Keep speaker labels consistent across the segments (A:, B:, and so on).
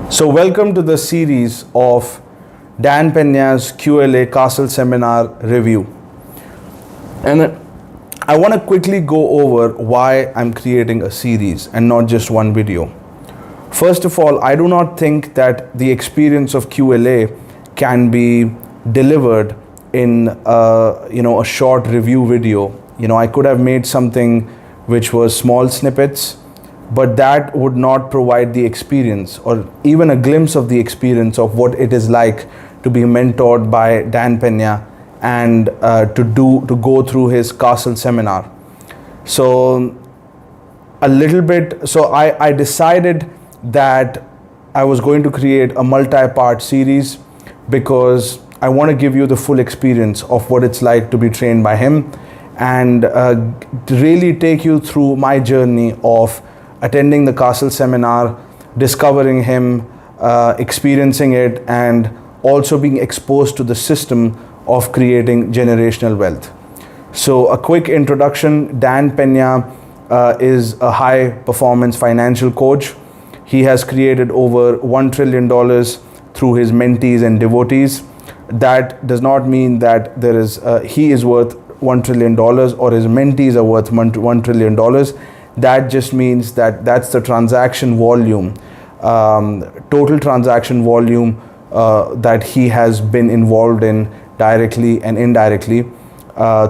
A: So welcome to the series of Dan Pena's QLA Castle Seminar Review. And I want to quickly go over why I'm creating a series and not just one video. First of all, I do not think that the experience of QLA can be delivered in a short review video. I could have made something which was small snippets, but that would not provide the experience or even a glimpse of the experience of what it is like to be mentored by Dan Pena and to go through his Castle seminar. So I decided that I was going to create a multi-part series because I want to give you the full experience of what it's like to be trained by him and to really take you through my journey of attending the Castle seminar, discovering him, experiencing it, and also being exposed to the system of creating generational wealth. So a quick introduction: Dan Pena is a high performance financial coach. He has created over $1 trillion through his mentees and devotees. That does not mean that he is worth $1 trillion or his mentees are worth $1 trillion. That just means that that's the transaction volume, total transaction volume that he has been involved in directly and indirectly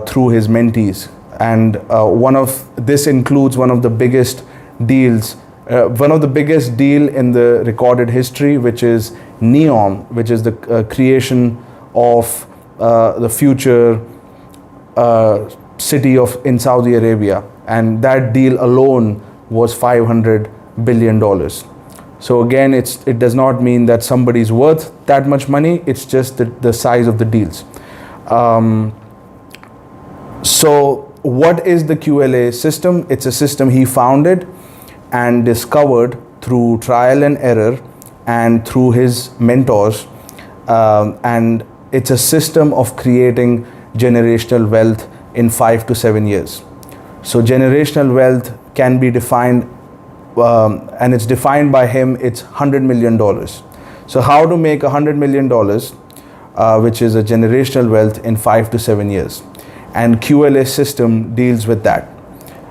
A: through his mentees. And this includes one of the biggest deals, in the recorded history, which is NEOM, which is the creation of the future city in Saudi Arabia. And that deal alone was $500 billion. So again, it does not mean that somebody's worth that much money. It's just the size of the deals. So what is the QLA system? It's a system he founded and discovered through trial and error and through his mentors. And it's a system of creating generational wealth in 5 to 7 years. So generational wealth can be defined, and it's defined by him, it's $100 million. So how to make $100 million, which is a generational wealth, in 5 to 7 years. And QLA system deals with that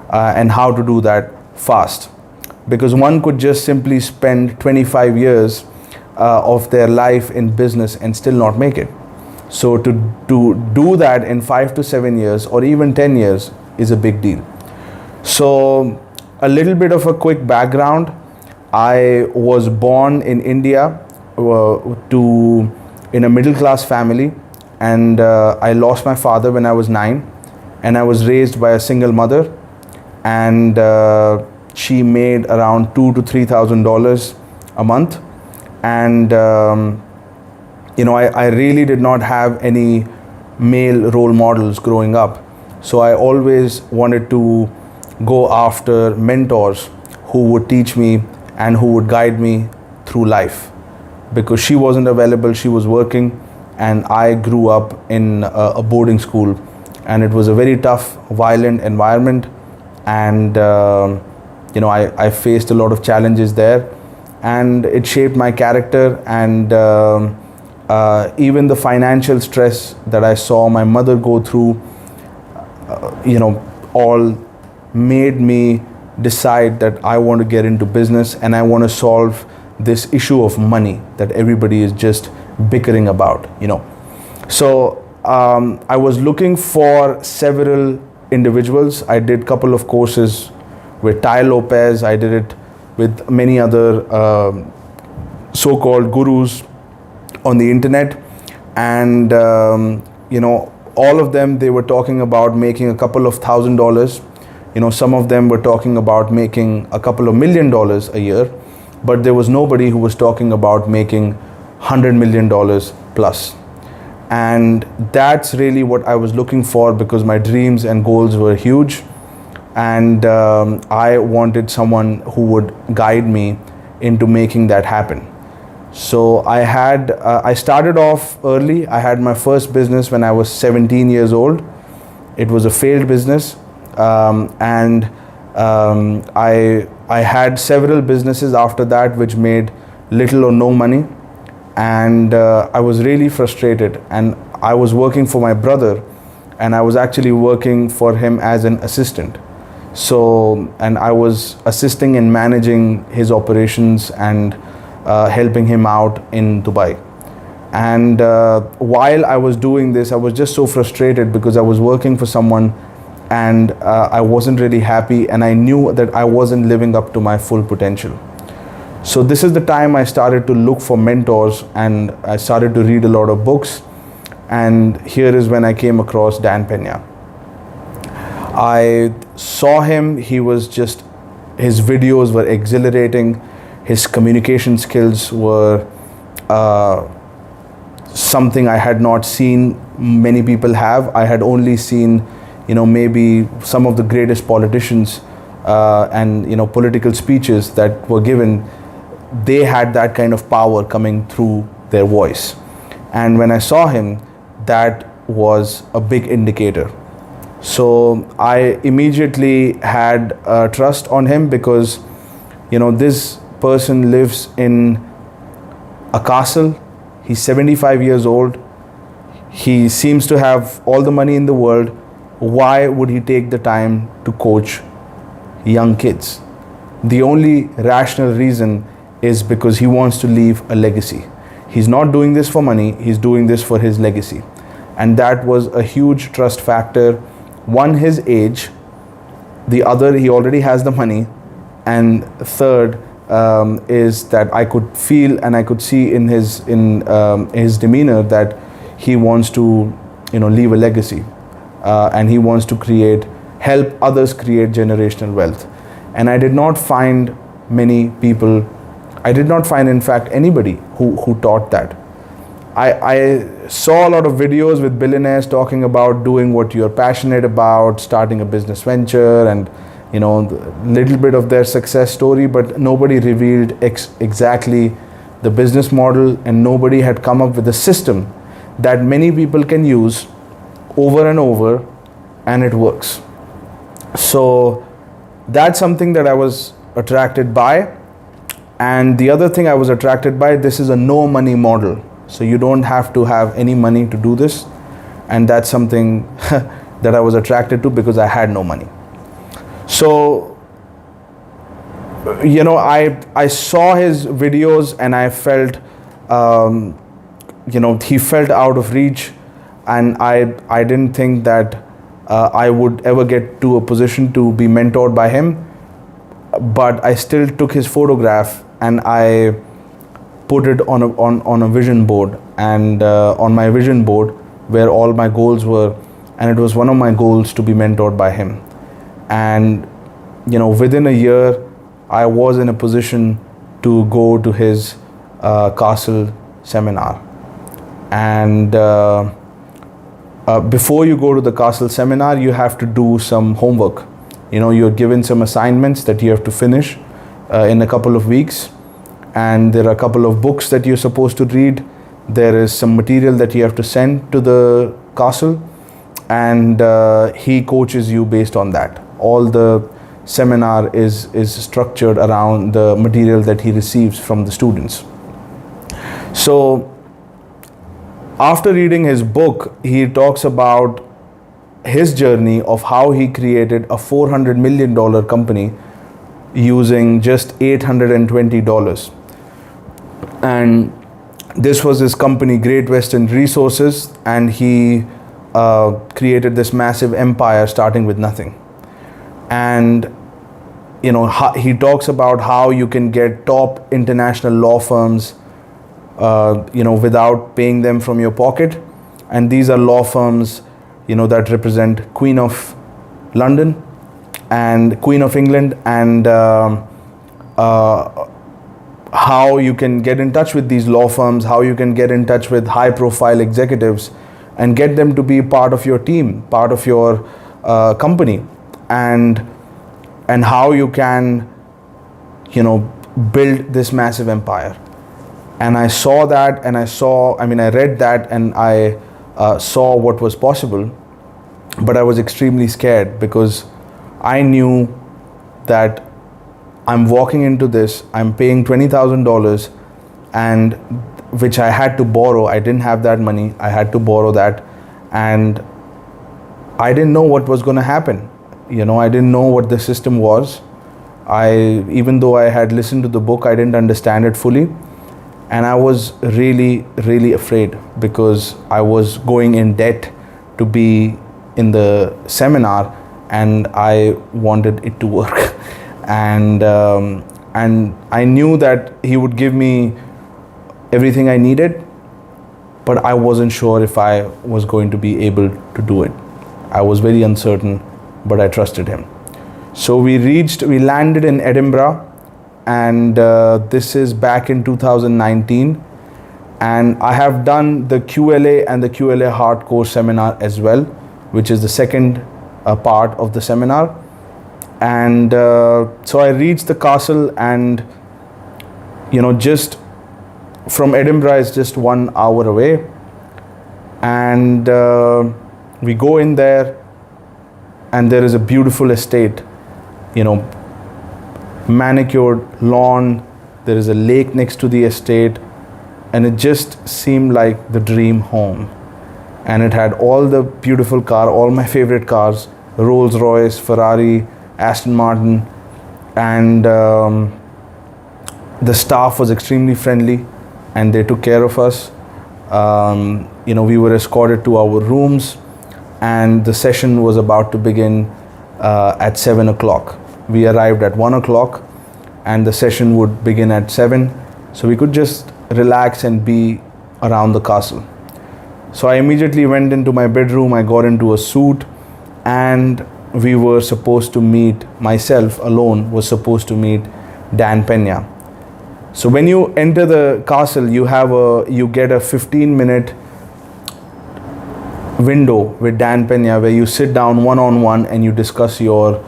A: and how to do that fast. Because one could just simply spend 25 years of their life in business and still not make it. So to do that in 5 to 7 years or even 10 years is a big deal. So a little bit of a quick background. I was born in India in a middle class family, and I lost my father when I was 9, and I was raised by a single mother, and she made around $2,000 to $3,000 a month. And I really did not have any male role models growing up. So I always wanted to go after mentors who would teach me and who would guide me through life. Because she wasn't available, she was working, and I grew up in a boarding school, and it was a very tough, violent environment, and I faced a lot of challenges there, and it shaped my character. And even the financial stress that I saw my mother go through, all made me decide that I want to get into business and I want to solve this issue of money that everybody is just bickering about, So I was looking for several individuals. I did a couple of courses with Ty Lopez. I did it with many other so-called gurus on the internet, and all of them, they were talking about making a couple of $1,000. Some of them were talking about making a couple of $1 million a year, but there was nobody who was talking about making $100 million plus. And that's really what I was looking for, because my dreams and goals were huge, and I wanted someone who would guide me into making that happen. So I started off early. I had my first business when I was 17 years old. It was a failed business, and I had several businesses after that which made little or no money, and I was really frustrated, and I was working for my brother, and I was actually working for him as an assistant. So, and I was assisting in managing his operations and helping him out in Dubai. And while I was doing this, I was just so frustrated because I was working for someone, and I wasn't really happy, and I knew that I wasn't living up to my full potential. So this is the time I started to look for mentors, and I started to read a lot of books. And here is when I came across Dan Pena. I saw him, his videos were exhilarating. His communication skills were something I had not seen many people have. I had only seen, maybe some of the greatest politicians and, political speeches that were given. They had that kind of power coming through their voice. And when I saw him, that was a big indicator. So I immediately had trust on him because, this person lives in a castle. He's 75 years old. He seems to have all the money in the world. Why would he take the time to coach young kids? The only rational reason is because he wants to leave a legacy. He's not doing this for money, he's doing this for his legacy. And that was a huge trust factor. One, his age. The other, he already has the money. And third, is that I could feel and I could see in his demeanor that he wants to leave a legacy, and he wants to help others create generational wealth. And I did not find many people, I did not find in fact anybody who taught that. I saw a lot of videos with billionaires talking about doing what you're passionate about, starting a business venture, and a little bit of their success story, but nobody revealed exactly the business model, and nobody had come up with a system that many people can use over and over, and it works. So that's something that I was attracted by. And the other thing I was attracted by, this is a no money model. So you don't have to have any money to do this. And that's something that I was attracted to because I had no money. So, I saw his videos and I felt, he felt out of reach, and I didn't think that I would ever get to a position to be mentored by him. But I still took his photograph and I put it on a vision board, and on my vision board where all my goals were, and it was one of my goals to be mentored by him. And within a year I was in a position to go to his castle seminar. And before you go to the castle seminar, you have to do some homework. You're given some assignments that you have to finish in a couple of weeks, and there are a couple of books that you're supposed to read. There is some material that you have to send to the castle, and he coaches you based on that. All the seminar is structured around the material that he receives from the students. So after reading his book, he talks about his journey of how he created a $400 million company using just $820. And this was his company, Great Western Resources, and he created this massive empire starting with nothing. And he talks about how you can get top international law firms without paying them from your pocket. And these are law firms that represent Queen of London and Queen of England, and how you can get in touch with these law firms, how you can get in touch with high profile executives and get them to be part of your team, part of your company, and how you can build this massive empire. And I saw that, and I read that, and I saw what was possible, but I was extremely scared because I knew that I'm walking into this, I'm paying $20,000, and which I had to borrow. I didn't have that money. I had to borrow that, and I didn't know what was going to happen. I didn't know what the system was. Even though I had listened to the book, I didn't understand it fully. And I was really, really afraid, because I was going in debt to be in the seminar, and I wanted it to work. And I knew that he would give me everything I needed, but I wasn't sure if I was going to be able to do it. I was very uncertain, but I trusted him. So we landed in Edinburgh, and this is back in 2019. And I have done the QLA and the QLA Hardcore seminar as well, which is the second part of the seminar. And so I reached the castle, and just from Edinburgh is just 1 hour away. And we go in there, and there is a beautiful estate, manicured lawn. There is a lake next to the estate, and it just seemed like the dream home. And it had all the beautiful cars, all my favorite cars, Rolls Royce, Ferrari, Aston Martin, and the staff was extremely friendly, and they took care of us. We were escorted to our rooms, and the session was about to begin at 7 o'clock. We arrived at 1 o'clock, and the session would begin at 7, so we could just relax and be around the castle. So I immediately went into my bedroom. I got into a suit, and we were supposed to meet, myself alone was supposed to meet Dan Pena. So when you enter the castle, you get a 15-minute window with Dan Pena, where you sit down one-on-one and you discuss your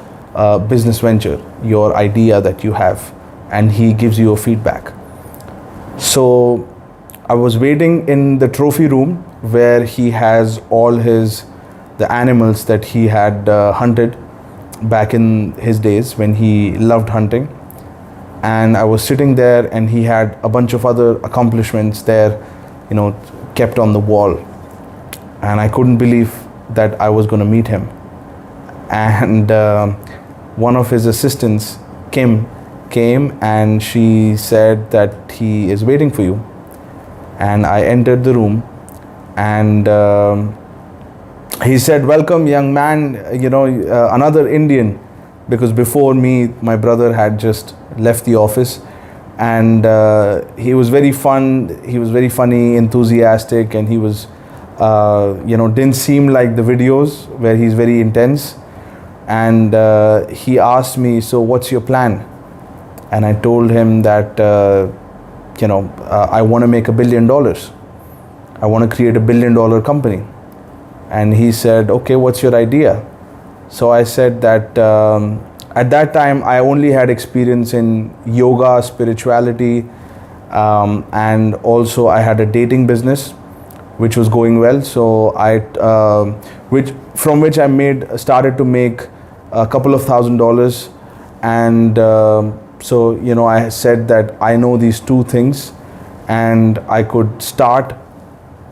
A: business venture, your idea that you have, and he gives you a feedback. So I was waiting in the trophy room, where he has all the animals that he had hunted back in his days when he loved hunting. And I was sitting there, and he had a bunch of other accomplishments there, kept on the wall. And I couldn't believe that I was going to meet him. And one of his assistants came, and she said that he is waiting for you. And I entered the room, and he said, "Welcome, young man, another Indian," because before me, my brother had just left the office. And he was very very funny, enthusiastic, and he was didn't seem like the videos where he's very intense. And he asked me, "So what's your plan?" And I told him that I want to make $1 billion. I want to create $1 billion company. And he said, "Okay, what's your idea?" So I said that at that time I only had experience in yoga, spirituality, and also I had a dating business which was going well. So from which I started to make a couple of $1,000. And so I said that I know these two things, and I could start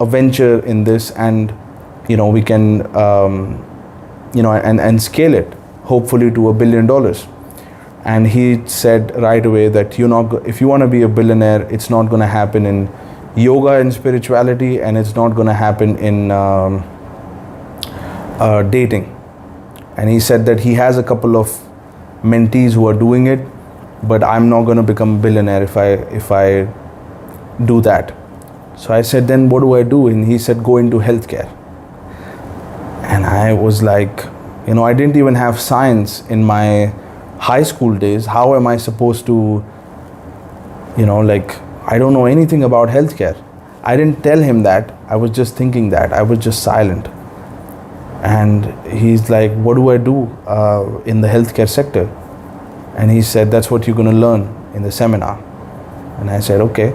A: a venture in this, and we can and scale it, hopefully, to $1 billion. And he said right away that if you want to be a billionaire, it's not going to happen in yoga and spirituality, and it's not going to happen in dating. And he said that he has a couple of mentees who are doing it, but I'm not going to become a billionaire if I do that. So I said, "Then what do I do?" And he said, "Go into healthcare." And I was like, I didn't even have science in my high school days. How am I supposed to, I don't know anything about healthcare. I didn't tell him that. I was just thinking that. I was just silent. And he's like, "What do I do in the healthcare sector?" And he said, "That's what you're going to learn in the seminar." And I said, "Okay."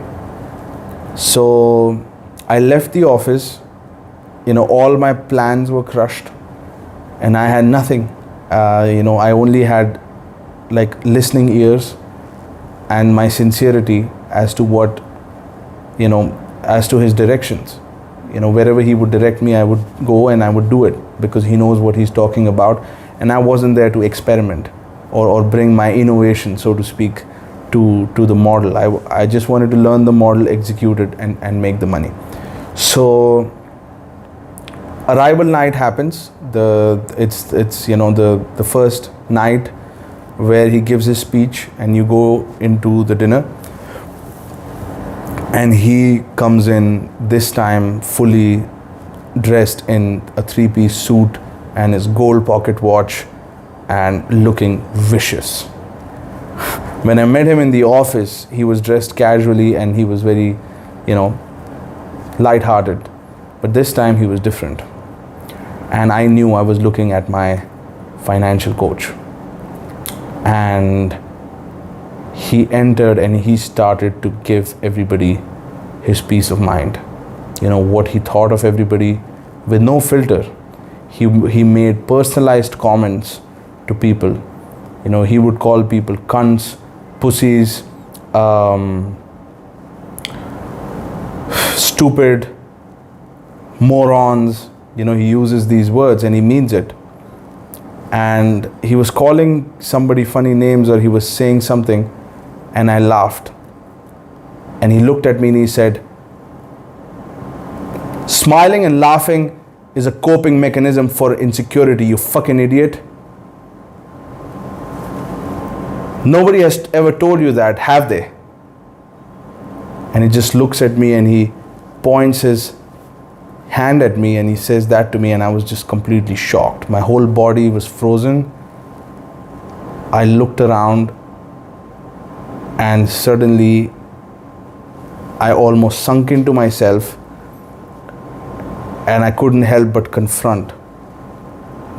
A: So I left the office. All my plans were crushed, and I had nothing. I only had listening ears and my sincerity as to what as to his directions. Wherever he would direct me, I would go and I would do it, because he knows what he's talking about. And I wasn't there to experiment or bring my innovation, so to speak, to the model. I just wanted to learn the model, execute it, and make the money. So arrival night happens. It's the first night where he gives his speech, and you go into the dinner, and he comes in this time fully dressed in a 3-piece suit and his gold pocket watch and looking vicious. When I met him in the office, he was dressed casually and he was very, light-hearted. But this time he was different. And I knew I was looking at my financial coach. And he entered and he started to give everybody his peace of mind. What he thought of everybody with no filter. He made personalized comments to people. He would call people cunts, pussies, stupid, morons. He uses these words and he means it. And he was calling somebody funny names, or he was saying something, and I laughed. And he looked at me and he said, "Smiling and laughing is a coping mechanism for insecurity, you fucking idiot. Nobody has ever told you that, have they?" And he just looks at me and he points his hand at me and he says that to me, and I was just completely shocked. My whole body was frozen. I looked around and suddenly I almost sunk into myself, and I couldn't help but confront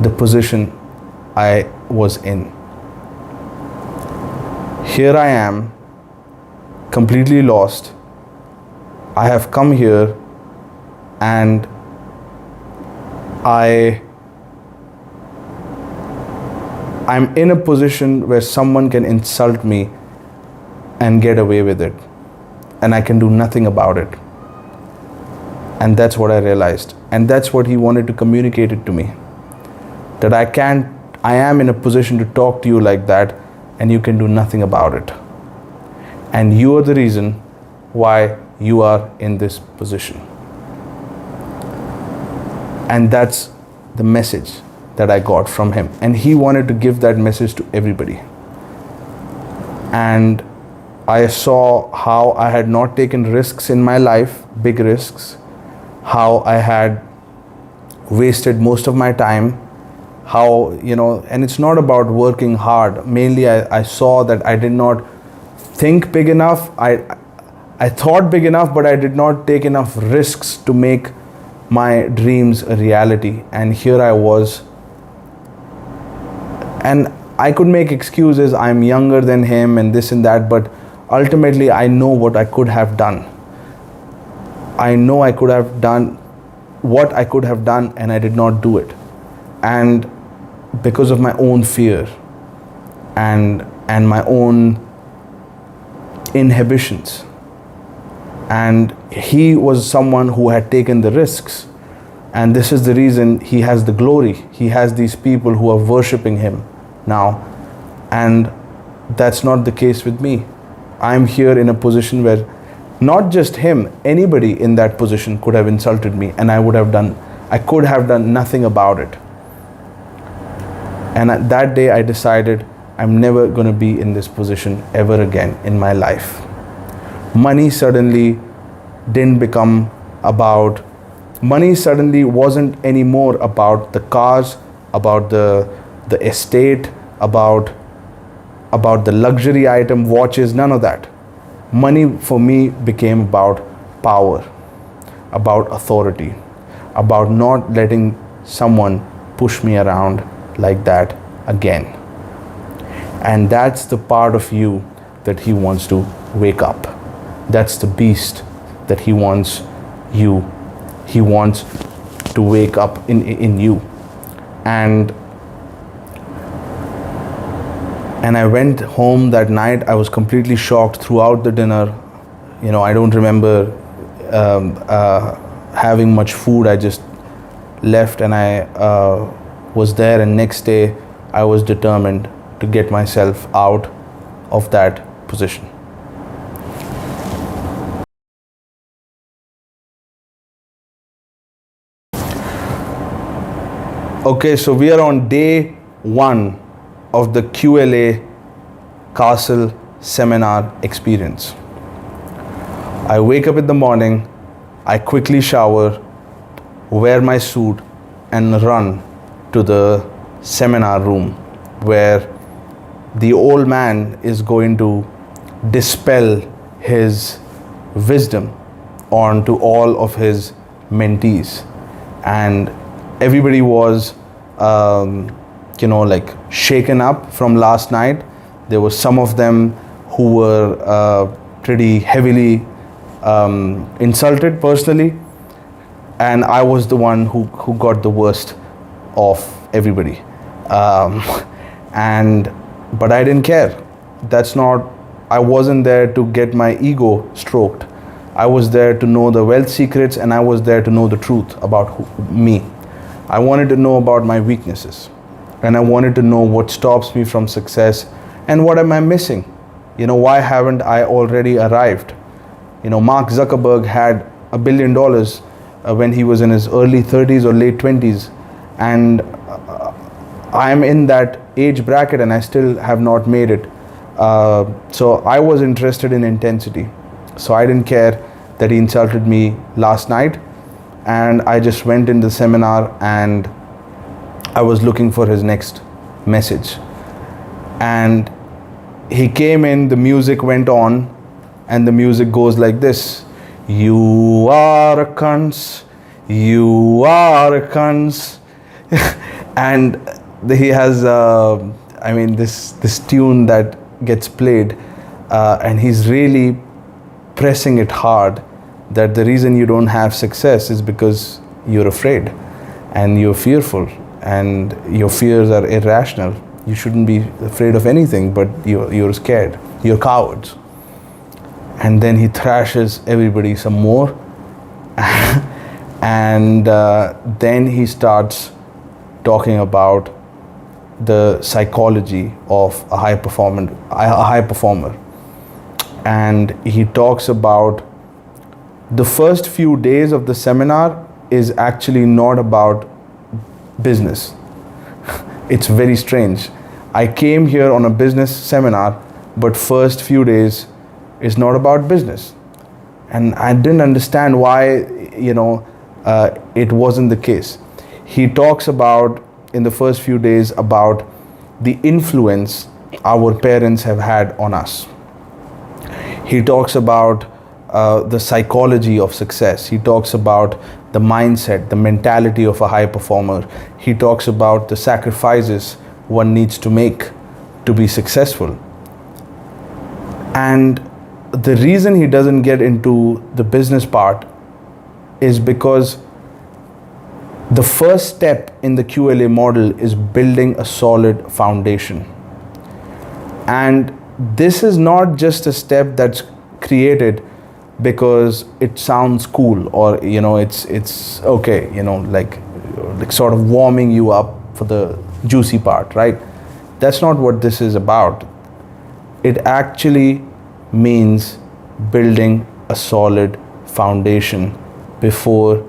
A: the position I was in. Here I am, completely lost. I have come here and I'm in a position where someone can insult me and get away with it, and I can do nothing about it. And that's what I realized, and that's what he wanted to communicate it to me, that I am in a position to talk to you like that, and you can do nothing about it, and you are the reason why you are in this position. And that's the message that I got from him, and he wanted to give that message to everybody. And I saw how I had not taken risks in my life, big risks, how I had wasted most of my time, how, and it's not about working hard. Mainly I saw that I did not think big enough. I thought big enough, but I did not take enough risks to make my dreams a reality. And here I was, and I could make excuses, I'm younger than him and this and that, but ultimately I know what I could have done. I know I could have done what I could have done, and I did not do it. And because of my own fear and my own inhibitions. And he was someone who had taken the risks, and this is the reason he has the glory. He has these people who are worshipping him now, and that's not the case with me. I'm here in a position where not just him, anybody in that position could have insulted me, and I could have done nothing about it. And that day I decided I'm never going to be in this position ever again in my life. Money suddenly wasn't anymore about the cars, about the estate, about the luxury item, watches, none of that. Money for me became about power, about authority, about not letting someone push me around like that again. And that's the part of you that he wants to wake up. That's the beast that he wants to wake up in you. And I went home that night. I was completely shocked throughout the dinner. I don't remember having much food, I just left, and I was there, and next day I was determined to get myself out of that position. Okay, so we are on day 1 of the QLA Castle seminar experience. I wake up in the morning, I quickly shower, wear my suit, and run to the seminar room where the old man is going to dispel his wisdom onto all of his mentees. And everybody was like shaken up from last night. There were some of them who were pretty heavily insulted personally, and I was the one who got the worst of everybody. But I didn't care. I wasn't there to get my ego stroked. I was there to know the wealth secrets, and I was there to know the truth about me. I wanted to know about my weaknesses, and I wanted to know what stops me from success and what am I missing. Why haven't I already arrived? Mark Zuckerberg had $1 billion when he was in his early 30s or late 20s, and I'm in that age bracket and I still have not made it. So I was interested in intensity. So I didn't care that he insulted me last night, and I just went in the seminar and I was looking for his next message. And he came in, the music went on, and the music goes like this: you are a cunts, you are a cunts. And he has this tune that gets played, and he's really pressing it hard, that the reason you don't have success is because you're afraid and you're fearful, and your fears are irrational. You shouldn't be afraid of anything, but you're scared, you're cowards. And then he thrashes everybody some more. And then he starts talking about the psychology of a high performer. And he talks about the first few days of the seminar is actually not about business. It's very strange. I came here on a business seminar, but first few days is not about business. And I didn't understand why, it wasn't the case. He talks about, in the first few days, about the influence our parents have had on us. He talks about the psychology of success. He talks about the mindset, the mentality of a high performer. He talks about the sacrifices one needs to make to be successful. And the reason he doesn't get into the business part is because the first step in the QLA model is building a solid foundation. And this is not just a step that's created because it sounds cool, or it's okay, like sort of warming you up for the juicy part, right? That's not what this is about. It actually means building a solid foundation before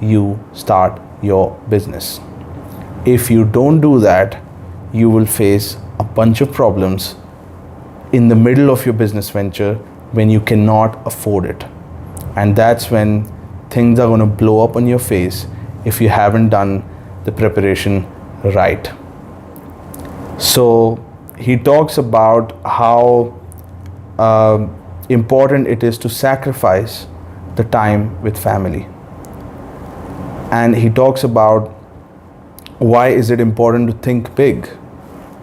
A: you start your business. If you don't do that, you will face a bunch of problems in the middle of your business venture when you cannot afford it. And that's when things are going to blow up on your face if you haven't done the preparation right. So he talks about how important it is to sacrifice the time with family. And he talks about why is it important to think big,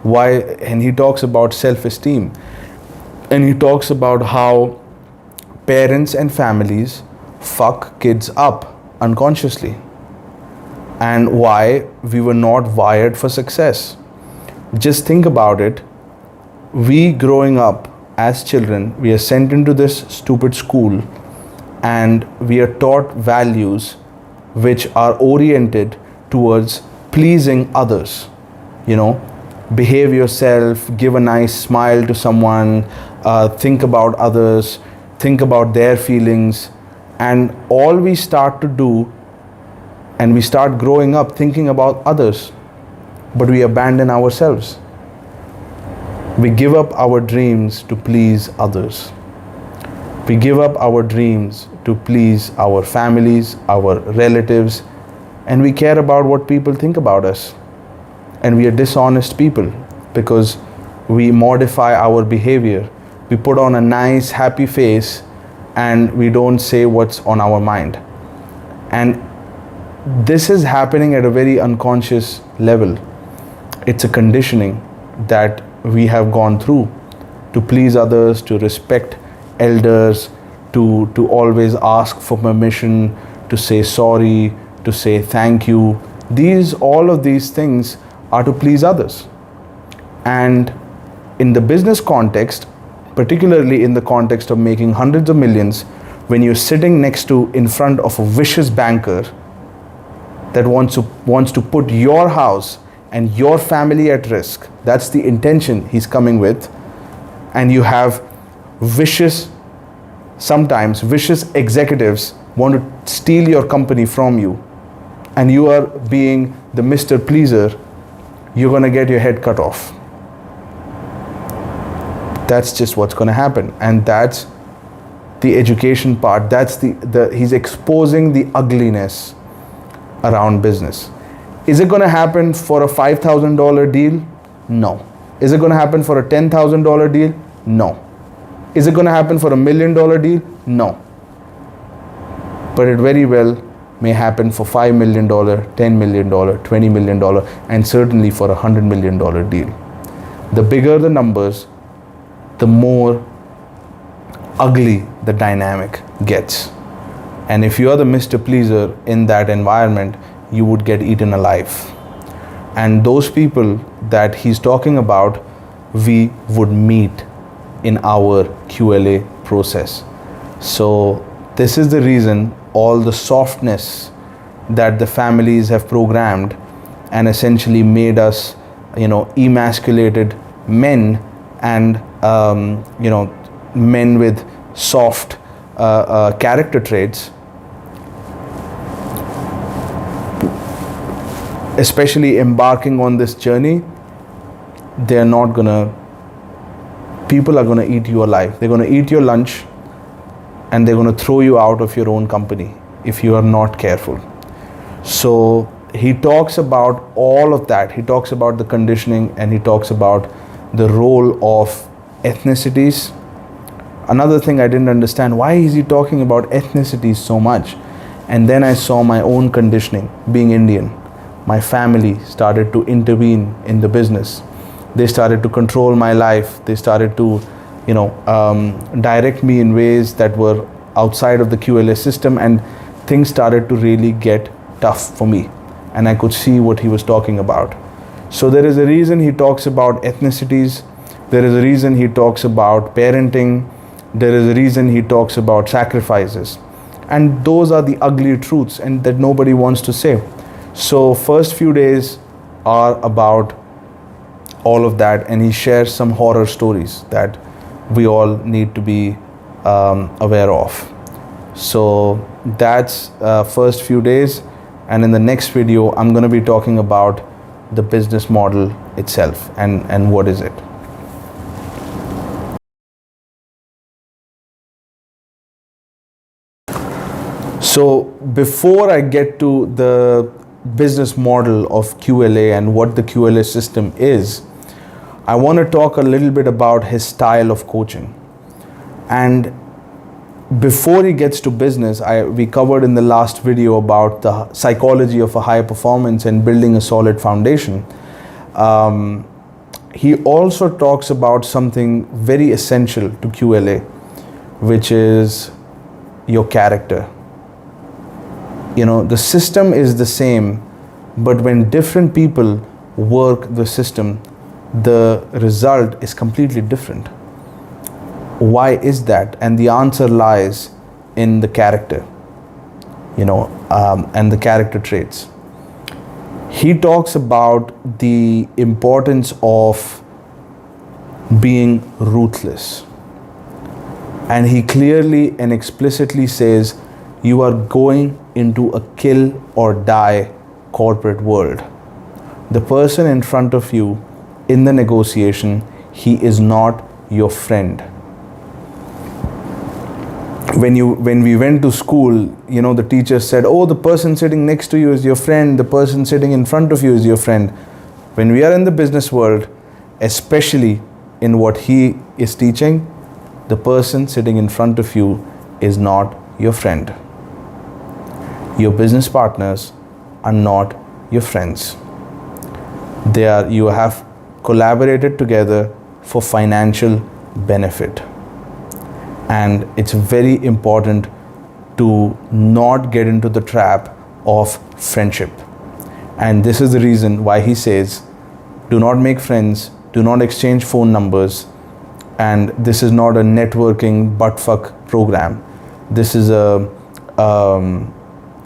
A: and he talks about self-esteem, and he talks about how parents and families fuck kids up unconsciously, and why we were not wired for success. Just think about it. We growing up as children, we are sent into this stupid school and we are taught values which are oriented towards pleasing others. You know, behave yourself, give a nice smile to someone, think about others, think about their feelings, and all we start to do, and we start growing up thinking about others, but we abandon ourselves. We give up our dreams to please others. We give up our dreams to please our families, our relatives, and we care about what people think about us. And we are dishonest people because we modify our behavior. We put on a nice, happy face and we don't say what's on our mind. And this is happening at a very unconscious level. It's a conditioning that we have gone through to please others, to respect elders, to always ask for permission, to say sorry, to say thank you. All of these things are to please others. And in the business context, particularly in the context of making hundreds of millions, when you're sitting in front of a vicious banker that wants to put your house and your family at risk, that's the intention he's coming with, and you have sometimes vicious executives want to steal your company from you, and you are being the Mr. Pleaser, you're going to get your head cut off. That's just what's going to happen. And that's the education part. That's he's exposing the ugliness around business. Is it going to happen for a $5,000 deal? No. Is it going to happen for a $10,000 deal? No. Is it going to happen for $1 million deal? No. But it very well may happen for $5 million, $10 million, $20 million, and certainly for a $100 million deal. The bigger the numbers, the more ugly the dynamic gets. And if you are the Mr. Pleaser in that environment, you would get eaten alive. And those people that he's talking about, we would meet in our QLA process. So this is the reason all the softness that the families have programmed and essentially made us, emasculated men and, men with soft character traits, especially embarking on this journey, people are gonna eat you alive. They're gonna eat your lunch and they're gonna throw you out of your own company if you are not careful. So he talks about all of that. He talks about the conditioning and he talks about the role of ethnicities. Another thing I didn't understand, why is he talking about ethnicities so much? And then I saw my own conditioning, being Indian. My family started to intervene in the business. They started to control my life. They started to, direct me in ways that were outside of the QLA system, and things started to really get tough for me. And I could see what he was talking about. So there is a reason he talks about ethnicities. There is a reason he talks about parenting. There is a reason he talks about sacrifices. And those are the ugly truths and that nobody wants to say. So first few days are about all of that, and he shares some horror stories that we all need to be aware of. So that's first few days, and in the next video I'm going to be talking about the business model itself and what is it. So before I get to the business model of QLA and what the QLA system is, I want to talk a little bit about his style of coaching. And before he gets to business, we covered in the last video about the psychology of a high performance and building a solid foundation. He also talks about something very essential to QLA, which is your character. The system is the same, but when different people work the system, the result is completely different. Why is that? And the answer lies in the character, and the character traits. He talks about the importance of being ruthless. And he clearly and explicitly says, you are going into a kill or die corporate world. The person in front of you in the negotiation, he is not your friend. When we went to school, the teacher said, oh, the person sitting next to you is your friend, the person sitting in front of you is your friend. When we are in the business world, especially in what he is teaching, the person sitting in front of you is not your friend. Your business partners are not your friends. You have collaborated together for financial benefit. And it's very important to not get into the trap of friendship. And this is the reason why he says, do not make friends, do not exchange phone numbers, and this is not a networking buttfuck program. This is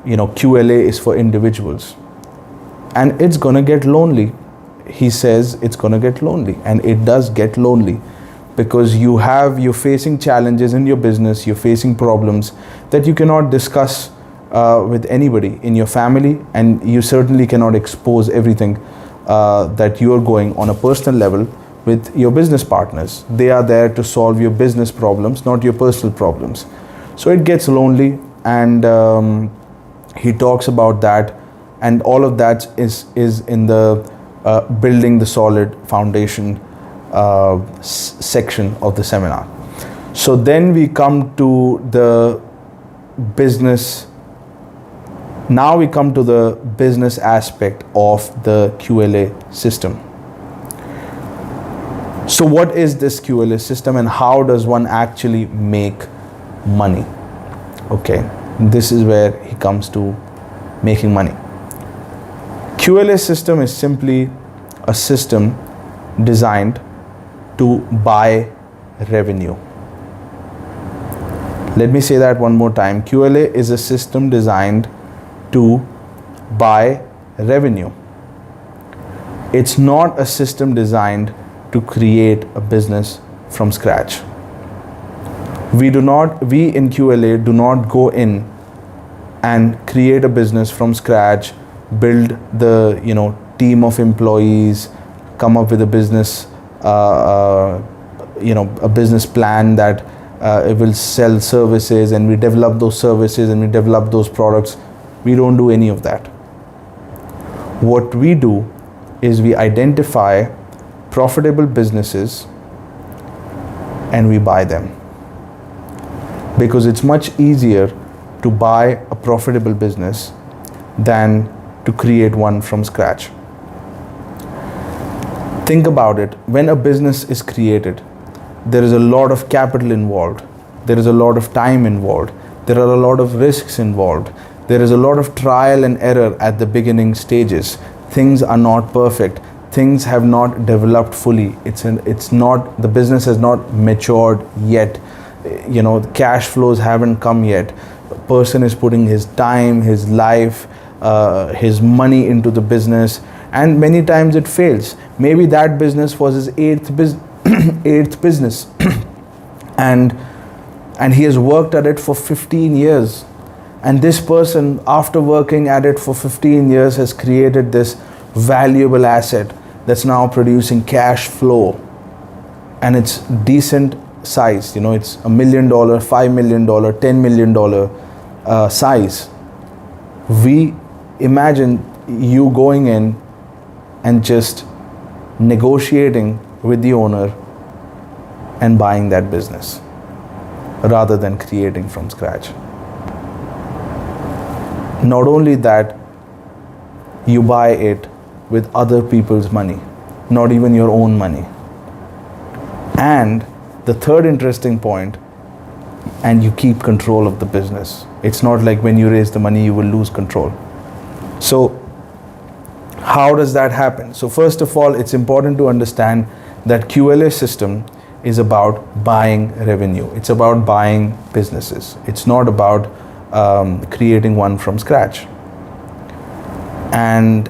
A: QLA is for individuals. And it's gonna get lonely. He says it's gonna get lonely, and it does get lonely, because you're facing challenges in your business, you're facing problems that you cannot discuss with anybody in your family, and you certainly cannot expose everything that you're going on a personal level with your business partners. They are there to solve your business problems, not your personal problems. So it gets lonely, and he talks about that, and all of that is in the building the solid foundation section of the seminar. So then we come to the business. Now we come to the business aspect of the QLA system. So what is this QLA system, and how does one actually make money? Okay, this is where he comes to making money. QLA system is simply a system designed to buy revenue. Let me say that one more time. QLA is a system designed to buy revenue. It's not a system designed to create a business from scratch. We in QLA do not go in and create a business from scratch, build the team of employees, come up with a business a business plan that it will sell services, and we develop those services and we develop those products. We don't do any of that. What we do is we identify profitable businesses and we buy them, because it's much easier to buy a profitable business than to create one from scratch. Think about it. When a business is created, there is a lot of capital involved. There is a lot of time involved. There are a lot of risks involved. There is a lot of trial and error at the beginning stages. Things are not perfect. Things have not developed fully. The business has not matured yet. The cash flows haven't come yet. A person is putting his time, his life, his money into the business, and many times it fails. Maybe that business was his eighth business and he has worked at it for 15 years, and this person, after working at it for 15 years, has created this valuable asset that's now producing cash flow, and it's decent size. It's $1 million, $5 million, $10 million size. We imagine you going in and just negotiating with the owner and buying that business rather than creating from scratch. Not only that, you buy it with other people's money, not even your own money. And the third interesting point, and you keep control of the business. It's not like when you raise the money, you will lose control. So how does that happen? So first of all, it's important to understand that QLA system is about buying revenue. It's about buying businesses. It's not about creating one from scratch. And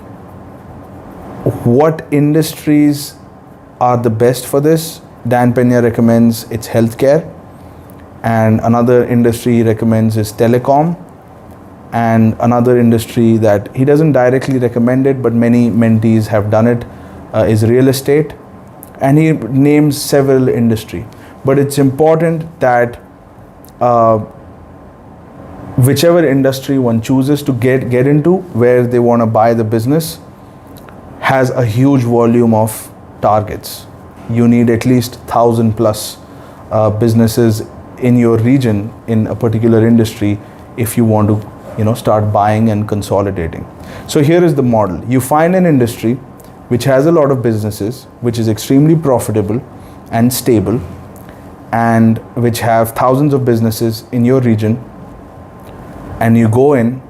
A: what industries are the best for this? Dan Pena recommends it's healthcare, and another industry he recommends is telecom, and another industry that he doesn't directly recommend it, but many mentees have done it, is real estate, and he names several industry. But it's important that whichever industry one chooses to get into, where they want to buy the business, has a huge volume of targets. You need at least 1,000 plus businesses in your region in a particular industry if you want to start buying and consolidating. So here is the model. You find an industry which has a lot of businesses, which is extremely profitable and stable, and which have thousands of businesses in your region, and you go in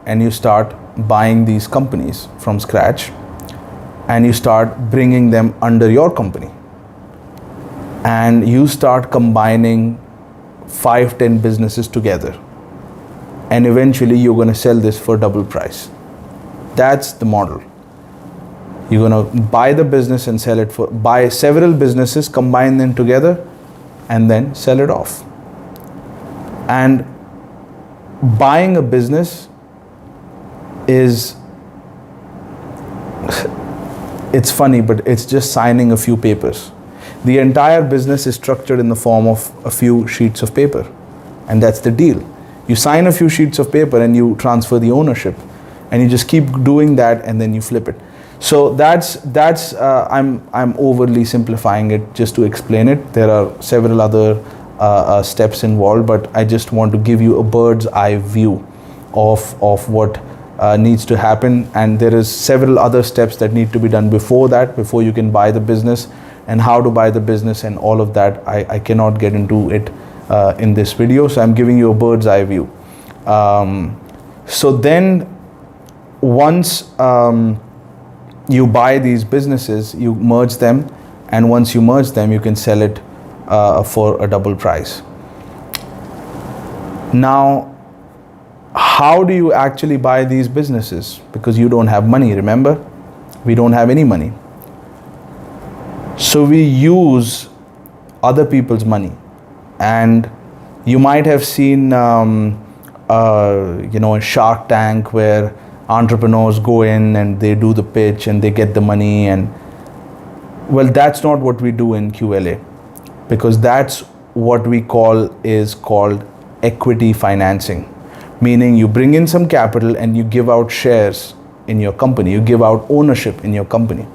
A: and you start buying these companies from scratch, and you start bringing them under your company, and you start combining 5-10 businesses together, and eventually you're going to sell this for double price. That's the model. You're going to buy the business and sell it buy several businesses, combine them together, and then sell it off. And buying a business is, it's funny, but it's just signing a few papers. The entire business is structured in the form of a few sheets of paper, and that's the deal. You sign a few sheets of paper and you transfer the ownership, and you just keep doing that, and then you flip it. So that's I'm overly simplifying it just to explain it. There are several other steps involved, but I just want to give you a bird's eye view of what needs to happen, and there is several other steps that need to be done before that, before you can buy the business, and how to buy the business and all of that. I cannot get into it in this video, so I'm giving you a bird's eye view. So then once you buy these businesses, you merge them, and once you merge them, you can sell it for a double price. Now, how do you actually buy these businesses? Because you don't have money, remember? We don't have any money. So we use other people's money. And you might have seen a Shark Tank where entrepreneurs go in and they do the pitch and they get the money, and well, that's not what we do in QLA, because that's what we called equity financing, meaning you bring in some capital and you give out shares in your company, you give out ownership in your company.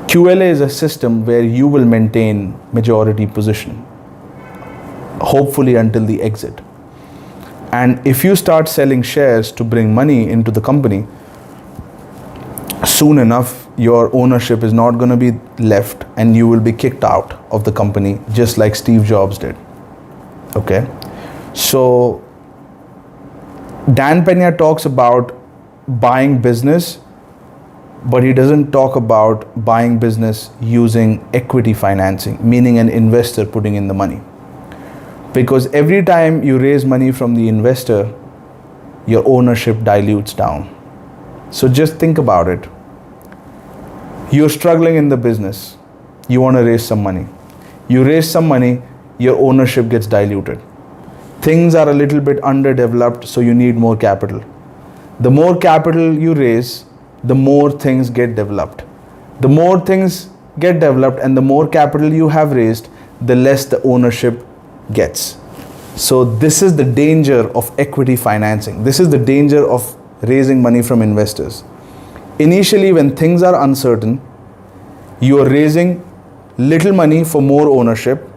A: QLA is a system where you will maintain majority position, hopefully until the exit. And if you start selling shares to bring money into the company, soon enough your ownership is not going to be left and you will be kicked out of the company, just like Steve Jobs did. Okay, so Dan Pena talks about buying business, but he doesn't talk about buying business using equity financing, meaning an investor putting in the money. Because every time you raise money from the investor, your ownership dilutes down. So just think about it. You're struggling in the business. You want to raise some money. You raise some money, your ownership gets diluted. Things are a little bit underdeveloped, so you need more capital. The more capital you raise, the more things get developed. The more things get developed and the more capital you have raised, the less the ownership gets. So this is the danger of equity financing. This is the danger of raising money from investors. Initially, when things are uncertain, you are raising little money for more ownership.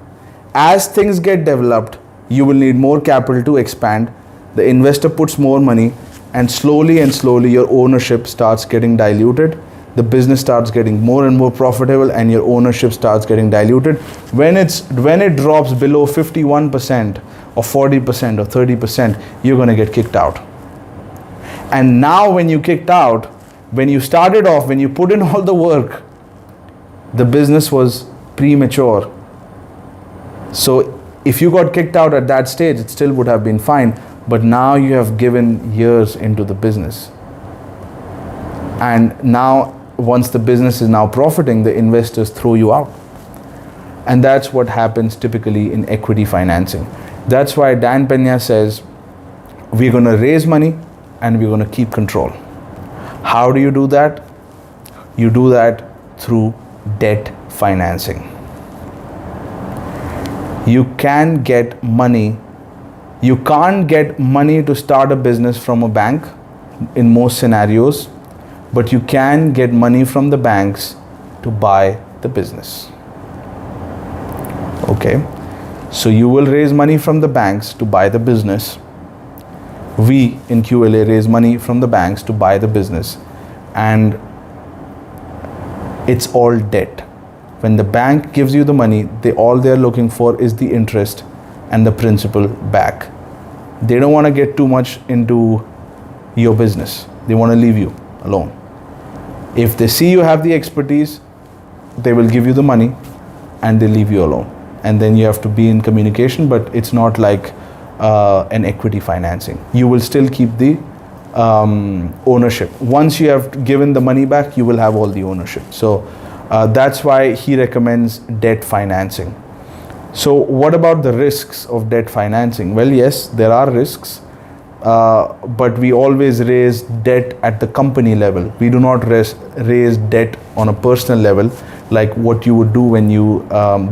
A: As things get developed, you will need more capital to expand. The investor puts more money, and slowly your ownership starts getting diluted. The business starts getting more and more profitable, and your ownership starts getting diluted. When it drops below 51% or 40% or 30%, you're going to get kicked out. And now when you kicked out, when you started off, when you put in all the work, the business was premature So if you got kicked out at that stage, it still would have been fine, but now you have given years into the business. And now, once the business is now profiting, the investors throw you out. And that's what happens typically in equity financing. That's why Dan Pena says, we're going to raise money and we're going to keep control. How do you do that? You do that through debt financing. You can get money. You can't get money to start a business from a bank in most scenarios, but you can get money from the banks to buy the business. Okay, so you will raise money from the banks to buy the business. We in QLA raise money from the banks to buy the business, and it's all debt. When the bank gives you the money, all they're looking for is the interest and the principal back. They don't want to get too much into your business. They want to leave you alone. If they see you have the expertise, they will give you the money and they leave you alone. And then you have to be in communication, but it's not like an equity financing. You will still keep the ownership. Once you have given the money back, you will have all the ownership. So that's why he recommends debt financing. So what about the risks of debt financing? Well, yes, there are risks, but we always raise debt at the company level. We do not raise debt on a personal level like what you would do when you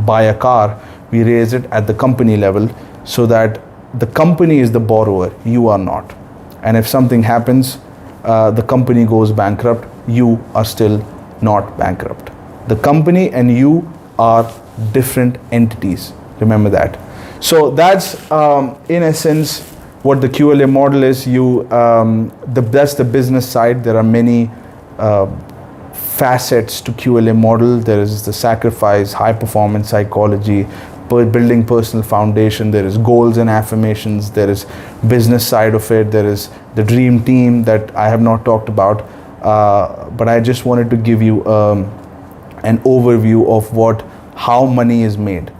A: buy a car. We raise it at the company level so that the company is the borrower, you are not. And if something happens, the company goes bankrupt, you are still not bankrupt. The company and you are different entities. Remember that. So that's in essence what the QLA model is. That's the business side. There are many facets to QLA model. There is the sacrifice, high performance psychology, building personal foundation. There is goals and affirmations. There is business side of it. There is the dream team that I have not talked about, but I just wanted to give you an overview of how money is made.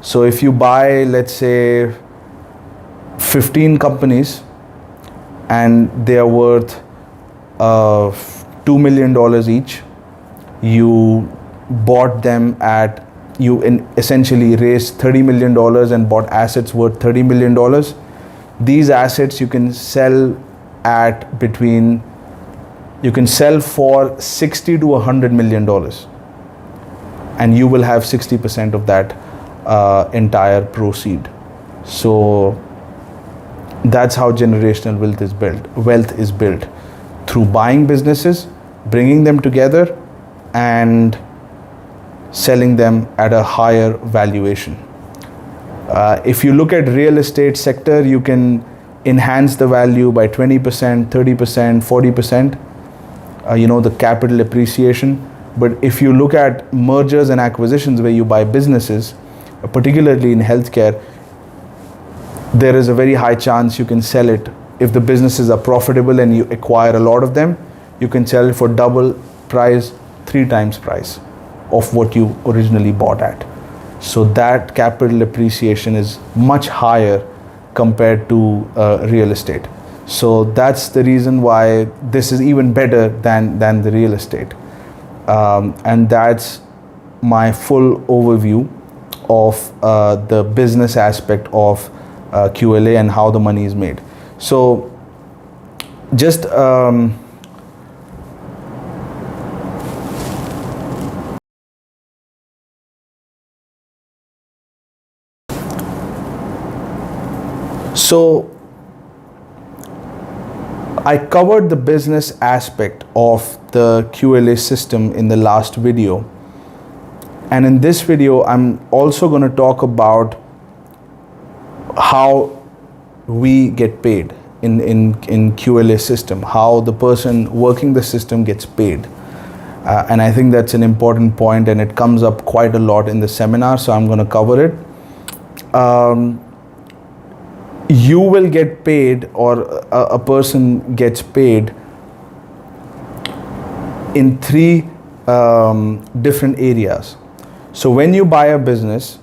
A: So if you buy, let's say, 15 companies and they are worth $2 million each, you bought them essentially raised $30 million and bought assets worth $30 million. These assets you can sell for $60 to $100 million, and you will have 60% of that entire proceed. So that's how generational wealth is built through buying businesses, bringing them together, and selling them at a higher valuation. If you look at real estate sector, you can enhance the value by 20%, 30%, 40%, the capital appreciation. But if you look at mergers and acquisitions where you buy businesses, particularly in healthcare, there is a very high chance you can sell it. If the businesses are profitable and you acquire a lot of them, you can sell it for double price, 3 times price of what you originally bought at. So that capital appreciation is much higher compared to real estate. So that's the reason why this is even better than the real estate. And that's my full overview of the business aspect of QLA and how the money is made. So just so I covered the business aspect of the QLA system in the last video, and in this video I'm also going to talk about how we get paid in QLA system, how the person working the system gets paid, and I think that's an important point, and it comes up quite a lot in the seminar, so I'm going to cover it. You will get paid, or a person gets paid in 3 different areas. So when you buy a business,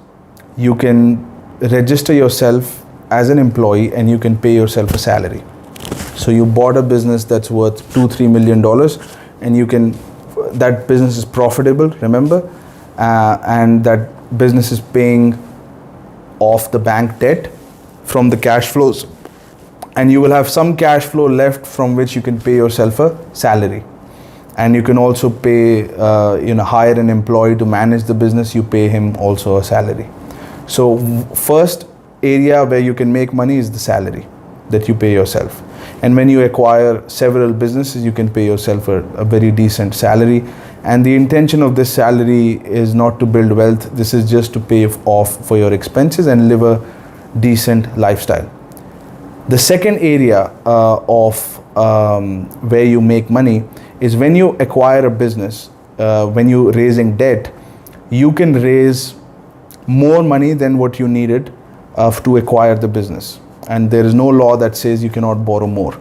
A: you can register yourself as an employee and you can pay yourself a salary. So you bought a business that's worth $2-3 million, and you can, that business is profitable, remember, and that business is paying off the bank debt from the cash flows, and you will have some cash flow left from which you can pay yourself a salary. And you can also pay, hire an employee to manage the business, you pay him also a salary. So first area where you can make money is the salary that you pay yourself. And when you acquire several businesses, you can pay yourself a very decent salary. And the intention of this salary is not to build wealth. This is just to pay off for your expenses and live a decent lifestyle. The second area where you make money is when you acquire a business, when you're raising debt, you can raise more money than what you needed to acquire the business. And there is no law that says you cannot borrow more.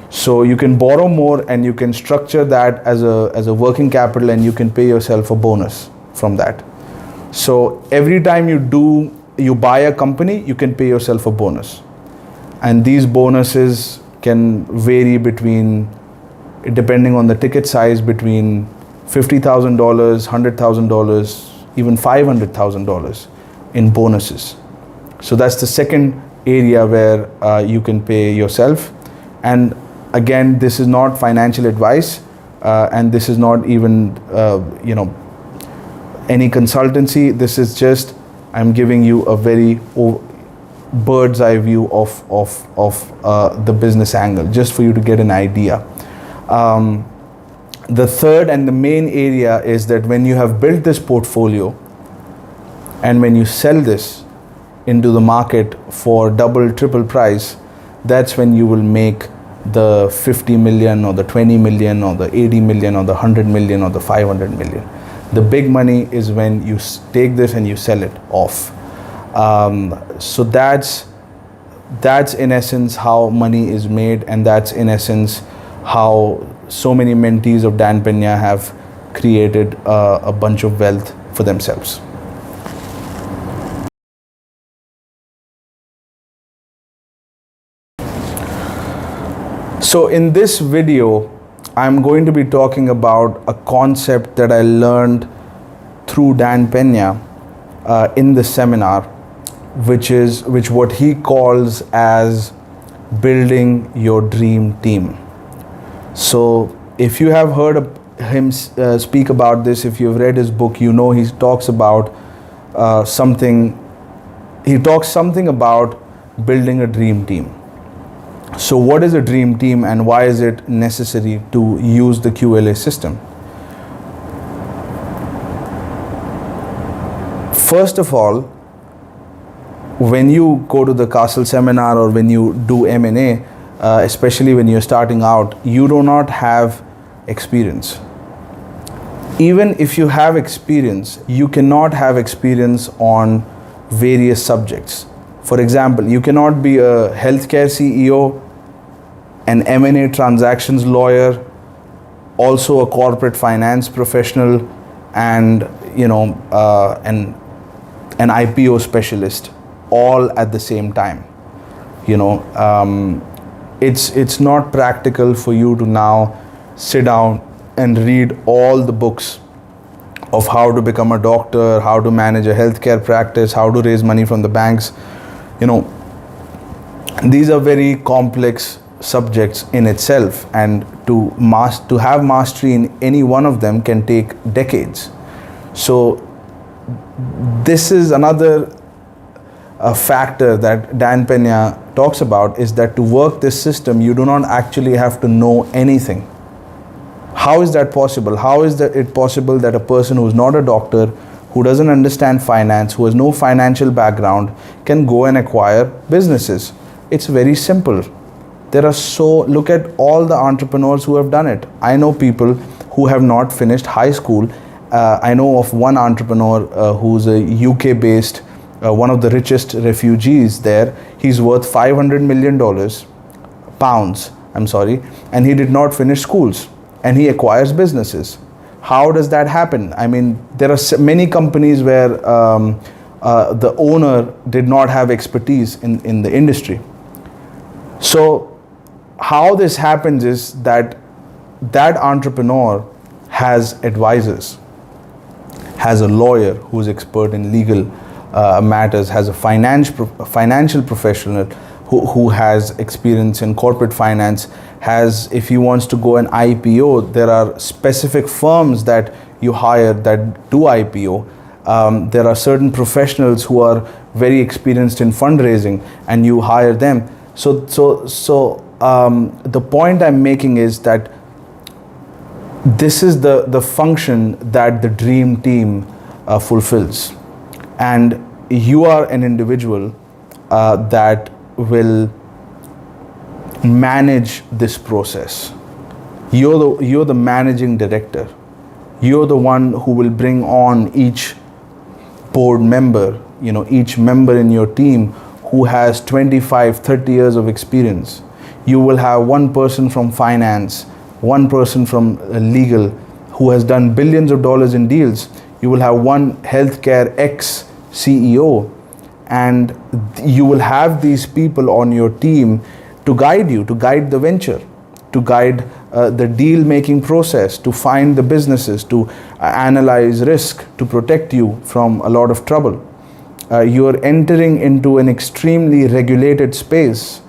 A: So you can borrow more and you can structure that as a working capital, and you can pay yourself a bonus from that. So every time you buy a company, you can pay yourself a bonus. And these bonuses can vary depending on the ticket size, between $50,000, $100,000, even $500,000 in bonuses. So that's the second area where you can pay yourself. And again, this is not financial advice, and this is not even any consultancy. This is just, I'm giving you a very bird's eye view of the business angle, just for you to get an idea. The third and the main area is that when you have built this portfolio and when you sell this into the market for double, triple price, that's when you will make the 50 million or the 20 million or the 80 million or the 100 million or the 500 million. The big money is when you take this and you sell it off. So that's in essence how money is made, and that's in essence how so many mentees of Dan Pena have created a bunch of wealth for themselves. So in this video, I'm going to be talking about a concept that I learned through Dan Pena in the seminar, which what he calls as building your dream team. So if you have heard him speak about this, if you've read his book, you know he talks about something about building a dream team. So what is a dream team and why is it necessary to use the QLA system? First of all, when you go to the Castle seminar or when you do M&A, especially when you're starting out, you do not have experience. Even if you have experience, you cannot have experience on various subjects. For example, you cannot be a healthcare CEO, an M&A transactions lawyer, also a corporate finance professional, and an IPO specialist, all at the same time. It's not practical for you to now sit down and read all the books of how to become a doctor, how to manage a healthcare practice, how to raise money from the banks. These are very complex subjects in itself, and to have mastery in any one of them can take decades. So this is another factor that Dan Pena talks about, is that to work this system, you do not actually have to know anything. How is that possible? How is it possible that a person who is not a doctor, who doesn't understand finance, who has no financial background, can go and acquire businesses? It's very simple. Look at all the entrepreneurs who have done it. I know people who have not finished high school. I know of one entrepreneur who's a UK based, one of the richest refugees there. He's worth $500 million, pounds, and he did not finish schools, and he acquires businesses. How does that happen? I mean, there are many companies where the owner did not have expertise in the industry. So how this happens is that entrepreneur has advisors, has a lawyer who's expert in legal matters, has a financial professional who has experience in corporate finance, has, if he wants to go an IPO, there are specific firms that you hire that do IPO. There are certain professionals who are very experienced in fundraising, and you hire them. So the point I'm making is that this is the function that the dream team fulfills, and you are an individual that will manage this process. You're the managing director. You're the one who will bring on each board member, each member in your team who has 25, 30 years of experience. You will have one person from finance, one person from legal who has done billions of dollars in deals. You will have one healthcare ex-CEO, and you will have these people on your team to guide you, to guide the venture, to guide the deal making process, to find the businesses, to analyze risk, to protect you from a lot of trouble. You are entering into an extremely regulated space.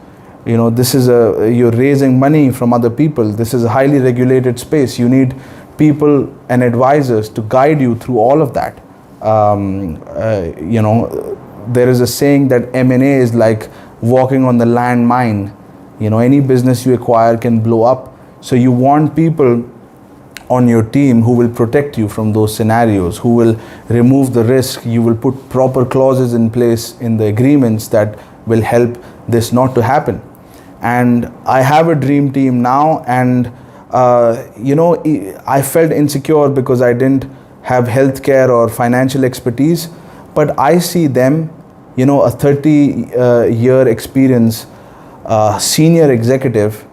A: This is you're raising money from other people. This is a highly regulated space. You need people and advisors to guide you through all of that. There is a saying that M&A is like walking on the landmine. Any business you acquire can blow up. So you want people on your team who will protect you from those scenarios, who will remove the risk. You will put proper clauses in place in the agreements that will help this not to happen. And I have a dream team now, and I felt insecure because I didn't have healthcare or financial expertise, but I see them, a 30-year experience senior executive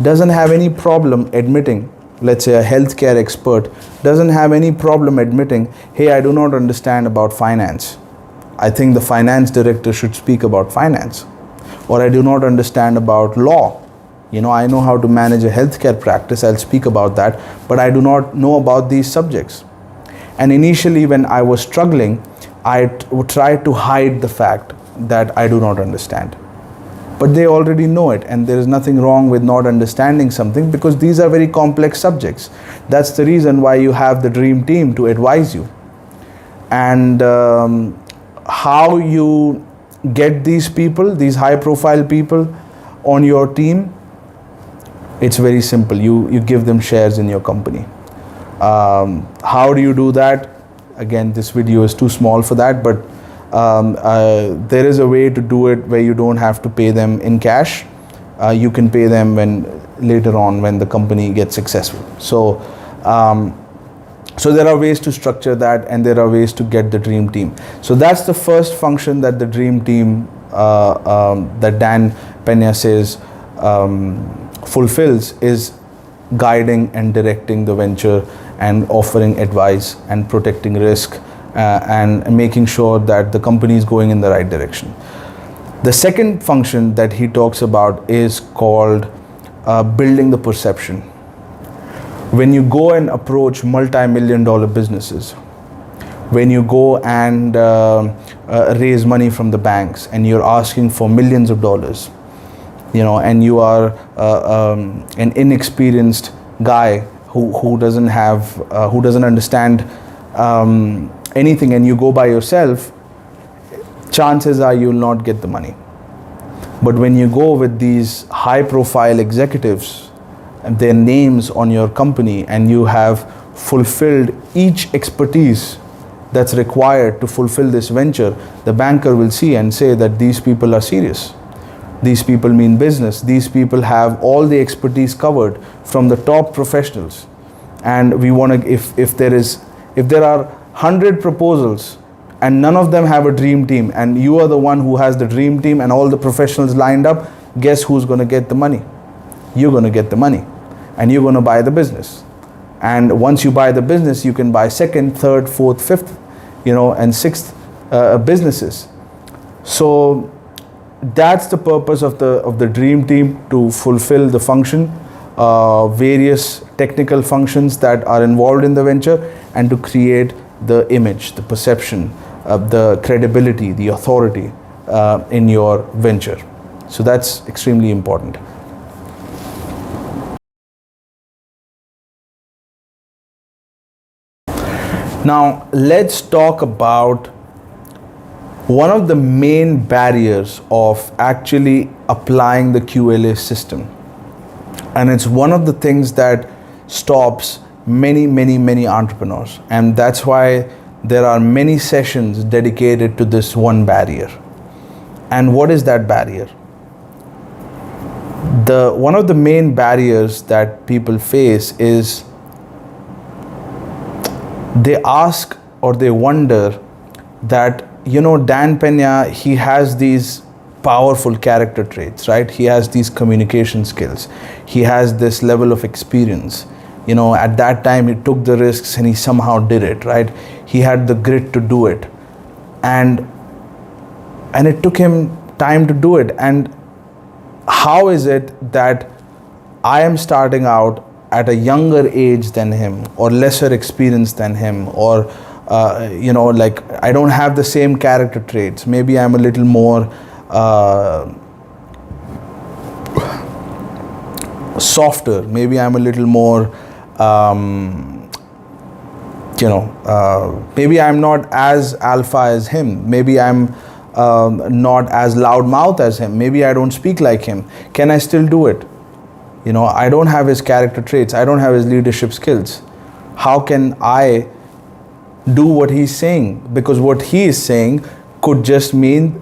A: doesn't have any problem admitting, let's say a healthcare expert doesn't have any problem admitting, hey, I do not understand about finance. I think the finance director should speak about finance. Or I do not understand about law. I know how to manage a healthcare practice, I'll speak about that, but I do not know about these subjects. And initially when I was struggling, I tried to hide the fact that I do not understand. But they already know it, and there is nothing wrong with not understanding something, because these are very complex subjects. That's the reason why you have the dream team to advise you. And how you get these people, these high profile people on your team, it's very simple. You give them shares in your company. How do you do that? Again, this video is too small for that, but there is a way to do it where you don't have to pay them in cash. You can pay them later on when the company gets successful. So there are ways to structure that, and there are ways to get the dream team. So that's the first function that the dream team that Dan Pena says fulfills, is guiding and directing the venture and offering advice and protecting risk and making sure that the company is going in the right direction. The second function that he talks about is called building the perception. When you go and approach multi-million-dollar businesses, when you go and raise money from the banks and you're asking for millions of dollars, and you are an inexperienced guy who doesn't understand anything, and you go by yourself, chances are you'll not get the money. But when you go with these high-profile executives and their names on your company, and you have fulfilled each expertise that's required to fulfill this venture, the banker will see and say that these people are serious. These people mean business. These people have all the expertise covered from the top professionals. And we want to, if there are 100 proposals and none of them have a dream team, and you are the one who has the dream team and all the professionals lined up, guess who's going to get the money? You're going to get the money, and you're going to buy the business. And once you buy the business, you can buy second, third, fourth, fifth, and sixth businesses. So that's the purpose of the dream team, to fulfill the function, various technical functions that are involved in the venture, and to create the image, the perception, the credibility, the authority in your venture. So that's extremely important. Now let's talk about one of the main barriers of actually applying the QLA system. And it's one of the things that stops many entrepreneurs. And that's why there are many sessions dedicated to this one barrier. And what is that barrier? One of the main barriers that people face is they ask or they wonder that, Dan Pena, he has these powerful character traits, right? He has these communication skills. He has this level of experience. At that time he took the risks and he somehow did it, right? He had the grit to do it. And it took him time to do it. And how is it that I am starting out at a younger age than him, or lesser experience than him, or I don't have the same character traits. Maybe I'm a little more softer. Maybe I'm a little more, maybe I'm not as alpha as him. Maybe I'm not as loudmouth as him. Maybe I don't speak like him. Can I still do it? I don't have his character traits. I don't have his leadership skills. How can I do what he's saying? Because what he is saying could just mean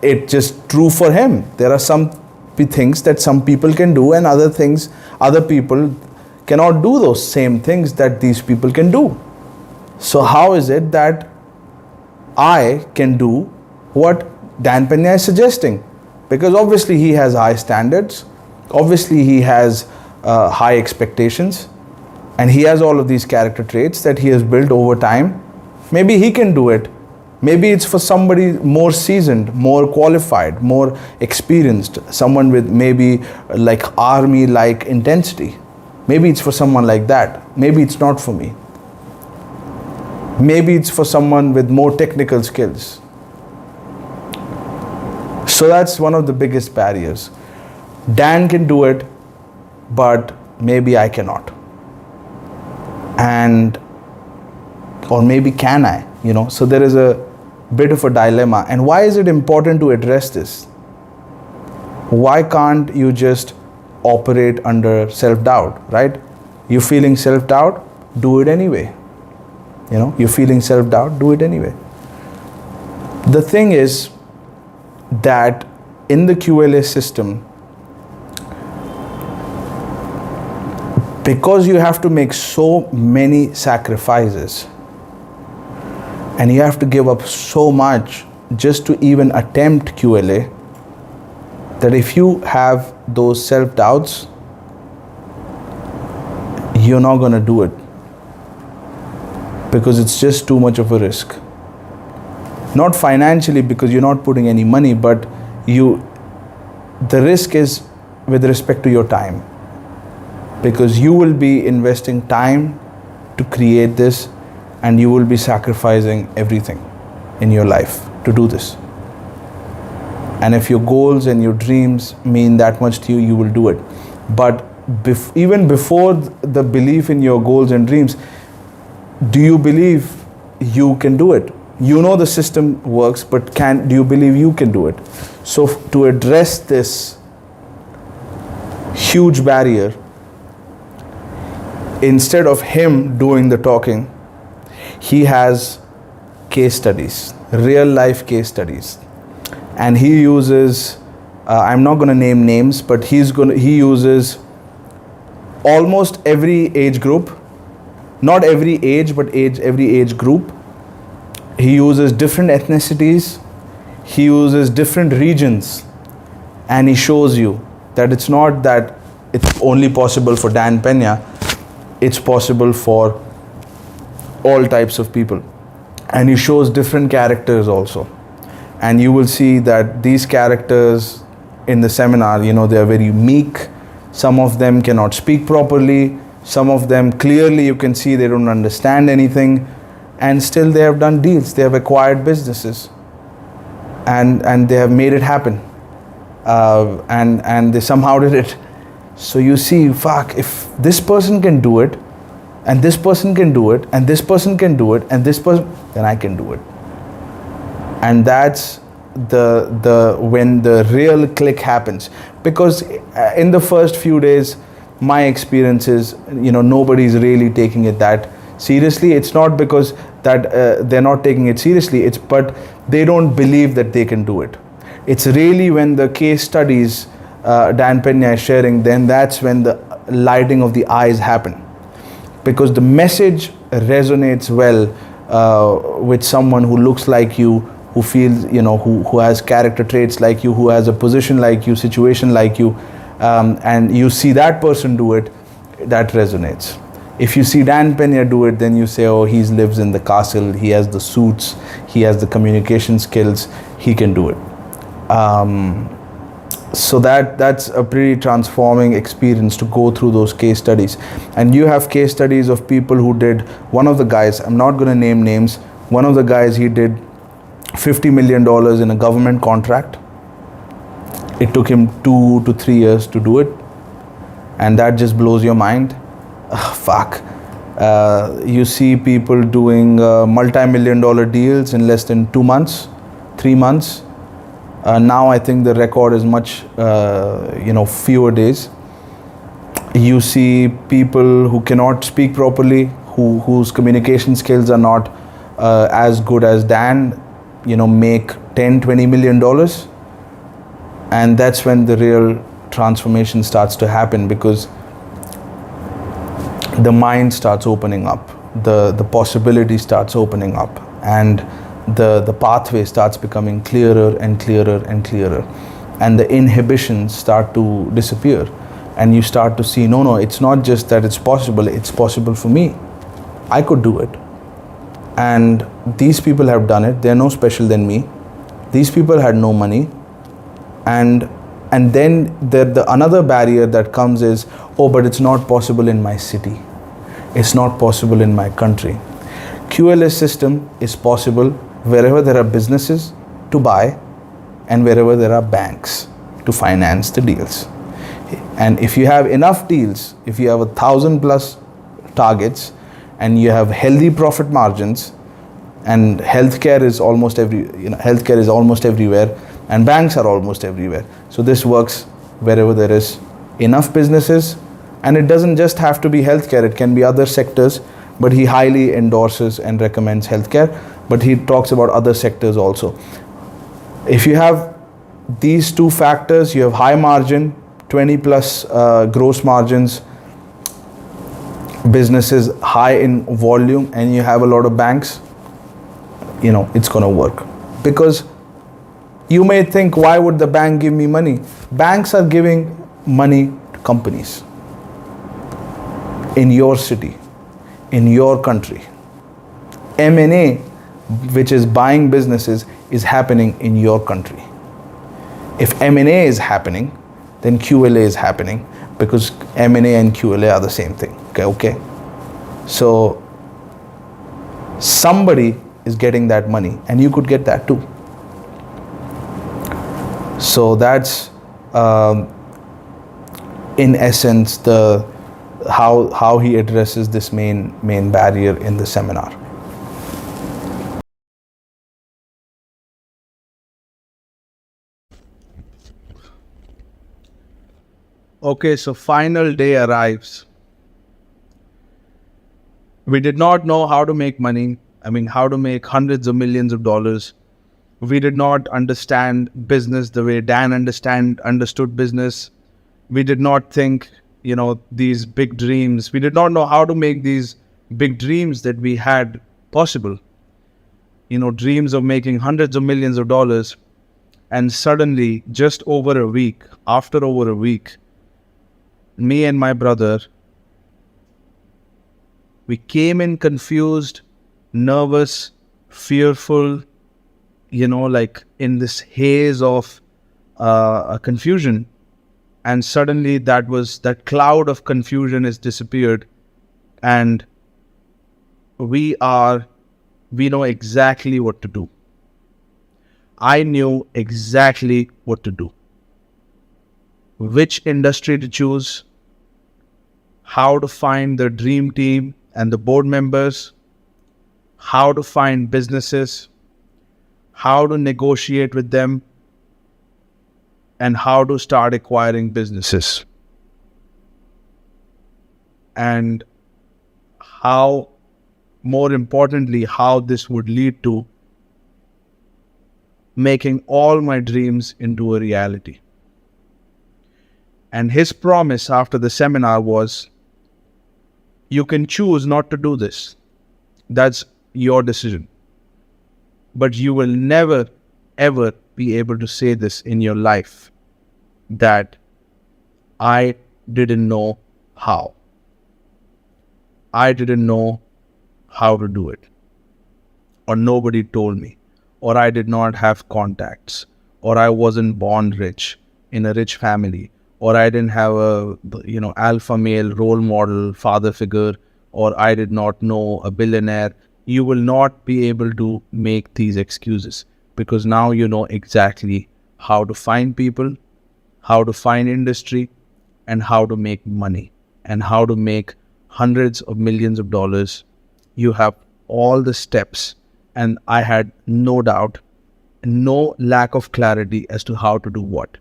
A: it's just true for him. There are some things that some people can do, and other people cannot do those same things that these people can do. So how is it that I can do what Dan Pena is suggesting? Because obviously he has high standards. Obviously he has high expectations, and he has all of these character traits that he has built over time. Maybe he can do it. Maybe it's for somebody more seasoned, more qualified, more experienced, someone with maybe like army-like intensity. Maybe it's for someone like that. Maybe it's not for me. Maybe it's for someone with more technical skills. So that's one of the biggest barriers. Dan can do it, but maybe I cannot. Or maybe can I, So there is a bit of a dilemma. And why is it important to address this? Why can't you just operate under self-doubt, right? You're feeling self-doubt, do it anyway. You're feeling self-doubt, do it anyway. The thing is that in the QLA system, because you have to make so many sacrifices and you have to give up so much just to even attempt QLA, that if you have those self-doubts, you're not going to do it, because it's just too much of a risk. Not financially, because you're not putting any money, but the risk is with respect to your time, because you will be investing time to create this, and you will be sacrificing everything in your life to do this. And if your goals and your dreams mean that much to you, you will do it. But even before the belief in your goals and dreams, do you believe you can do it? You know the system works, but do you believe you can do it? So to address this huge barrier, instead of him doing the talking, he has case studies, real life case studies. And he uses, I'm not going to name names, but he uses almost every age group, not every age, but every age group. He uses different ethnicities, he uses different regions, and he shows you that it's not that it's only possible for Dan Pena, it's possible for all types of people. and he shows different characters also, and you will see that these characters in the seminar, they are very meek. Some of them cannot speak properly, some of them clearly you can see they don't understand anything, and still they have done deals, they have acquired businesses, and they have made it happen, and they somehow did it. So you see, fuck, if this person can do it, and this person can do it, and this person can do it, and this person, then I can do it. And that's the when the real click happens. Because in the first few days, my experience is, nobody's really taking it that seriously. It's not because that they're not taking it seriously, but they don't believe that they can do it. It's really when the case studies Dan Pena is sharing, then that's when the lighting of the eyes happen. Because the message resonates well with someone who looks like you, who feels, who has character traits like you, who has a position like you, situation like you, and you see that person do it, that resonates. If you see Dan Pena do it, then you say, oh, he lives in the castle, he has the suits, he has the communication skills, he can do it. So that's a pretty transforming experience to go through those case studies. And you have case studies of people who did, one of the guys, I'm not going to name names, one of the guys, he did $50 million in a government contract. It took him 2 to 3 years to do it, and that just blows your mind. Fuck. You see people doing multi-million-dollar deals in less than 2 months, 3 months. Now I think the record is much, fewer days. You see people who cannot speak properly, whose communication skills are not as good as Dan, make $10-20 million. And that's when the real transformation starts to happen, because the mind starts opening up, the possibility starts opening up, and the pathway starts becoming clearer and clearer and clearer, and the inhibitions start to disappear, and you start to see, no, it's not just that it's possible for me. I could do it, and these people have done it. They're no special than me. These people had no money, and then the another barrier that comes is, oh, but it's not possible in my city, it's not possible in my country. QLS system is possible wherever there are businesses to buy and wherever there are banks to finance the deals. And if you have enough deals, if you have 1,000+ targets, and you have healthy profit margins, and healthcare is almost everywhere, and banks are almost everywhere. So this works wherever there is enough businesses, and it doesn't just have to be healthcare, it can be other sectors, but he highly endorses and recommends healthcare, but he talks about other sectors also. If you have these two factors, you have high margin, 20+ gross margins, businesses high in volume, and you have a lot of banks, it's going to work. Because you may think, why would the bank give me money? Banks are giving money to companies in your city, in your country. M&A, which is buying businesses, is happening in your country. If M&A is happening, then QLA is happening, because M&A and QLA are the same thing. Okay. So somebody is getting that money, and you could get that too. So that's in essence how he addresses this main barrier in the seminar. Okay, so final day arrives. We did not know how to make money. How to make hundreds of millions of dollars. We did not understand business the way Dan understood business. We did not think, these big dreams. We did not know how to make these big dreams that we had possible. Dreams of making hundreds of millions of dollars. And suddenly, after over a week, me and my brother, we came in confused, nervous,
B: fearful, like in this haze of a confusion. And suddenly that cloud of confusion is disappeared, and we know exactly what to do. I knew exactly what to do, which industry to choose, how to find the dream team and the board members, how to find businesses, how to negotiate with them, and how to start acquiring businesses. And how, more importantly, how this would lead to making all my dreams into a reality. And his promise after the seminar was, you can choose not to do this. That's your decision. But you will never, ever be able to say this in your life, that I didn't know how. I didn't know how to do it. Or nobody told me. Or I did not have contacts. Or I wasn't born rich in a rich family. Or I didn't have a, alpha male role model, father figure. Or I did not know a billionaire. You will not be able to make these excuses, because now you know exactly how to find people, how to find industry, and how to make money, and how to make hundreds of millions of dollars. You have all the steps, and I had no doubt, no lack of clarity as to how to do what.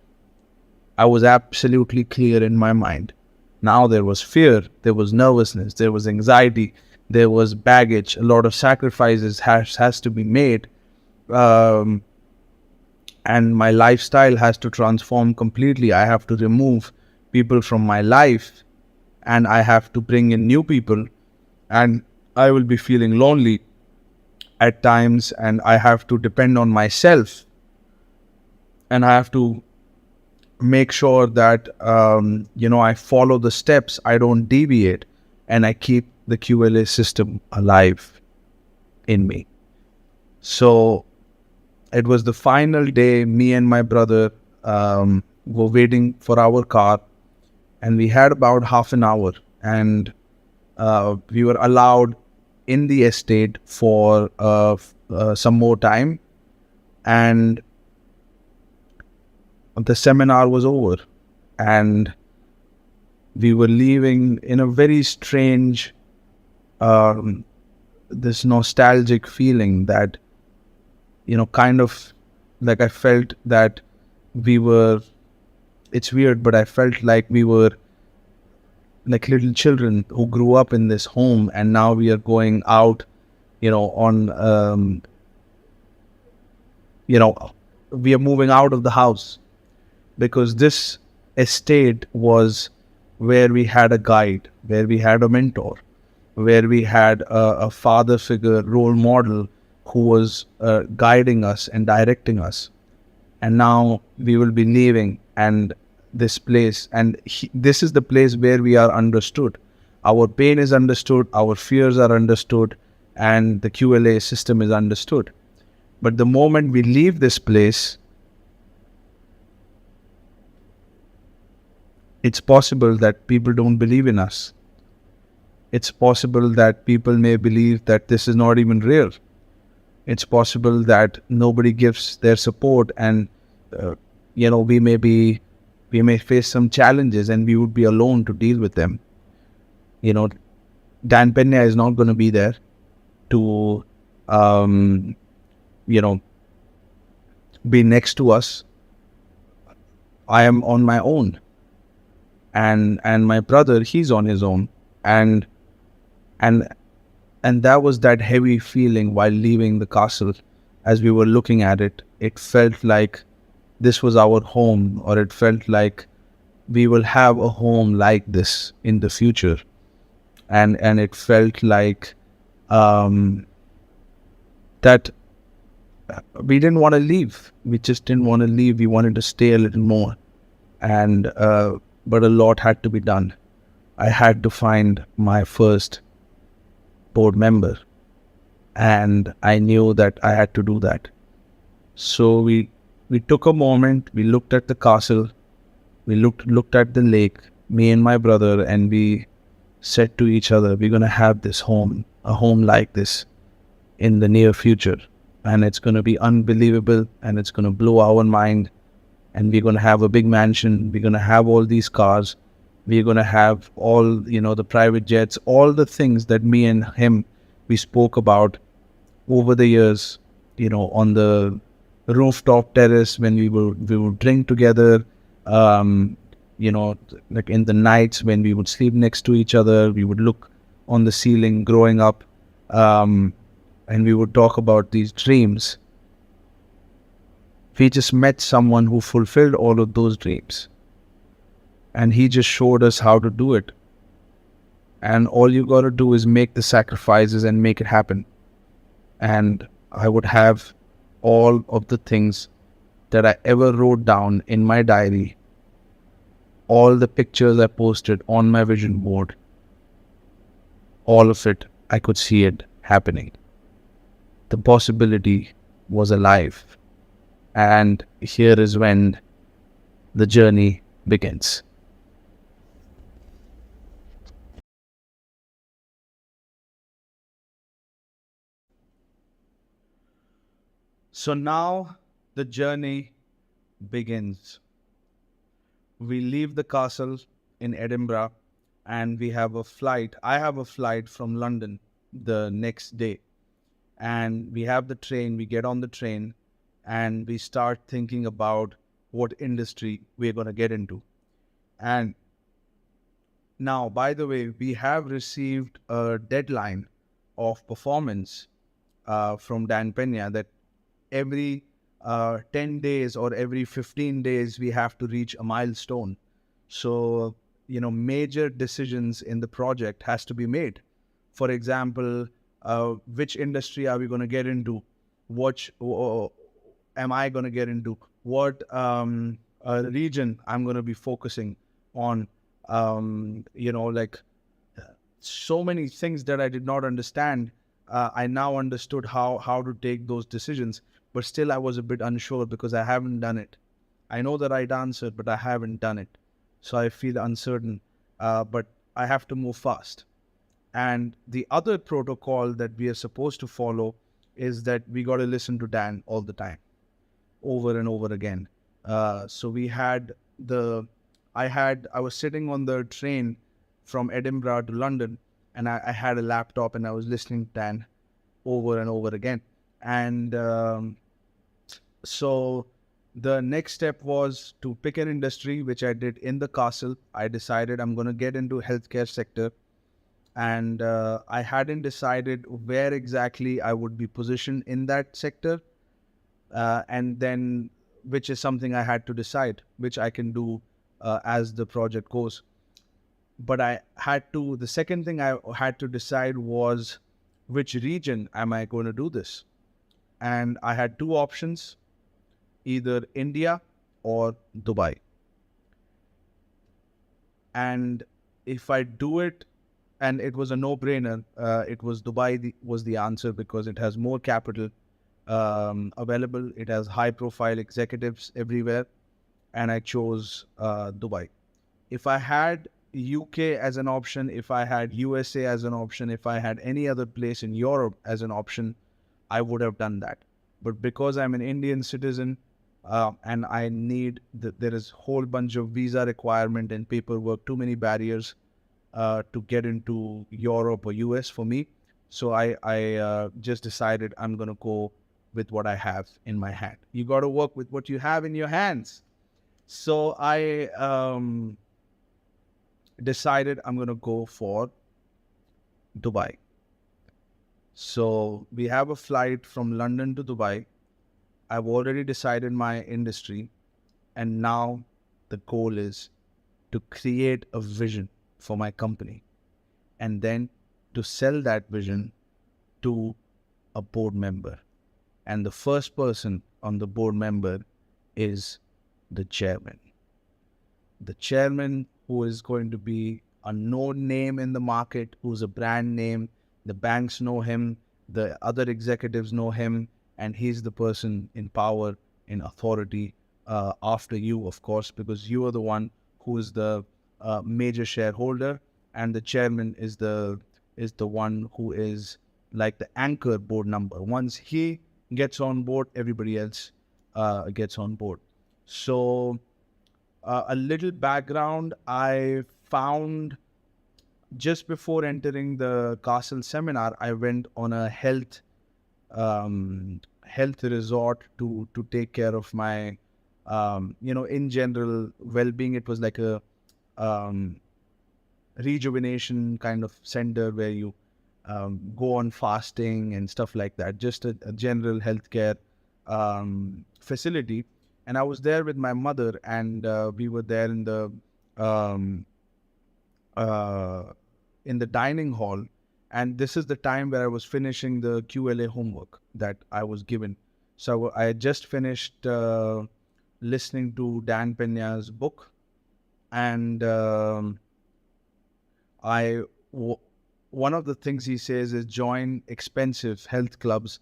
B: I was absolutely clear in my mind. Now there was fear, there was nervousness, there was anxiety, there was baggage, a lot of sacrifices has to be made. And my lifestyle has to transform completely. I have to remove people from my life, and I have to bring in new people, and I will be feeling lonely at times, and I have to depend on myself, and I have to make sure that I follow the steps, I don't deviate, and I keep the QLA system alive in me. So it was the final day. Me and my brother were waiting for our car, and we had about half an hour, and we were allowed in the estate for some more time, and the seminar was over, and we were leaving in a very strange, this nostalgic feeling that, kind of like I felt that it's weird, but I felt like we were like little children who grew up in this home, and now we are going out, on, we are moving out of the house, because this estate was where we had a guide, where we had a mentor, where we had a father figure, role model who was guiding us and directing us. And now we will be leaving, and this place, and this is the place where we are understood. Our pain is understood, our fears are understood, and the QLA system is understood. But the moment we leave this place, it's possible that people don't believe in us. It's possible that people may believe that this is not even real. It's possible that nobody gives their support, and we may face some challenges, and we would be alone to deal with them. Dan Pena is not going to be there to be next to us. I am on my own, and my brother, he's on his own, and that was that heavy feeling while leaving the castle. As we were looking at it, it felt like this was our home, or it felt like we will have a home like this in the future. And it felt like that we didn't want to leave. We just didn't want to leave. We wanted to stay a little more. And but a lot had to be done. I had to find my first board member, and I knew that I had to do that. So we took a moment, we looked at the castle, we looked at the lake, me and my brother, and we said to each other, we're gonna have this home, a home like this in the near future. And it's gonna be unbelievable, and it's gonna blow our mind, and we're gonna have a big mansion, we're gonna have all these cars, we're gonna have all, the private jets, all the things that me and him we spoke about over the years, on the rooftop terrace when we would drink together, um, like in the nights when we would sleep next to each other, we would look on the ceiling growing up, um, and we would talk about these dreams. We just met someone who fulfilled all of those dreams, and he just showed us how to do it. And all you got to do is make the sacrifices and make it happen. And I would have all of the things that I ever wrote down in my diary, all the pictures I posted on my vision board, all of it, I could see it happening. The possibility was alive. And here is when the journey begins. So now the journey begins. We leave the castle in Edinburgh and we have a flight. I have a flight from London the next day. And we have the train, we get on the train, and we start thinking about what industry we're going to get into. And now, by the way, we have received a deadline of performance from Dan Pena that every 10 days or every 15 days we have to reach a milestone. So, major decisions in the project has to be made. For example, which industry are we going to get into? What am I going to get into? What region I'm going to be focusing on? Like so many things that I did not understand. I now understood how to take those decisions, but still I was a bit unsure because I haven't done it. I know the right answer, but I haven't done it. So I feel uncertain, but I have to move fast. And the other protocol that we are supposed to follow is that we got to listen to Dan all the time, over and over again. So we had I was sitting on the train from Edinburgh to London, and I had a laptop and I was listening to Dan over and over again. And so the next step was to pick an industry, which I did in the castle. I decided I'm going to get into healthcare sector, and I hadn't decided where exactly I would be positioned in that sector, and then which is something I had to decide, which I can do as the project goes. But the second thing I had to decide was which region am I going to do this? And I had two options, either India or Dubai. And if I do it, and it was a no-brainer, it was Dubai was the answer because it has more capital available. It has high-profile executives everywhere, and I chose Dubai. If I had UK as an option, if I had USA as an option, if I had any other place in Europe as an option, I would have done that. But because I'm an Indian citizen, and I need there is a whole bunch of visa requirement and paperwork, too many barriers to get into Europe or US for me. So I just decided I'm going to go with what I have in my hand. You got to work with what you have in your hands. So I decided I'm going to go for Dubai. So we have a flight from London to Dubai. I've already decided my industry, and now the goal is to create a vision for my company and then to sell that vision to a board member. And the first person on the board member is the chairman. The chairman, who is going to be a known name in the market, who's a brand name. The banks know him. The other executives know him, and he's the person in power, in authority, after you, of course, because you are the one who is the major shareholder, and the chairman is the one who is like the anchor board member. Once he gets on board, everybody else gets on board. So, a little background: I found just before entering the castle seminar, I went on a health resort to take care of my in general well-being. It was like a um, rejuvenation kind of center where you go on fasting and stuff like that. Just a general healthcare facility. And I was there with my mother, and we were there um, uh, in the dining hall. And this is the time where I was finishing the QLA homework that I was given. So I had just finished listening to Dan Pena's book, and one of the things he says is join expensive health clubs,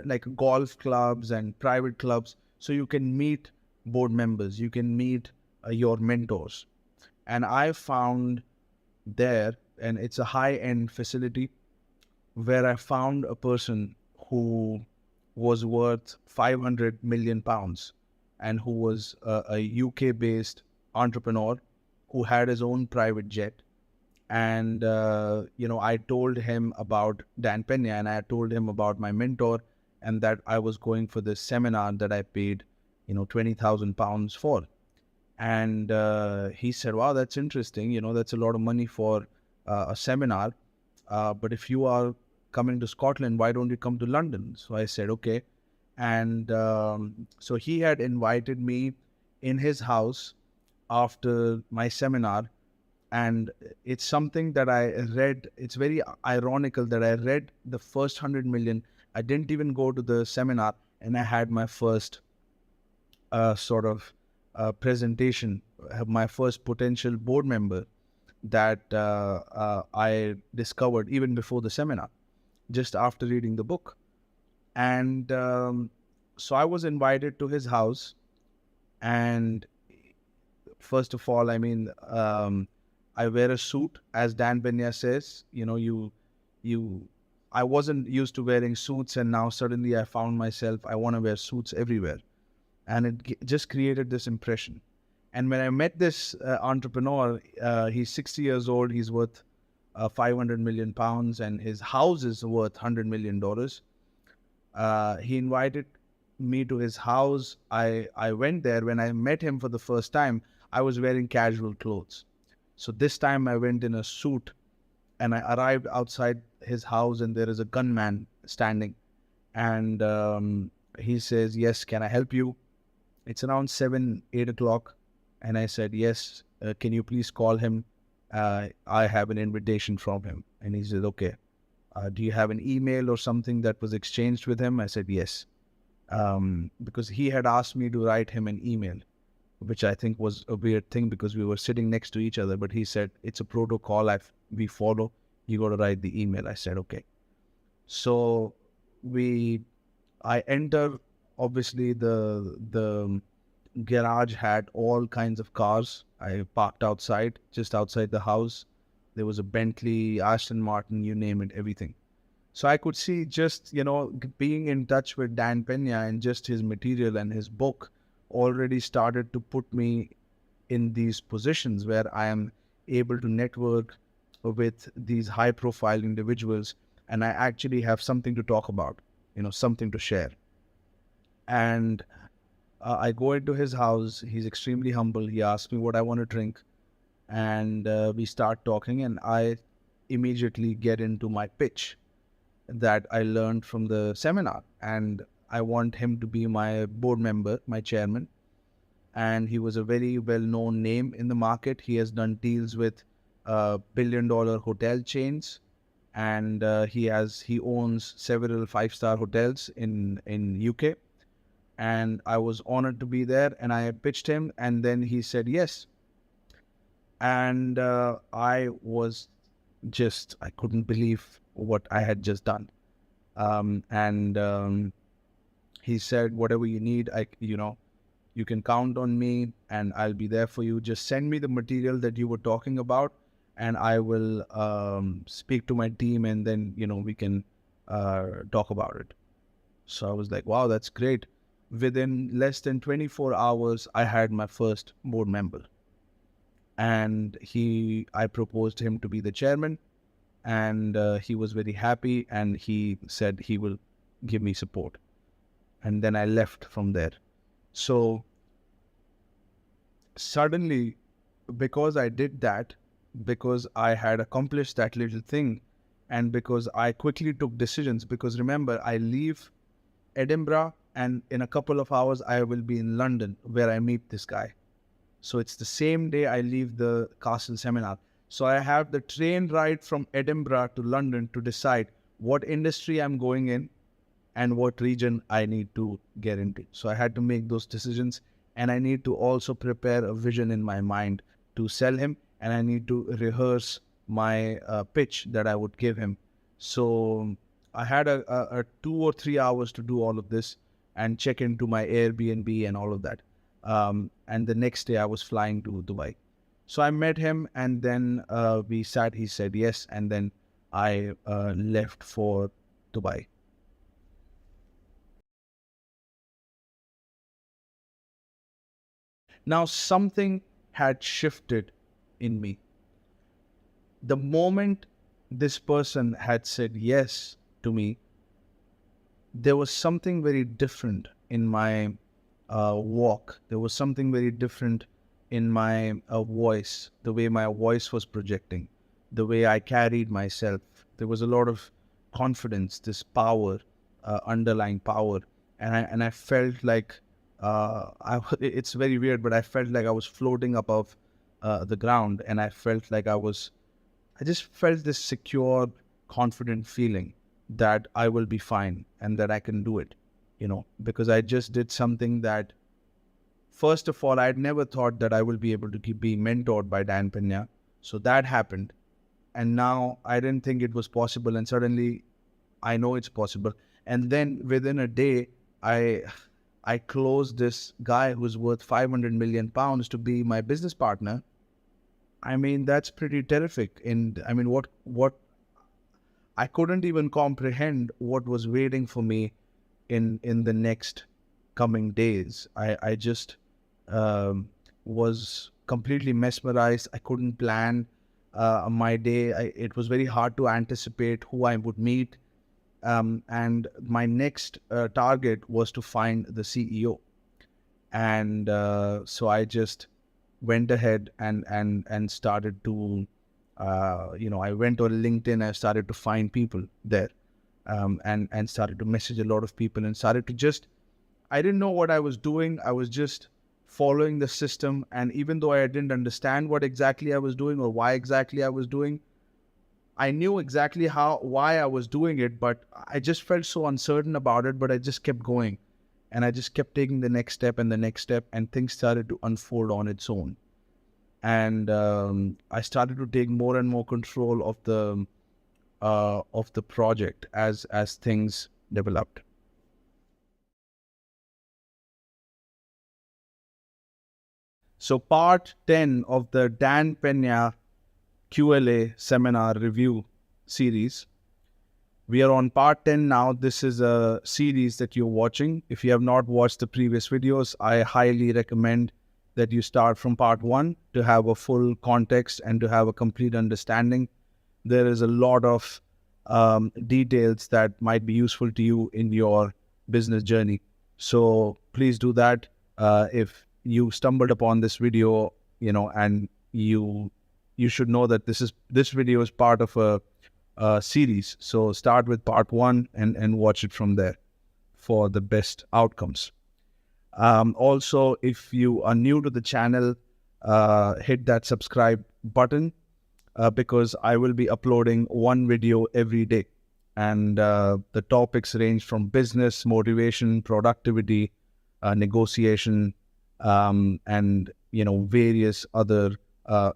B: like golf clubs and private clubs, so you can meet board members, you can meet your mentors. And I found there, and it's a high-end facility, where I found a person who was worth 500 million pounds, and who was a UK-based entrepreneur who had his own private jet. And I told him about Dan Pena, and I told him about my mentor, and that I was going for this seminar that I paid 20,000 pounds for. And he said, wow, that's interesting, that's a lot of money for a seminar, but if you are coming to Scotland, why don't you come to London? So I said, okay. And so he had invited me in his house after my seminar. And it's something that I read. It's very ironical that I read the first 100 million. I didn't even go to the seminar, and I had my first presentation, my first potential board member that I discovered even before the seminar, just after reading the book. And so I was invited to his house. And first of all, I wear a suit, as Dan Benya says. I wasn't used to wearing suits, and now suddenly I found myself, I want to wear suits everywhere. And it just created this impression. And when I met this entrepreneur, he's 60 years old, he's worth 500 million pounds, and his house is worth $100 million. He invited me to his house. I went there. When I met him for the first time, I was wearing casual clothes. So this time I went in a suit, and I arrived outside his house, and there is a gunman standing. And he says, yes, can I help you? It's around 7, 8 o'clock. And I said, yes, can you please call him? I have an invitation from him. And he said, okay. Do you have an email or something that was exchanged with him? I said, yes. Because he had asked me to write him an email, which I think was a weird thing because we were sitting next to each other. But he said, it's a protocol we follow. You got to write the email. I said, okay. So I enter. Obviously, the garage had all kinds of cars. I parked outside, just outside the house. There was a Bentley, Aston Martin, you name it, everything. So I could see, just, being in touch with Dan Pena and just his material and his book already started to put me in these positions where I am able to network with these high profile individuals, and I actually have something to talk about, something to share. And I go into his house. He's extremely humble. He asks me what I want to drink, and we start talking, and I immediately get into my pitch that I learned from the seminar. And I want him to be my board member, my chairman. And he was a very well-known name in the market. He has done deals with billion-dollar hotel chains, and he owns several 5-star hotels in UK. And I was honored to be there, and I pitched him, and then he said yes. And I couldn't believe what I had just done. And he said, whatever you need, you can count on me and I'll be there for you. Just send me the material that you were talking about and I will speak to my team, and then, we can talk about it. So I was like, wow, that's great. Within less than 24 hours, I had my first board member. And I proposed him to be the chairman, and he was very happy, and he said he will give me support. And then I left from there. So suddenly, because I did that, because I had accomplished that little thing, and because I quickly took decisions, because remember, I leave Edinburgh and in a couple of hours I will be in London where I meet this guy. So it's the same day I leave the castle seminar. So I have the train ride from Edinburgh to London to decide what industry I'm going in and what region I need to get into. So I had to make those decisions, and I need to also prepare a vision in my mind to sell him, and I need to rehearse my pitch that I would give him. So I had a 2 or 3 hours to do all of this and check into my Airbnb and all of that. And the next day I was flying to Dubai. So I met him, and then we sat, he said yes, and then I left for Dubai. Now something had shifted in me. The moment this person had said yes to me, there was something very different in my walk. There was something very different in my voice, the way my voice was projecting, the way I carried myself. There was a lot of confidence, this power, underlying power. And I felt like, it's very weird, but I felt like I was floating above the ground, and I felt like I just felt this secure, confident feeling that I will be fine and that I can do it, because I just did something that, first of all, I had never thought that I will be able to be mentored by Dan Pena. So that happened. And now I didn't think it was possible. And suddenly I know it's possible. And then within a day, I closed this guy who's worth 500 million pounds to be my business partner. I mean, that's pretty terrific. And I mean, what I couldn't even comprehend what was waiting for me in the next coming days. I just was completely mesmerized. I couldn't plan my day. It was very hard to anticipate who I would meet. And my next target was to find the CEO. And so I just went ahead and started to, I went on LinkedIn. I started to find people there, and started to message a lot of people, and started to I didn't know what I was doing. I was just following the system. And even though I didn't understand what exactly I was doing or why exactly I was doing, I knew exactly why I was doing it, but I just felt so uncertain about it. But I just kept going, and I just kept taking the next step and the next step, and things started to unfold on its own. And I started to take more and more control of the project as things developed. So part 10 of the Dan Pena QLA seminar review series. We are on part 10 now. This is a series that you're watching. If you have not watched the previous videos, I highly recommend that you start from part 1 to have a full context and to have a complete understanding. There is a lot of details that might be useful to you in your business journey. So please do that. If you stumbled upon this video, and you should know that this video is part of a series. So start with part 1 and watch it from there for the best outcomes. Also, if you are new to the channel, hit that subscribe button, because I will be uploading one video every day. And the topics range from business, motivation, productivity, negotiation, and various other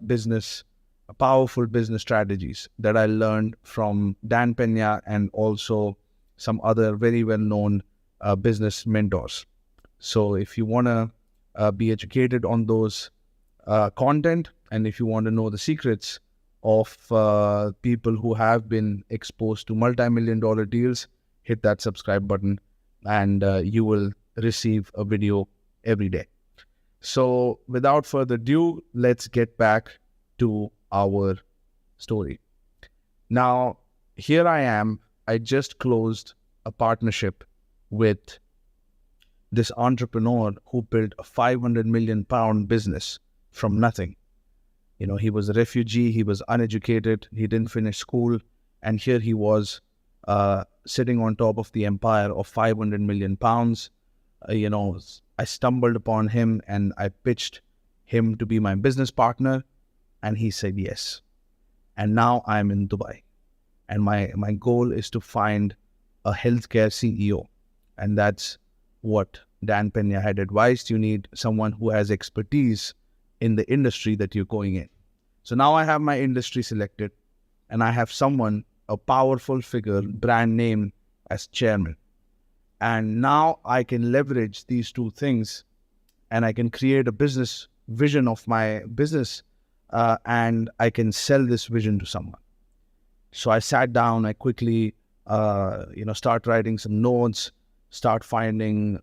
B: business powerful business strategies that I learned from Dan Pena and also some other very well-known business mentors. So if you want to be educated on those content, and if you want to know the secrets of people who have been exposed to multi-million dollar deals, hit that subscribe button and you will receive a video every day. So without further ado, let's get back to our story. Now, here I am. I just closed a partnership with this entrepreneur who built a 500 million pound business from nothing. You know, he was a refugee, he was uneducated, he didn't finish school, and here he was sitting on top of the empire of 500 million pounds. I stumbled upon him and I pitched him to be my business partner, and he said yes. And now I'm in Dubai, and my goal is to find a healthcare CEO, and that's what Dan Pena had advised. You need someone who has expertise in the industry that you're going in. So now I have my industry selected, and I have someone, a powerful figure, brand name as chairman. And now I can leverage these two things, and I can create a business vision of my business, and I can sell this vision to someone. So I sat down, I quickly, start writing some notes, start finding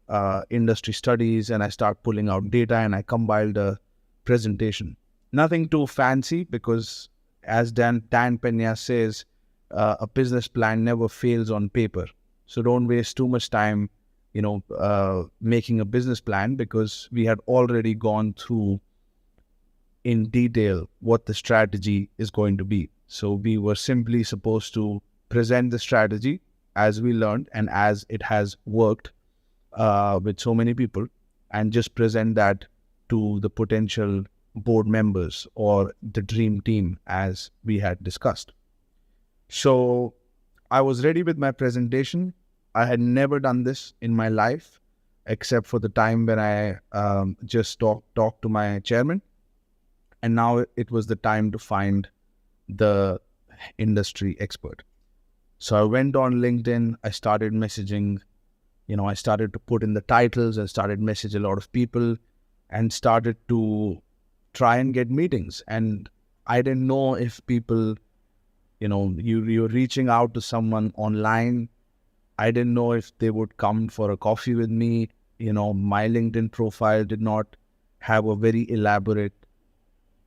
B: industry studies, and I start pulling out data, and I compiled a presentation. Nothing too fancy, because as Dan Pena says, a business plan never fails on paper. So don't waste too much time, making a business plan, because we had already gone through in detail what the strategy is going to be. So we were simply supposed to present the strategy as we learned and as it has worked with so many people, and just present that to the potential board members or the dream team as we had discussed. So I was ready with my presentation. I had never done this in my life, except for the time when I just talked to my chairman. And now it was the time to find the industry expert. So I went on LinkedIn, I started messaging, I started to put in the titles, I started messaging a lot of people and started to try and get meetings. And I didn't know if people, you're reaching out to someone online. I didn't know if they would come for a coffee with me. My LinkedIn profile did not have a very elaborate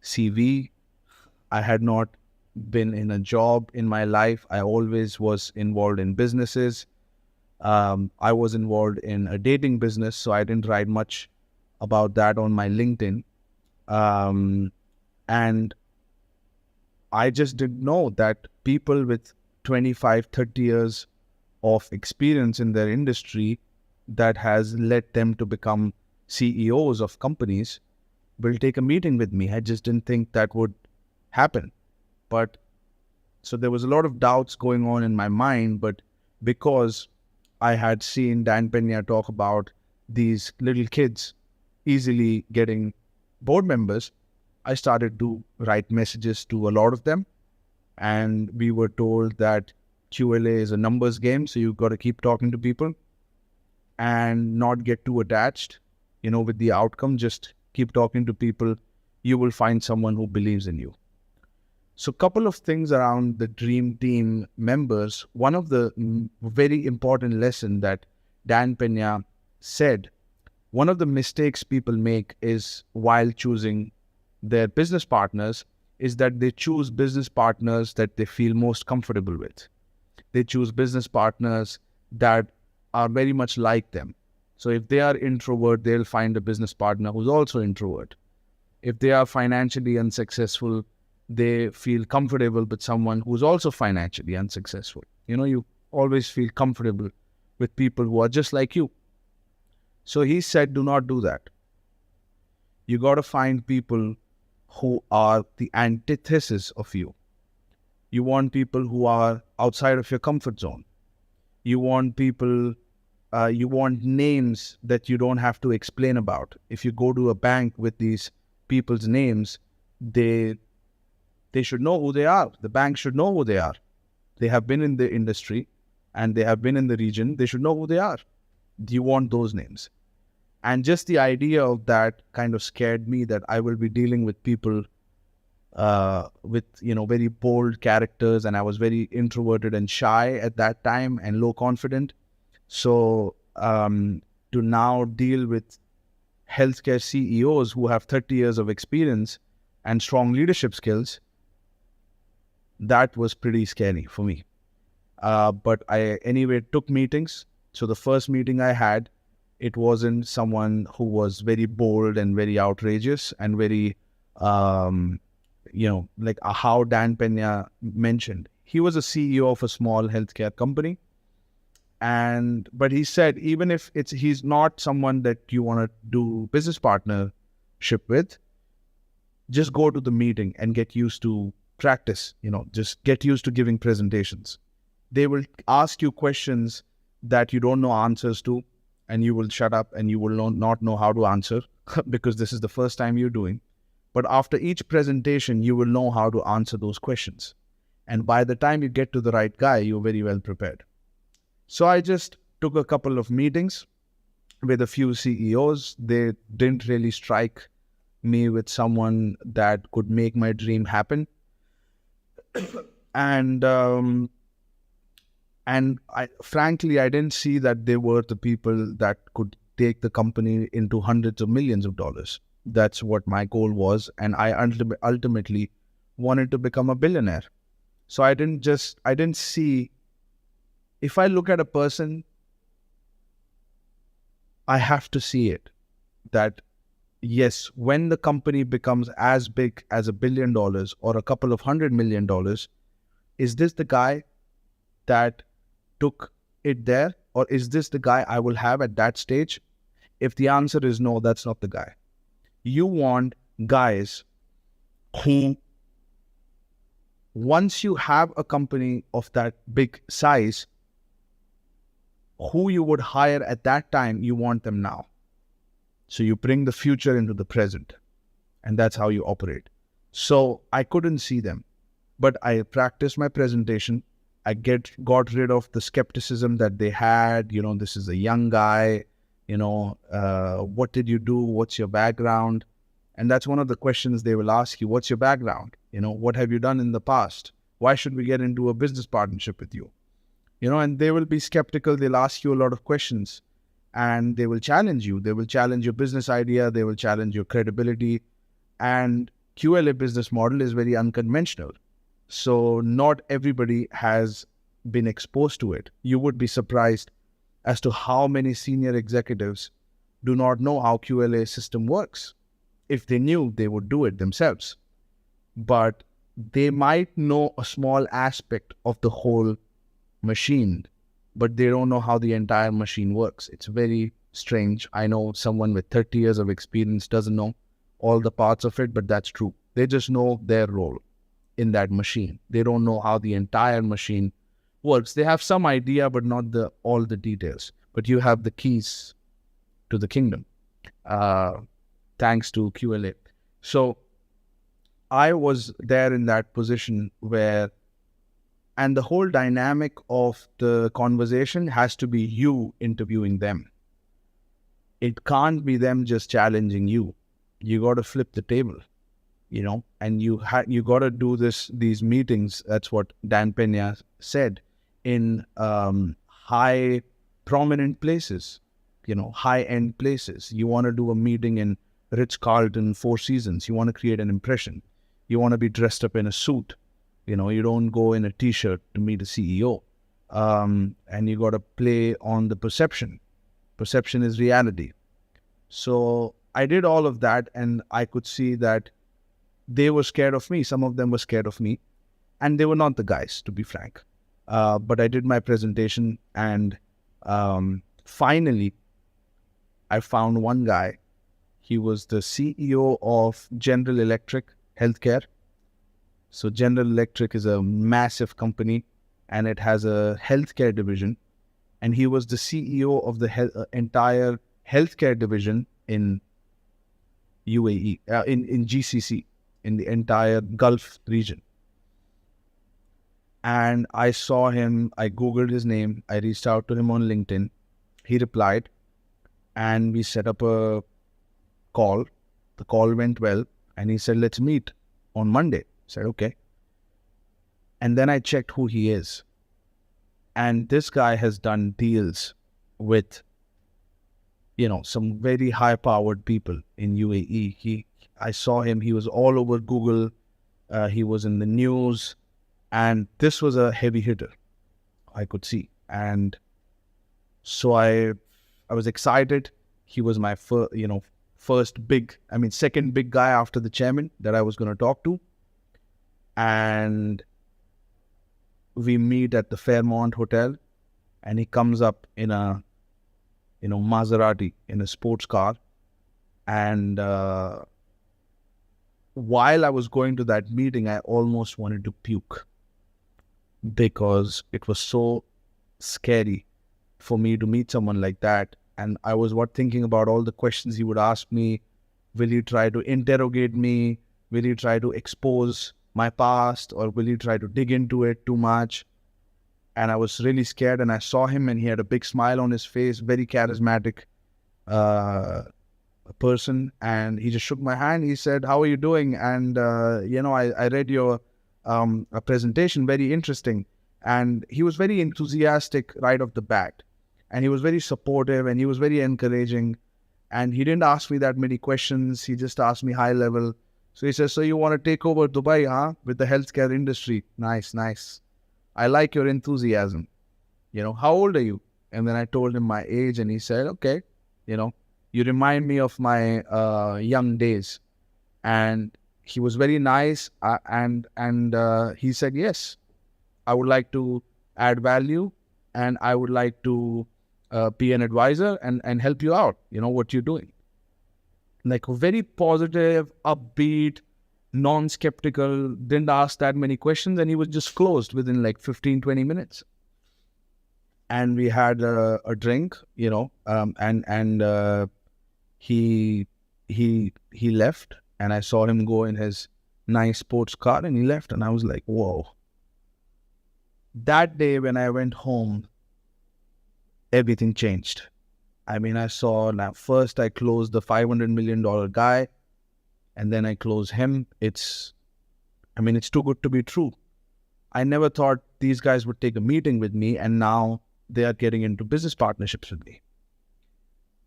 B: CV. I had not been in a job in my life. I always was involved in businesses. I was involved in a dating business, so I didn't write much about that on my LinkedIn. And I just didn't know that people with 25, 30 years of experience in their industry that has led them to become CEOs of companies will take a meeting with me. I just didn't think that would happen. But so there was a lot of doubts going on in my mind, but because I had seen Dan Pena talk about these little kids easily getting board members, I started to write messages to a lot of them. And we were told that QLA is a numbers game, so you've got to keep talking to people and not get too attached, with the outcome. Just keep talking to people. You will find someone who believes in you. So a couple of things around the dream team members. One of the very important lesson that Dan Pena said, one of the mistakes people make is while choosing their business partners is that they choose business partners that they feel most comfortable with. They choose business partners that are very much like them. So if they are introvert, they'll find a business partner who's also introvert. If they are financially unsuccessful, they feel comfortable with someone who's also financially unsuccessful. You always feel comfortable with people who are just like you. So he said, do not do that. You got to find people who are the antithesis of you. You want people who are outside of your comfort zone. You want people, you want names that you don't have to explain about. If you go to a bank with these people's names, they They should know who they are. The bank should know who they are. They have been in the industry and they have been in the region. They should know who they are. Do you want those names? And just the idea of that kind of scared me, that I will be dealing with people with, very bold characters, and I was very introverted and shy at that time and low confident. So to now deal with healthcare CEOs who have 30 years of experience and strong leadership skills, that was pretty scary for me. But I anyway took meetings. So the first meeting I had, it wasn't someone who was very bold and very outrageous and very, like how Dan Pena mentioned. He was a CEO of a small healthcare company. But he said, even if he's not someone that you want to do business partnership with, just go to the meeting and get used to practice, just get used to giving presentations. They will ask you questions that you don't know answers to, and you will shut up and you will not know how to answer because this is the first time you're doing. But after each presentation, you will know how to answer those questions. And by the time you get to the right guy, you're very well prepared. So I just took a couple of meetings with a few CEOs. They didn't really strike me with someone that could make my dream happen. And frankly, I didn't see that they were the people that could take the company into hundreds of millions of dollars. That's what my goal was. And I ultimately wanted to become a billionaire. So I didn't see, if I look at a person, I have to see it. That yes, when the company becomes as big as $1 billion or a couple of $100 million, is this the guy that took it there, or is this the guy I will have at that stage? If the answer is no, that's not the guy. You want guys who, once you have a company of that big size, who you would hire at that time, you want them now. So you bring the future into the present, and that's how you operate. So I couldn't see them, but I practiced my presentation. I got rid of the skepticism that they had. This is a young guy. What did you do? What's your background? And that's one of the questions they will ask you. What's your background? What have you done in the past? Why should we get into a business partnership with you? And they will be skeptical. They'll ask you a lot of questions, and they will challenge you. They will challenge your business idea. They will challenge your credibility. And QLA business model is very unconventional. So not everybody has been exposed to it. You would be surprised as to how many senior executives do not know how QLA system works. If they knew, they would do it themselves. But they might know a small aspect of the whole machine, but they don't know how the entire machine works. It's very strange. I know someone with 30 years of experience doesn't know all the parts of it, but that's true. They just know their role in that machine. They don't know how the entire machine works. They have some idea, but not all the details. But you have the keys to the kingdom, thanks to QLA. So I was there in that position where, and the whole dynamic of the conversation has to be you interviewing them. It can't be them just challenging you. You got to flip the table, and you got to do these meetings. That's what Dan Pena said, in high prominent places, high end places. You want to do a meeting in Ritz-Carlton, Four Seasons. You want to create an impression. You want to be dressed up in a suit. You don't go in a t-shirt to meet a CEO. And you got to play on the perception. Perception is reality. So I did all of that, and I could see that they were scared of me. Some of them were scared of me, and they were not the guys, to be frank. But I did my presentation, and finally, I found one guy. He was the CEO of General Electric Healthcare. So General Electric is a massive company, and it has a healthcare division. And he was the CEO of the entire healthcare division in UAE, in GCC. in the entire Gulf region. And I saw him, I Googled his name, I reached out to him on LinkedIn. He replied, and we set up a call. The call went well, and he said, let's meet on Monday. I said, okay. And then I checked who he is. And this guy has done deals with, some very high-powered people in UAE. I saw him, he was all over Google, he was in the news, and this was a heavy hitter, I could see. And so I was excited. He was my second big guy after the chairman that I was going to talk to. And we meet at the Fairmont Hotel, and he comes up in a, Maserati, in a sports car. And while I was going to that meeting, I almost wanted to puke because it was so scary for me to meet someone like that. And I was thinking about all the questions he would ask me. Will he try to interrogate me? Will he try to expose my past, or will he try to dig into it too much? And I was really scared, and I saw him, and he had a big smile on his face, very charismatic person. And he just shook my hand. He said, how are you doing? And, I read your a presentation, very interesting. And he was very enthusiastic right off the bat. And he was very supportive, and he was very encouraging. And he didn't ask me that many questions. He just asked me high level. So he says, so you want to take over Dubai, huh? With the healthcare industry. Nice, nice. I like your enthusiasm. How old are you? And then I told him my age, and he said, okay, you remind me of my young days. And he was very nice. And he said, yes, I would like to add value, and I would like to be an advisor and help you out, what you're doing. Like very positive, upbeat, non-skeptical, didn't ask that many questions, and he was just closed within like 15-20 minutes. And we had a drink, and he left, and I saw him go in his nice sports car, and he left, and I was like, whoa. That day when I went home, everything changed. I mean, I saw, now first I closed the $500 million guy, and then I closed him. It's too good to be true. I never thought these guys would take a meeting with me, and now they are getting into business partnerships with me.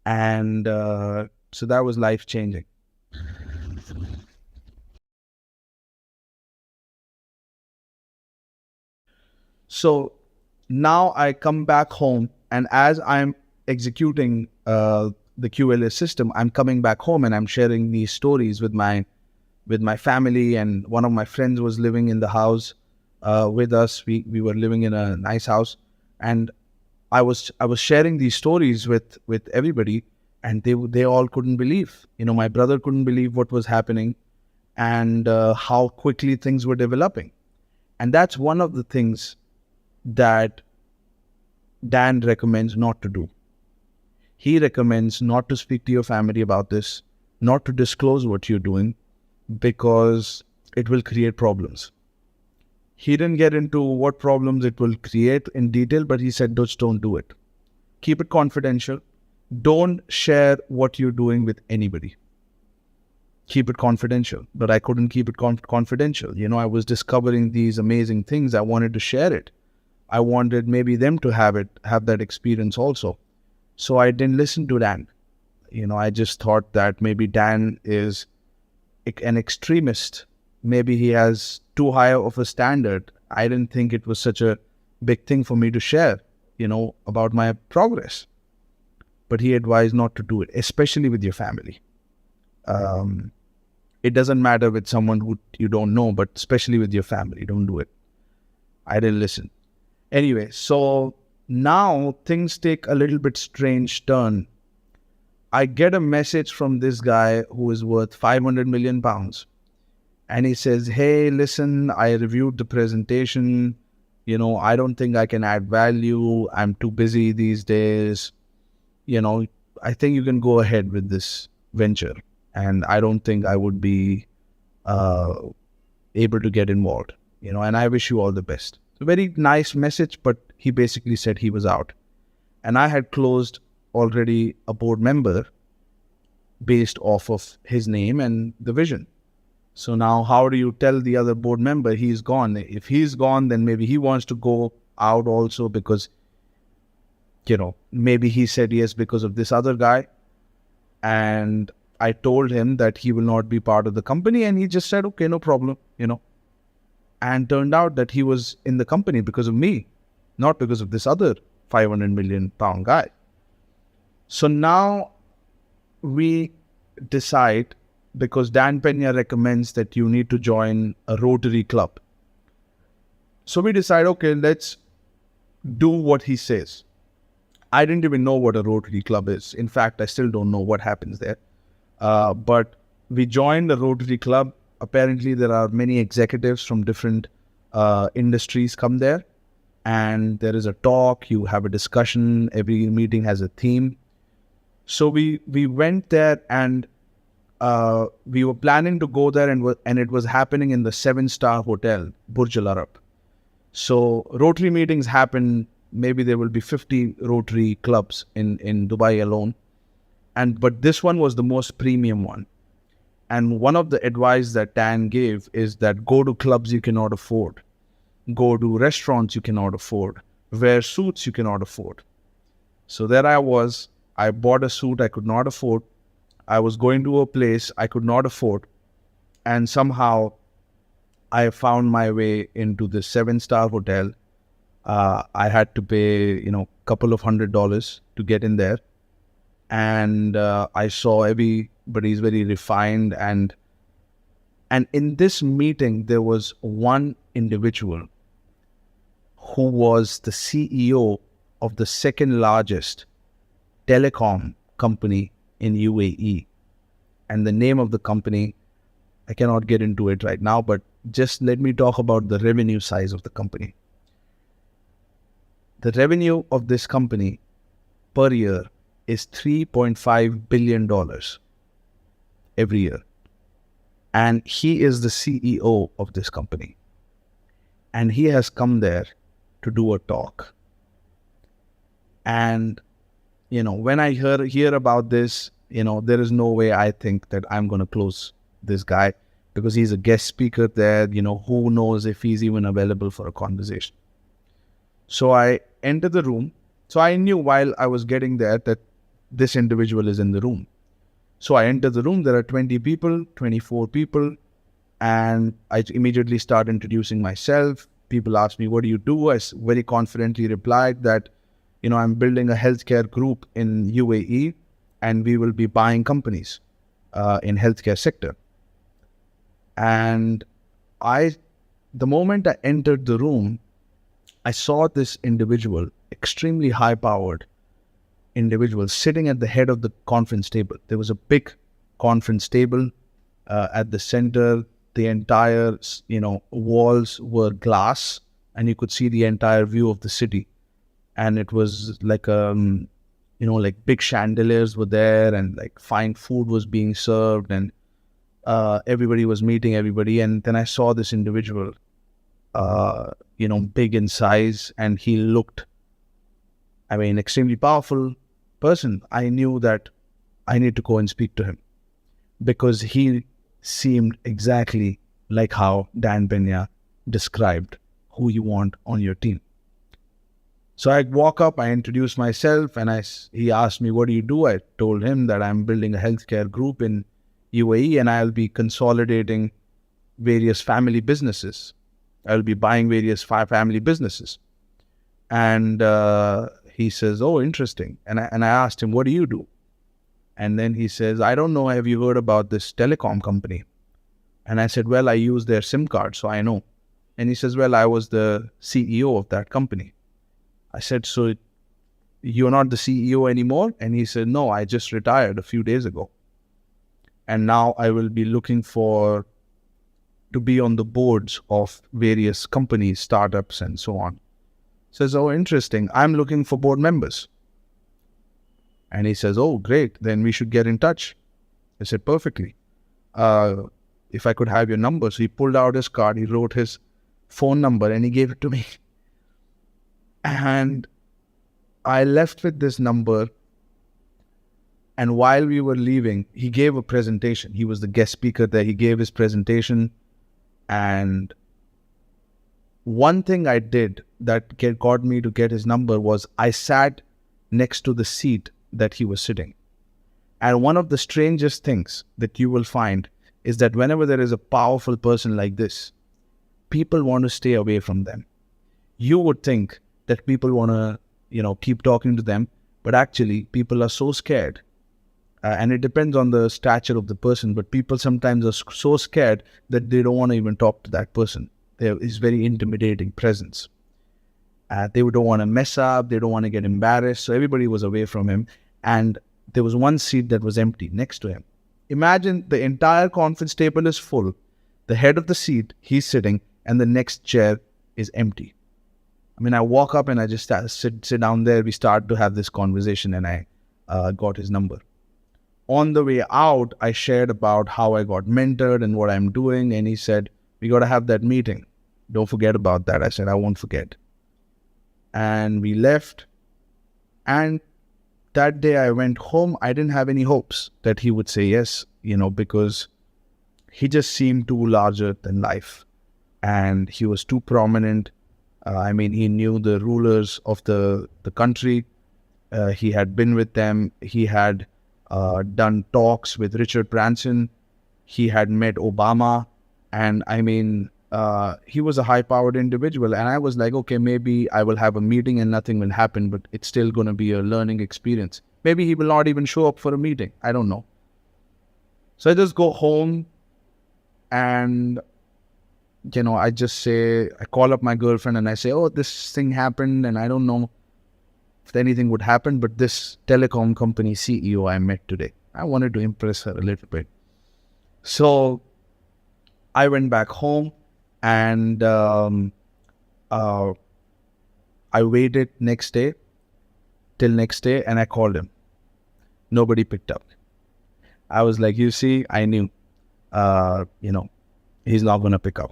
B: And so that was life-changing. So now I come back home, and as I'm executing the QLA system, I'm coming back home, and I'm sharing these stories with my family. And one of my friends was living in the house with us. We were living in a nice house, and I was sharing these stories with everybody, and they all couldn't believe. My brother couldn't believe what was happening, and how quickly things were developing. And that's one of the things that Dan recommends not to do. He recommends not to speak to your family about this, not to disclose what you're doing, because it will create problems. He didn't get into what problems it will create in detail, but he said, just don't do it. Keep it confidential. Don't share what you're doing with anybody. Keep it confidential. But I couldn't keep it confidential. I was discovering these amazing things. I wanted to share it. I wanted maybe them to have that experience also. So I didn't listen to Dan. I just thought that maybe Dan is an extremist. Maybe he has too high of a standard. I didn't think it was such a big thing for me to share, about my progress. But he advised not to do it, especially with your family. It doesn't matter with someone who you don't know, but especially with your family, don't do it. I didn't listen. Anyway, so now things take a little bit strange turn. I get a message from this guy who is worth 500 million pounds. And he says, hey, listen, I reviewed the presentation. I don't think I can add value. I'm too busy these days. I think you can go ahead with this venture. And I don't think I would be uh, able to get involved, and I wish you all the best. It's a very nice message, but he basically said he was out. And I had closed already a board member based off of his name and the vision. So now how do you tell the other board member he's gone? If he's gone, then maybe he wants to go out also because, maybe he said yes because of this other guy. And I told him that he will not be part of the company. And he just said, okay, no problem, And turned out that he was in the company because of me, not because of this other 500 million pound guy. So now we decide, because Dan Pena recommends that you need to join a Rotary club. So we decide, okay, let's do what he says. I didn't even know what a Rotary club is. In fact, I still don't know what happens there. But we joined the Rotary club. Apparently, there are many executives from different industries come there. And there is a talk, you have a discussion, every meeting has a theme. So we went there, and we were planning to go there, and it was happening in the 7-star hotel, Burj Al Arab. So Rotary meetings happen, maybe there will be 50 Rotary clubs in Dubai alone. But this one was the most premium one. And one of the advice that Dan gave is that go to clubs you cannot afford. Go to restaurants you cannot afford. Wear suits you cannot afford. So there I was. I bought a suit I could not afford. I was going to a place I could not afford. And somehow I found my way into this 7-star hotel. I had to pay, couple of $100 to get in there. And I saw everybody's very refined. And in this meeting, there was one individual who was the CEO of the second largest telecom company in UAE. And the name of the company, I cannot get into it right now, but just let me talk about the revenue size of the company. The revenue of this company per year is $3.5 billion every year. And he is the CEO of this company. And he has come there to do a talk. And, when I hear about this, there is no way I think that I'm going to close this guy, because he's a guest speaker there. Who knows if he's even available for a conversation. So I entered the room. So I knew while I was getting there that this individual is in the room. So I entered the room. There are 20 people, 24 people. And I immediately start introducing myself. People asked me, what do you do? I very confidently replied that, I'm building a healthcare group in UAE, and we will be buying companies in healthcare sector. And the moment I entered the room, I saw this individual, extremely high-powered individual, sitting at the head of the conference table. There was a big conference table at the center. The entire, walls were glass, and you could see the entire view of the city. And it was like, like big chandeliers were there, and like fine food was being served, and everybody was meeting everybody. And then I saw this individual, big in size, and he looked, extremely powerful person. I knew that I need to go and speak to him, because he seemed exactly like how Dan Pena described who you want on your team. So I walk up, I introduce myself, and he asked me, what do you do? I told him that I'm building a healthcare group in UAE, and I'll be consolidating various family businesses. I'll be buying various family businesses. And he says, oh, interesting. And I asked him, what do you do? And then he says, I don't know, have you heard about this telecom company? And I said, well, I use their SIM card, so I know. And he says, well, I was the CEO of that company. I said, so you're not the CEO anymore? And he said, no, I just retired a few days ago. And now I will be looking to be on the boards of various companies, startups, and so on. Says, oh, interesting. I'm looking for board members. And he says, oh, great. Then we should get in touch. I said, perfectly. if I could have your number. So he pulled out his card, he wrote his phone number, and he gave it to me. And I left with this number. And while we were leaving, he gave a presentation. He was the guest speaker there. He gave his presentation. And one thing I did that got me to get his number was I sat next to the seat that he was sitting. And one of the strangest things that you will find is that whenever there is a powerful person like this, people want to stay away from them. You would think that people want to, keep talking to them, but actually people are so scared. And it depends on the stature of the person, but people sometimes are so scared that they don't want to even talk to that person. There is very intimidating presence. They don't want to mess up. They don't want to get embarrassed. So everybody was away from him. And there was one seat that was empty next to him. Imagine the entire conference table is full. The head of the seat, he's sitting, and the next chair is empty. I mean, I walk up and I just sit down there. We start to have this conversation, and I got his number. On the way out, I shared about how I got mentored and what I'm doing. And he said, we got to have that meeting. Don't forget about that. I said, I won't forget. And we left. And that day I went home. I didn't have any hopes that he would say yes, because he just seemed too larger than life. And he was too prominent. He knew the rulers of the country. He had been with them. He had done talks with Richard Branson. He had met Obama. And he was a high-powered individual. And I was like, okay, maybe I will have a meeting and nothing will happen, but it's still going to be a learning experience. Maybe he will not even show up for a meeting. I don't know. So I just go home and, I call up my girlfriend and I say, oh, this thing happened and I don't know if anything would happen, but this telecom company CEO I met today, I wanted to impress her a little bit. So I went back home and I waited till next day and I called him. Nobody picked up. I was like, you see, I knew, he's not going to pick up.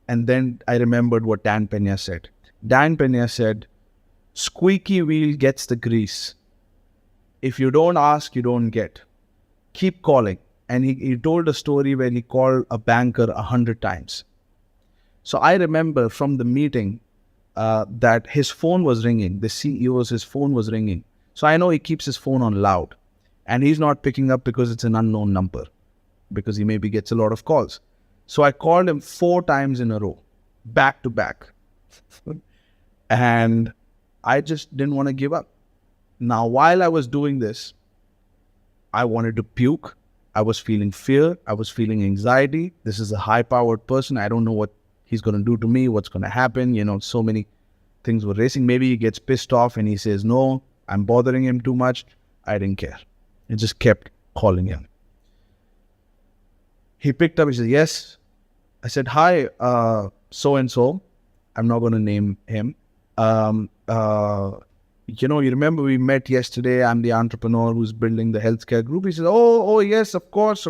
B: And then I remembered what Dan Pena said. Dan Pena said, squeaky wheel gets the grease. If you don't ask, you don't get. Keep calling. And he told a story where he called a banker 100 times. So I remember from the meeting that his phone was ringing. The his phone was ringing. So I know he keeps his phone on loud. And he's not picking up because it's an unknown number. Because he maybe gets a lot of calls. So I called him 4 times in a row. Back to back. And I just didn't want to give up. Now, while I was doing this, I wanted to puke. I was feeling fear. I was feeling anxiety. This is a high-powered person. I don't know what he's going to do to me, what's going to happen. So many things were racing. Maybe he gets pissed off and he says, no, I'm bothering him too much. I didn't care. I just kept calling him. He picked up. He said, yes. I said, hi, so-and-so. I'm not going to name him. You remember we met yesterday. I'm the entrepreneur who's building the healthcare group. He said, oh, yes, of course,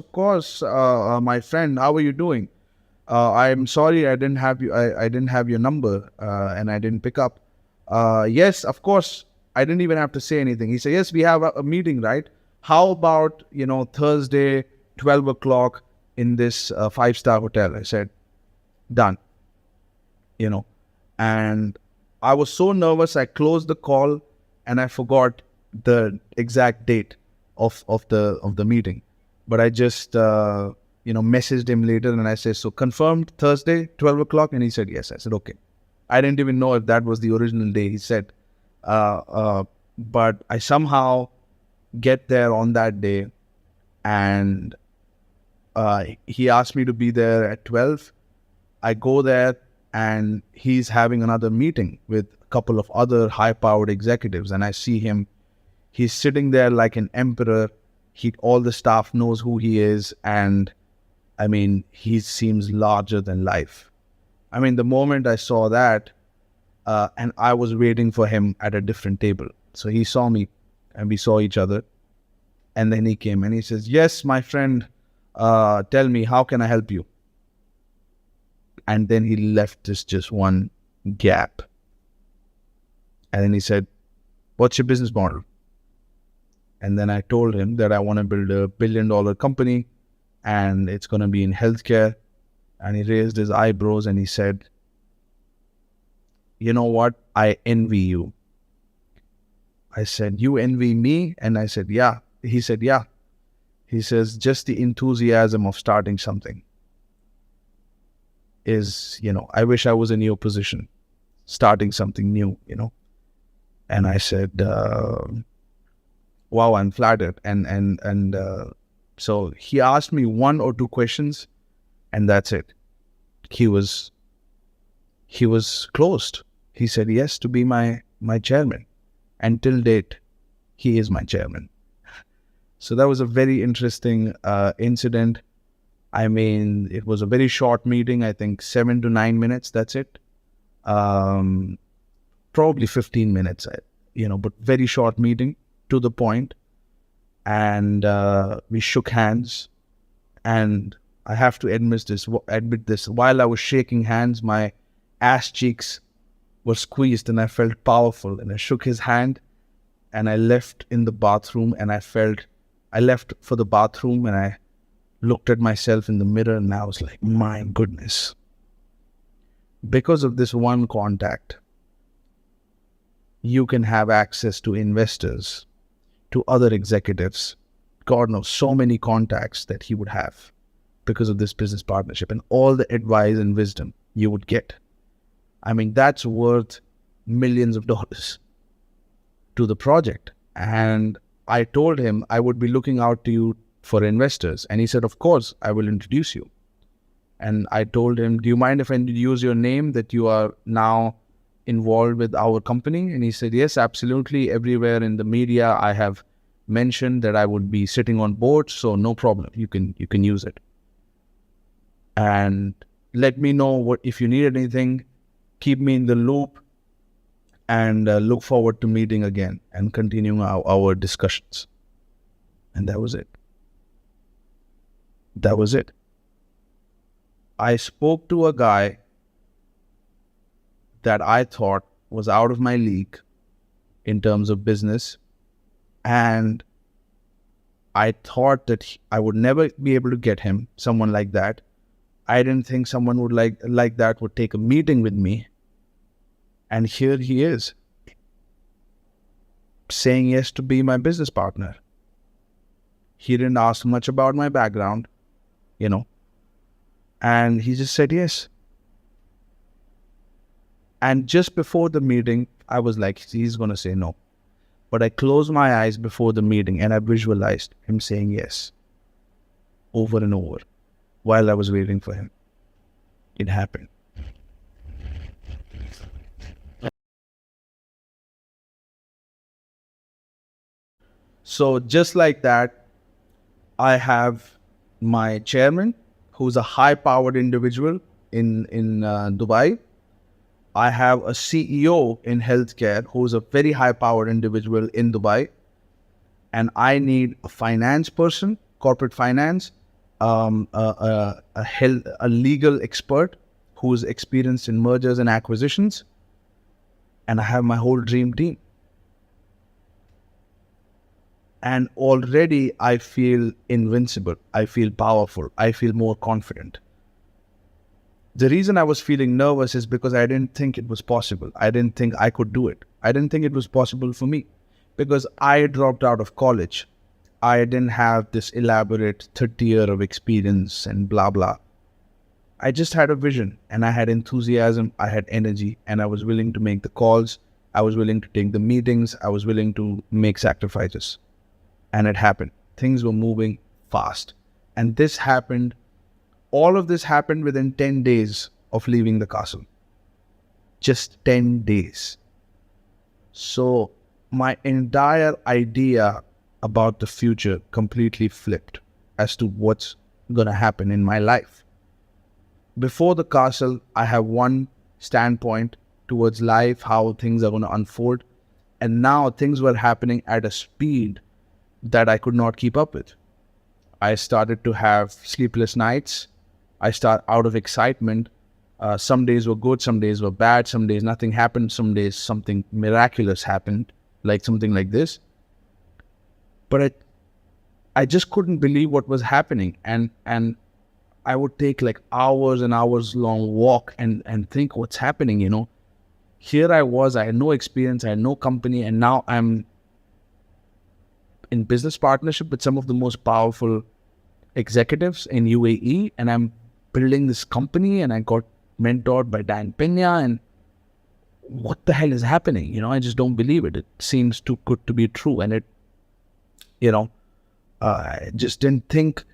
B: my friend. How are you doing? I'm sorry, I didn't have you. I didn't have your number, and I didn't pick up. Yes, of course. I didn't even have to say anything. He said, yes, we have a meeting, right? How about Thursday, 12 o'clock in this 5-star hotel? I said, done. And I was so nervous, I closed the call and I forgot the exact date of the meeting. But I just, messaged him later and I said, so confirmed Thursday, 12 o'clock? And he said, yes. I said, okay. I didn't even know if that was the original day, he said. But I somehow get there on that day and he asked me to be there at 12. I go there. And he's having another meeting with a couple of other high-powered executives. And I see him. He's sitting there like an emperor. All the staff knows who he is. And, he seems larger than life. The moment I saw that, and I was waiting for him at a different table. So he saw me and we saw each other. And then he came and he says, yes, my friend, Tell me, how can I help you? And then he left this just one gap. And then he said, what's your business model? And then I told him that I want to build a $1 billion company and it's going to be in healthcare. And he raised his eyebrows and he said, you know what? I envy you. I said, you envy me? And I said, yeah. He said, yeah. He says, just the enthusiasm of starting something is, I wish I was in your position, starting something new, And I said, wow, I'm flattered. And so he asked me 1 or 2 questions and that's it. He was closed. He said yes to be my chairman. And till date, he is my chairman. So that was a very interesting incident. I mean, it was a very short meeting, I think 7 to 9 minutes, that's it. Probably 15 minutes, but very short meeting, to the point. And we shook hands. And I have to admit this, while I was shaking hands, my ass cheeks were squeezed and I felt powerful. And I shook his hand and I left in the bathroom and I left for the bathroom and I looked at myself in the mirror and I was like, my goodness. Because of this one contact, you can have access to investors, to other executives. God knows, so many contacts that he would have because of this business partnership and all the advice and wisdom you would get. I mean, that's worth millions of dollars to the project. And I told him I would be looking out to you for investors. And he said, of course, I will introduce you. And I told him, do you mind if I use your name, that you are now involved with our company? And he said, yes, absolutely. Everywhere in the media, I have mentioned that I would be sitting on boards. So no problem. You can use it. And let me know if you need anything, keep me in the loop, and look forward to meeting again and continuing our discussions. And that was it. That was it. I spoke to a guy that I thought was out of my league in terms of business. And I thought that I would never be able to get him, someone like that. I didn't think someone would like that would take a meeting with me. And here he is, saying yes to be my business partner. He didn't ask much about my background, and he just said yes. And just before the meeting, I was like, he's going to say no. But I closed my eyes before the meeting and I visualized him saying yes over and over while I was waiting for him. It happened. So just like that, I have my chairman, who's a high-powered individual in Dubai. I have a CEO in healthcare who's a very high-powered individual in Dubai. And I need a finance person, corporate finance, a legal expert who's experienced in mergers and acquisitions. And I have my whole dream team. And already I feel invincible. I feel powerful. I feel more confident. The reason I was feeling nervous is because I didn't think it was possible. I didn't think I could do it. I didn't think it was possible for me because I dropped out of college. I didn't have this elaborate 30-year of experience and blah, blah. I just had a vision and I had enthusiasm. I had energy and I was willing to make the calls. I was willing to take the meetings. I was willing to make sacrifices. And it happened. Things were moving fast. And this happened. All of this happened within 10 days of leaving the castle. Just 10 days. So my entire idea about the future completely flipped as to what's going to happen in my life. Before the castle, I have one standpoint towards life, how things are going to unfold. And now things were happening at a speed that I could not keep up with. I started to have sleepless nights. I start out of excitement. Some days were good, some days were bad, some days nothing happened, some days something miraculous happened, like something like this. But I just couldn't believe what was happening. And I would take like hours and hours long walk and think what's happening, Here I was, I had no experience, I had no company, and now I'm in business partnership with some of the most powerful executives in UAE, and I'm building this company, and I got mentored by Pena, and what the hell is happening? I just don't believe it. It seems too good to be true. And I just didn't think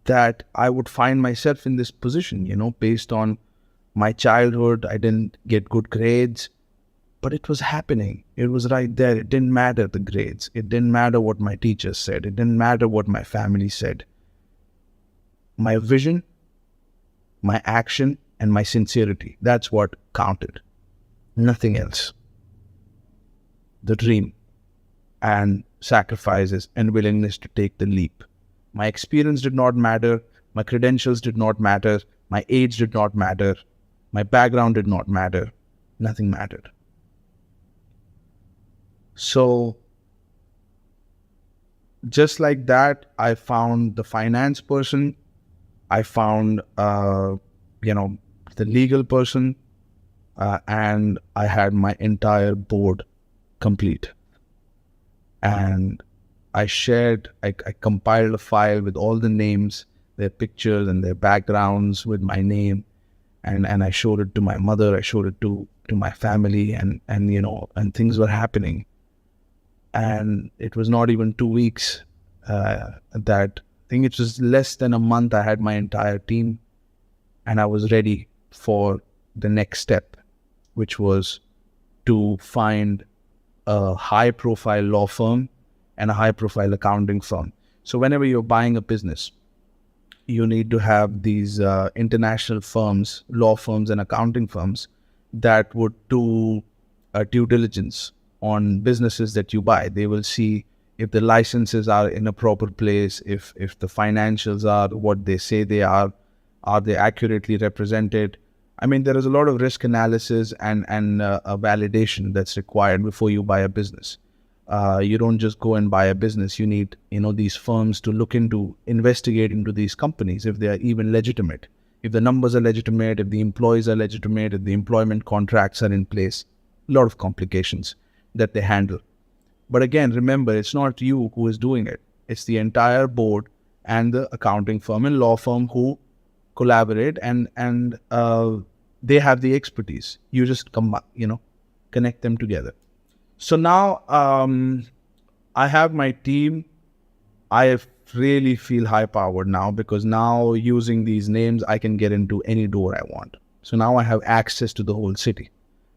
B: that I would find myself in this position, based on my childhood. I didn't get good grades, but it was happening. It was right there. It didn't matter the grades. It didn't matter what my teachers said. It didn't matter what my family said. My vision, my action, and my sincerity, that's what counted. Nothing else. The dream and sacrifices and willingness to take the leap. My experience did not matter. My credentials did not matter. My age did not matter. My background did not matter. Nothing mattered. So, just like that, I found the finance person. I found, the legal person, and I had my entire board complete. And I compiled a file with all the names, their pictures and their backgrounds with my name. And I showed it to my mother, I showed it to my family, and things were happening. And it was not even 2 weeks that, I think it was less than a month, I had my entire team, and I was ready for the next step, which was to find a high-profile law firm and a high-profile accounting firm. So whenever you're buying a business, you need to have these international firms, law firms and accounting firms that would do due diligence on businesses that you buy. They will see if the licenses are in a proper place, if the financials are what they say they are they accurately represented. I mean, there is a lot of risk analysis and a validation that's required before you buy a business. You don't just go and buy a business. You need, these firms to look into, investigate into these companies, if they are even legitimate, if the numbers are legitimate, if the employees are legitimate, if the employment contracts are in place. A lot of complications that they handle. But again, remember, it's not you who is doing it. It's the entire board and the accounting firm and law firm who collaborate, and they have the expertise. You just connect them together. So now I have my team. I really feel high powered now, because now using these names, I can get into any door I want. So now I have access to the whole city,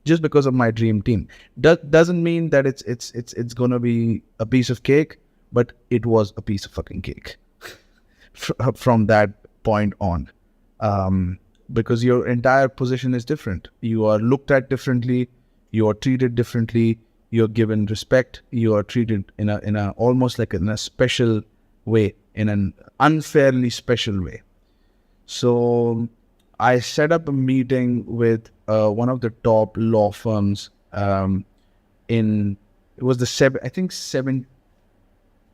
B: just because of my dream team. Doesn't mean that it's gonna be a piece of cake, but it was a piece of fucking cake from that point on. Because your entire position is different. You are looked at differently. You are treated differently. You're given respect. You are treated in a almost like in a special way, in an unfairly special way. So I set up a meeting with one of the top law firms. It was the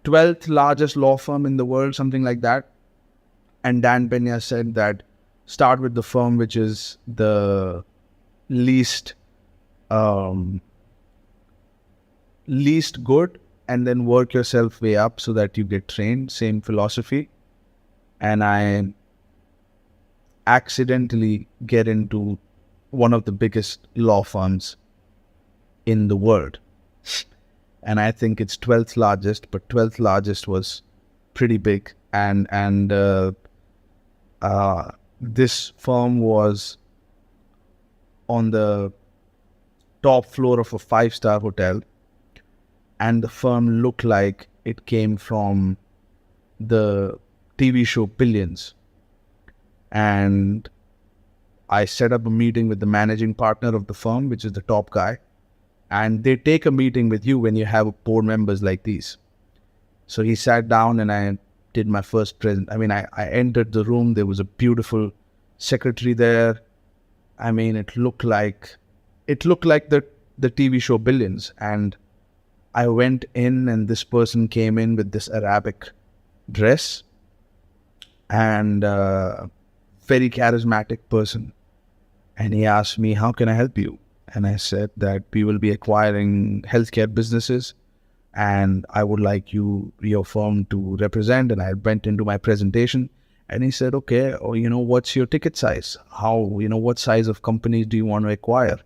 B: 12th largest law firm in the world, something like that. And Pena said that start with the firm which is the least good, and then work yourself way up so that you get trained. Same philosophy. And I accidentally get into one of the biggest law firms in the world. And I think it's 12th largest, but 12th largest was pretty big. And this firm was on the top floor of a 5-star hotel, and the firm looked like it came from the TV show Billions. And I set up a meeting with the managing partner of the firm, which is the top guy. And they take a meeting with you when you have board members like these. So he sat down and I did my first present. I mean, I entered the room. There was a beautiful secretary there. I mean, it looked like the TV show Billions. And I went in and this person came in with this Arabic dress and very charismatic person. And he asked me, how can I help you? And I said that we will be acquiring healthcare businesses and I would like your firm to represent. And I went into my presentation and he said, okay, what's your ticket size? What size of companies do you want to acquire?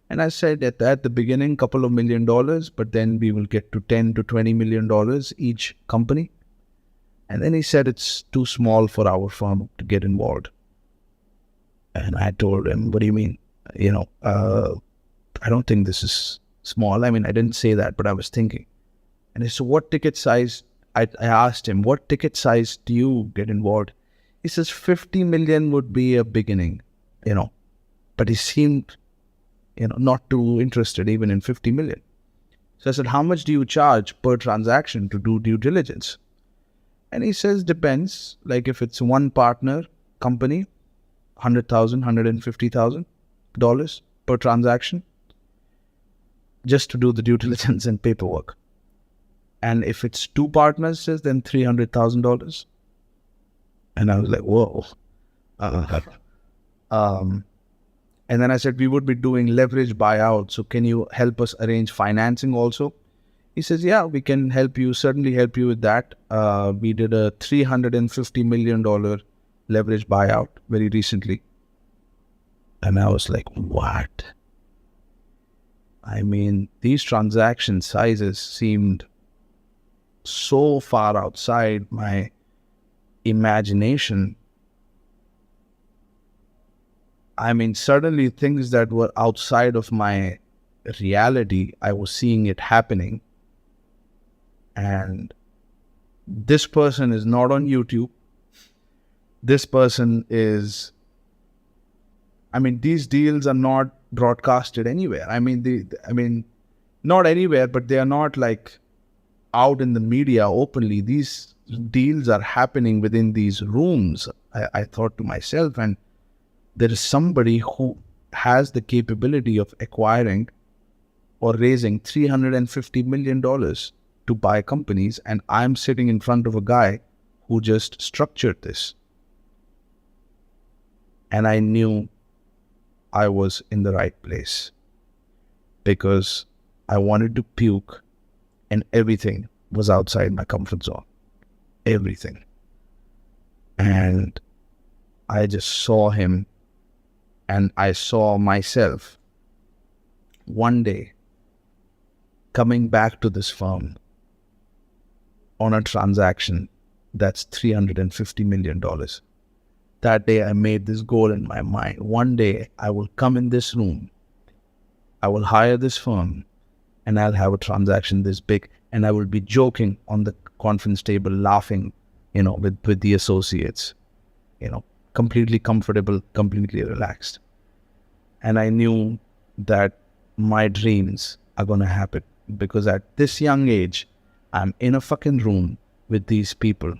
B: And I said at the beginning, couple of $1 million, but then we will get to 10 to $20 million each company. And then he said, it's too small for our firm to get involved. And I told him, what do you mean? I don't think this is small. I mean, I didn't say that, but I was thinking. And he said, what ticket size? I asked him, what ticket size do you get involved? He says, 50 million would be a beginning, but he seemed, not too interested even in 50 million. So I said, how much do you charge per transaction to do due diligence? And he says, depends. Like if it's one partner company, $100,000, $150,000 per transaction, just to do the due diligence and paperwork. And if it's two partners, then $300,000. And I was like, whoa. And then I said, we would be doing leverage buyout. So can you help us arrange financing also? He says, yeah, we can certainly help you with that. We did a $350 million leverage buyout very recently. And I was like, what? I mean, these transaction sizes seemed so far outside my imagination. I mean, suddenly things that were outside of my reality, I was seeing it happening. And this person is not on YouTube. This person is, these deals are not broadcasted anywhere. Not anywhere, but they are not like out in the media openly. These deals are happening within these rooms. I thought to myself, and there is somebody who has the capability of acquiring or raising $350 million to buy companies, and I'm sitting in front of a guy who just structured this. And I knew I was in the right place because I wanted to puke and everything was outside my comfort zone. Everything. And I just saw him and I saw myself one day coming back to this firm on a transaction that's $350 million. That day I made this goal in my mind. One day I will come in this room, I will hire this firm, and I'll have a transaction this big, and I will be joking on the conference table, laughing, with the associates, completely comfortable, completely relaxed. And I knew that my dreams are going to happen because at this young age, I'm in a fucking room with these people,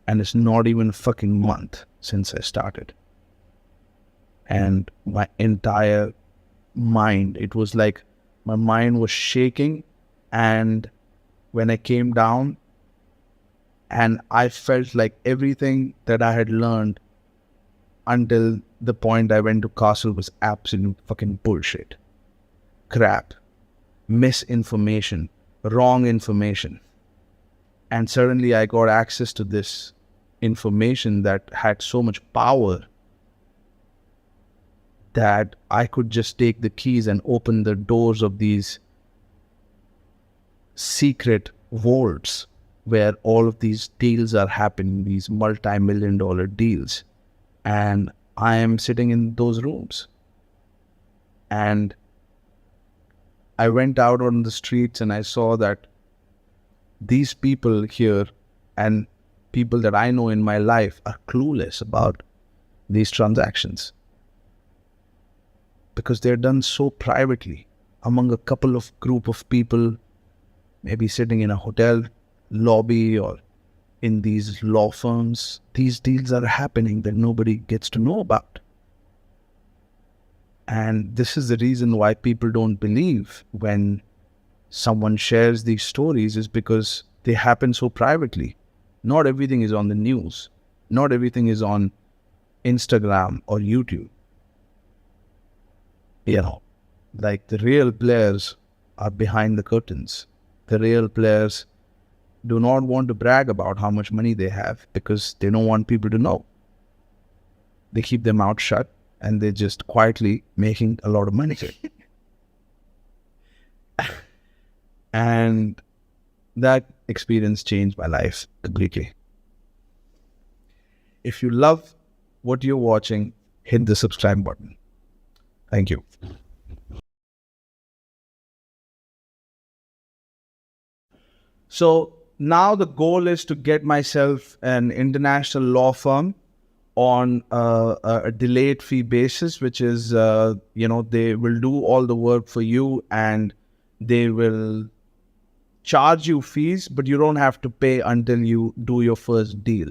B: and it's not even a fucking month since I started. And my entire mind, it was like my mind was shaking. And when I came down, and I felt like everything that I had learned until the point I went to Castle was absolute fucking bullshit. Crap. Misinformation. Wrong information. And suddenly I got access to this information that had so much power that I could just take the keys and open the doors of these secret vaults where all of these deals are happening, these multi-million-dollar deals. And I am sitting in those rooms. And I went out on the streets and I saw that these people here and people that I know in my life are clueless about these transactions because they're done so privately among a couple of group of people, maybe sitting in a hotel lobby or in these law firms, these deals are happening that nobody gets to know about. And this is the reason why people don't believe when someone shares these stories, is because they happen so privately. Not everything is on the news. Not everything is on Instagram or YouTube. You know, like the real players are behind the curtains. The real players do not want to brag about how much money they have because they don't want people to know. They keep their mouth shut and they're just quietly making a lot of money. And that experience changed my life completely. If you love what you're watching, hit the subscribe button. Thank you. So now the goal is to get myself an international law firm on a delayed fee basis, which is, they will do all the work for you and they will charge you fees, but you don't have to pay until you do your first deal.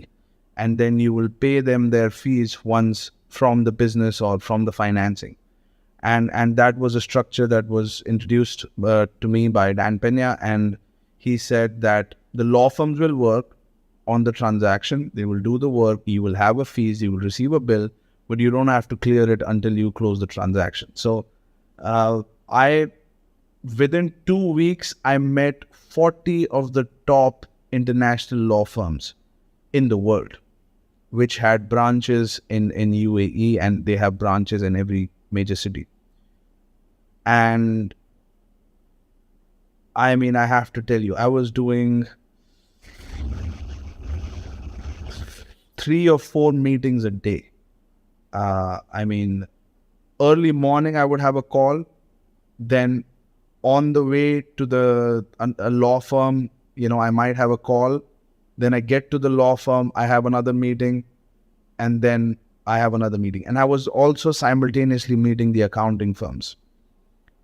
B: And then you will pay them their fees once from the business or from the financing. And that was a structure that was introduced to me by Dan Pena. And he said that the law firms will work on the transaction. They will do the work. You will have a fees. You will receive a bill, but you don't have to clear it until you close the transaction. So within 2 weeks, I met 40 of the top international law firms in the world, which had branches in UAE, and they have branches in every major city. And I mean, I have to tell you, I was doing 3 or 4 meetings a day. Early morning, I would have a call. Then on the way to a law firm, I might have a call. Then I get to the law firm, I have another meeting, and then I have another meeting. And I was also simultaneously meeting the accounting firms.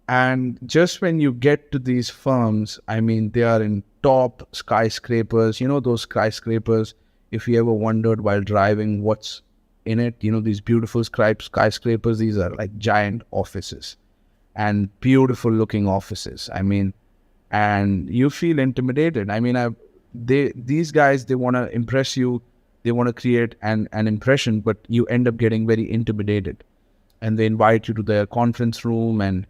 B: And just when you get to these firms, they are in top skyscrapers. Those skyscrapers, if you ever wondered while driving what's in it, these beautiful skyscrapers, these are like giant offices and beautiful looking offices. And you feel intimidated. These guys, they want to impress you. They want to create an impression, but you end up getting very intimidated. And they invite you to their conference room, and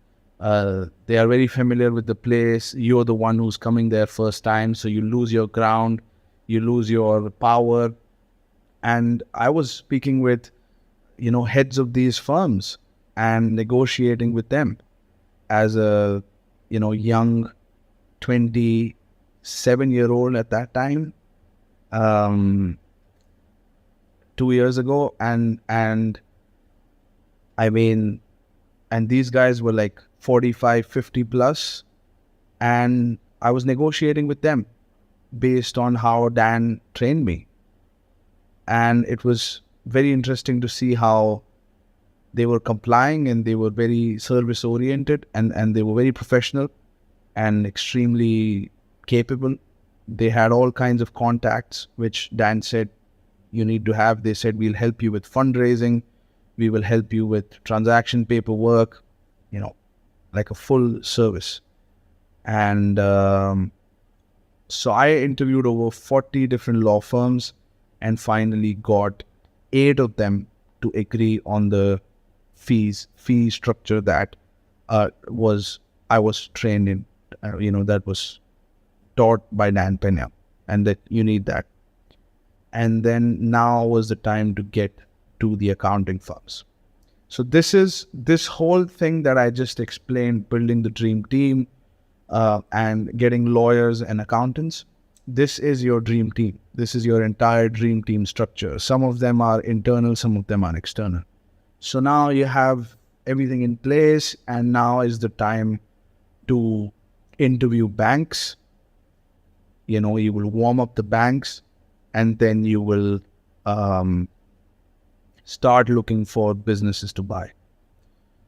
B: they are very familiar with the place. You're the one who's coming there first time, so you lose your ground, you lose your power. And I was speaking with, heads of these firms and negotiating with them as a, young 27-year-old at that time, 2 years ago. And these guys were like 45, 50 plus. And I was negotiating with them based on how Dan trained me. And it was very interesting to see how they were complying, and they were very service oriented, and they were very professional and extremely capable. They had all kinds of contacts, which Dan said you need to have. They said, we'll help you with fundraising. We will help you with transaction paperwork, like a full service. And so I interviewed over 40 different law firms and finally got 8 of them to agree on the fee structure that I was trained in, that was taught by Dan Pena, and that you need that. And then now was the time to get to the accounting firms. So this whole thing that I just explained, building the dream team and getting lawyers and accountants, this is your dream team. This is your entire dream team structure. Some of them are internal, some of them are external. So now you have everything in place, and now is the time to interview banks. You will warm up the banks, and then you will start looking for businesses to buy.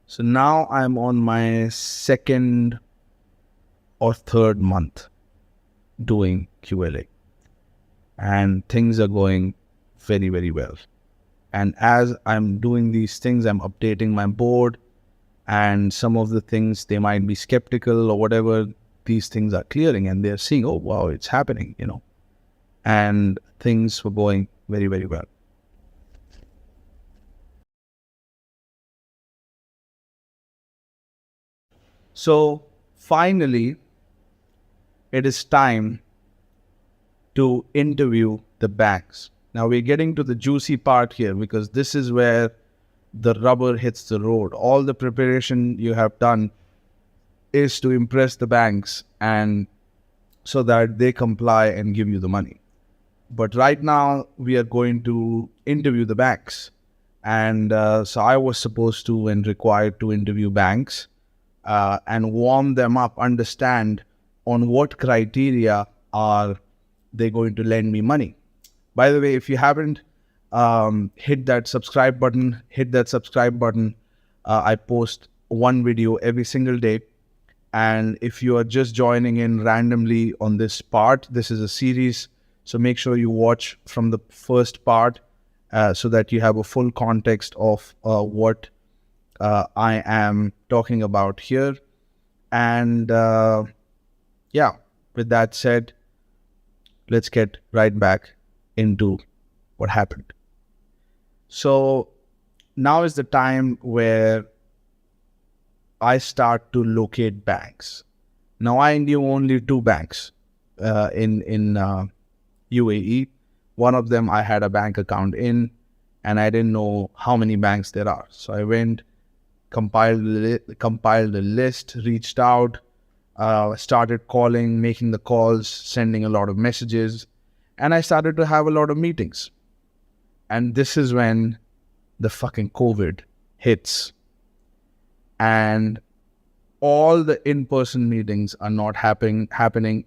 B: So now I'm on my 2nd or 3rd month doing QLA, and things are going very, very well. And as I'm doing these things, I'm updating my board, and some of the things they might be skeptical or whatever, these things are clearing and they're seeing, oh wow, it's happening, and things were going very, very well. So finally, it is time to interview the banks. Now we're getting to the juicy part here, because this is where the rubber hits the road. All the preparation you have done is to impress the banks, and so that they comply and give you the money. But right now we are going to interview the banks. And so I was supposed to and required to interview banks and warm them up, understand on what criteria are they going to lend me money. By the way, if you haven't hit that subscribe button, I post one video every single day. And if you are just joining in randomly on this part, this is a series. So make sure you watch from the first part so that you have a full context of what I am talking about here. And yeah, with that said, let's get right back into what happened. So now is the time where I start to locate banks. Now I knew only 2 banks in UAE. One of them I had a bank account in, and I didn't know how many banks there are. So I went, compiled a list, reached out, started calling, making the calls, sending a lot of messages, and I started to have a lot of meetings. And this is when the fucking COVID hits. And all the in-person meetings are not happening.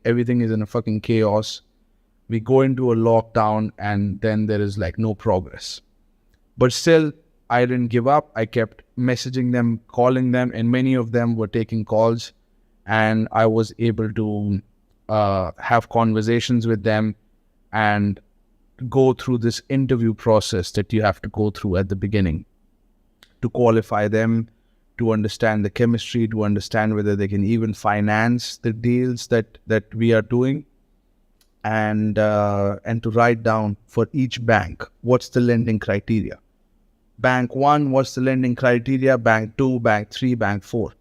B: Everything is in a fucking chaos. We go into a lockdown, and then there is like no progress. But still, I didn't give up. I kept messaging them, calling them, and many of them were taking calls. And I was able to have conversations with them and go through this interview process that you have to go through at the beginning to qualify them, to understand the chemistry, to understand whether they can even finance the deals that we are doing, and to write down for each bank what's the lending criteria. Bank 1, what's the lending criteria? Bank 2, Bank 3, Bank 4.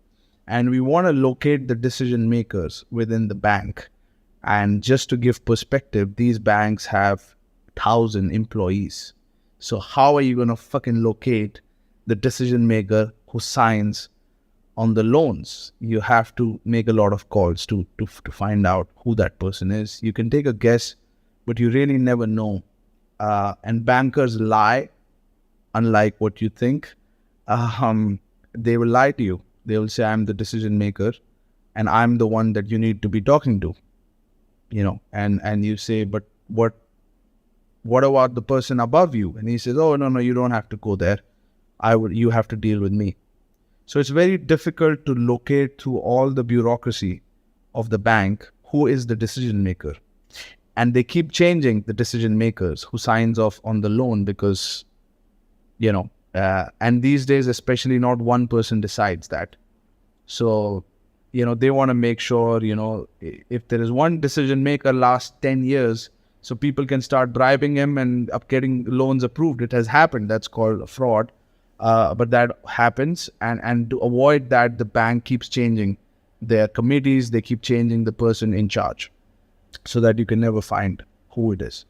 B: And we want to locate the decision makers within the bank. And just to give perspective, these banks have 1,000 employees. So how are you going to fucking locate the decision maker who signs on the loans? You have to make a lot of calls to find out who that person is. You can take a guess, but you really never know. And bankers lie, unlike what you think. They will lie to you. They will say, I'm the decision maker and I'm the one that you need to be talking to, and you say, but what about the person above you? And he says, oh, no, you don't have to go there. You have to deal with me. So it's very difficult to locate through all the bureaucracy of the bank who is the decision maker. And they keep changing the decision makers who signs off on the loan, because, and these days, especially, not one person decides that. So, they want to make sure, if there is one decision maker last 10 years, so people can start bribing him and getting loans approved. It has happened. That's called fraud. But that happens. And to avoid that, the bank keeps changing their committees. They keep changing the person in charge so that you can never find who it is.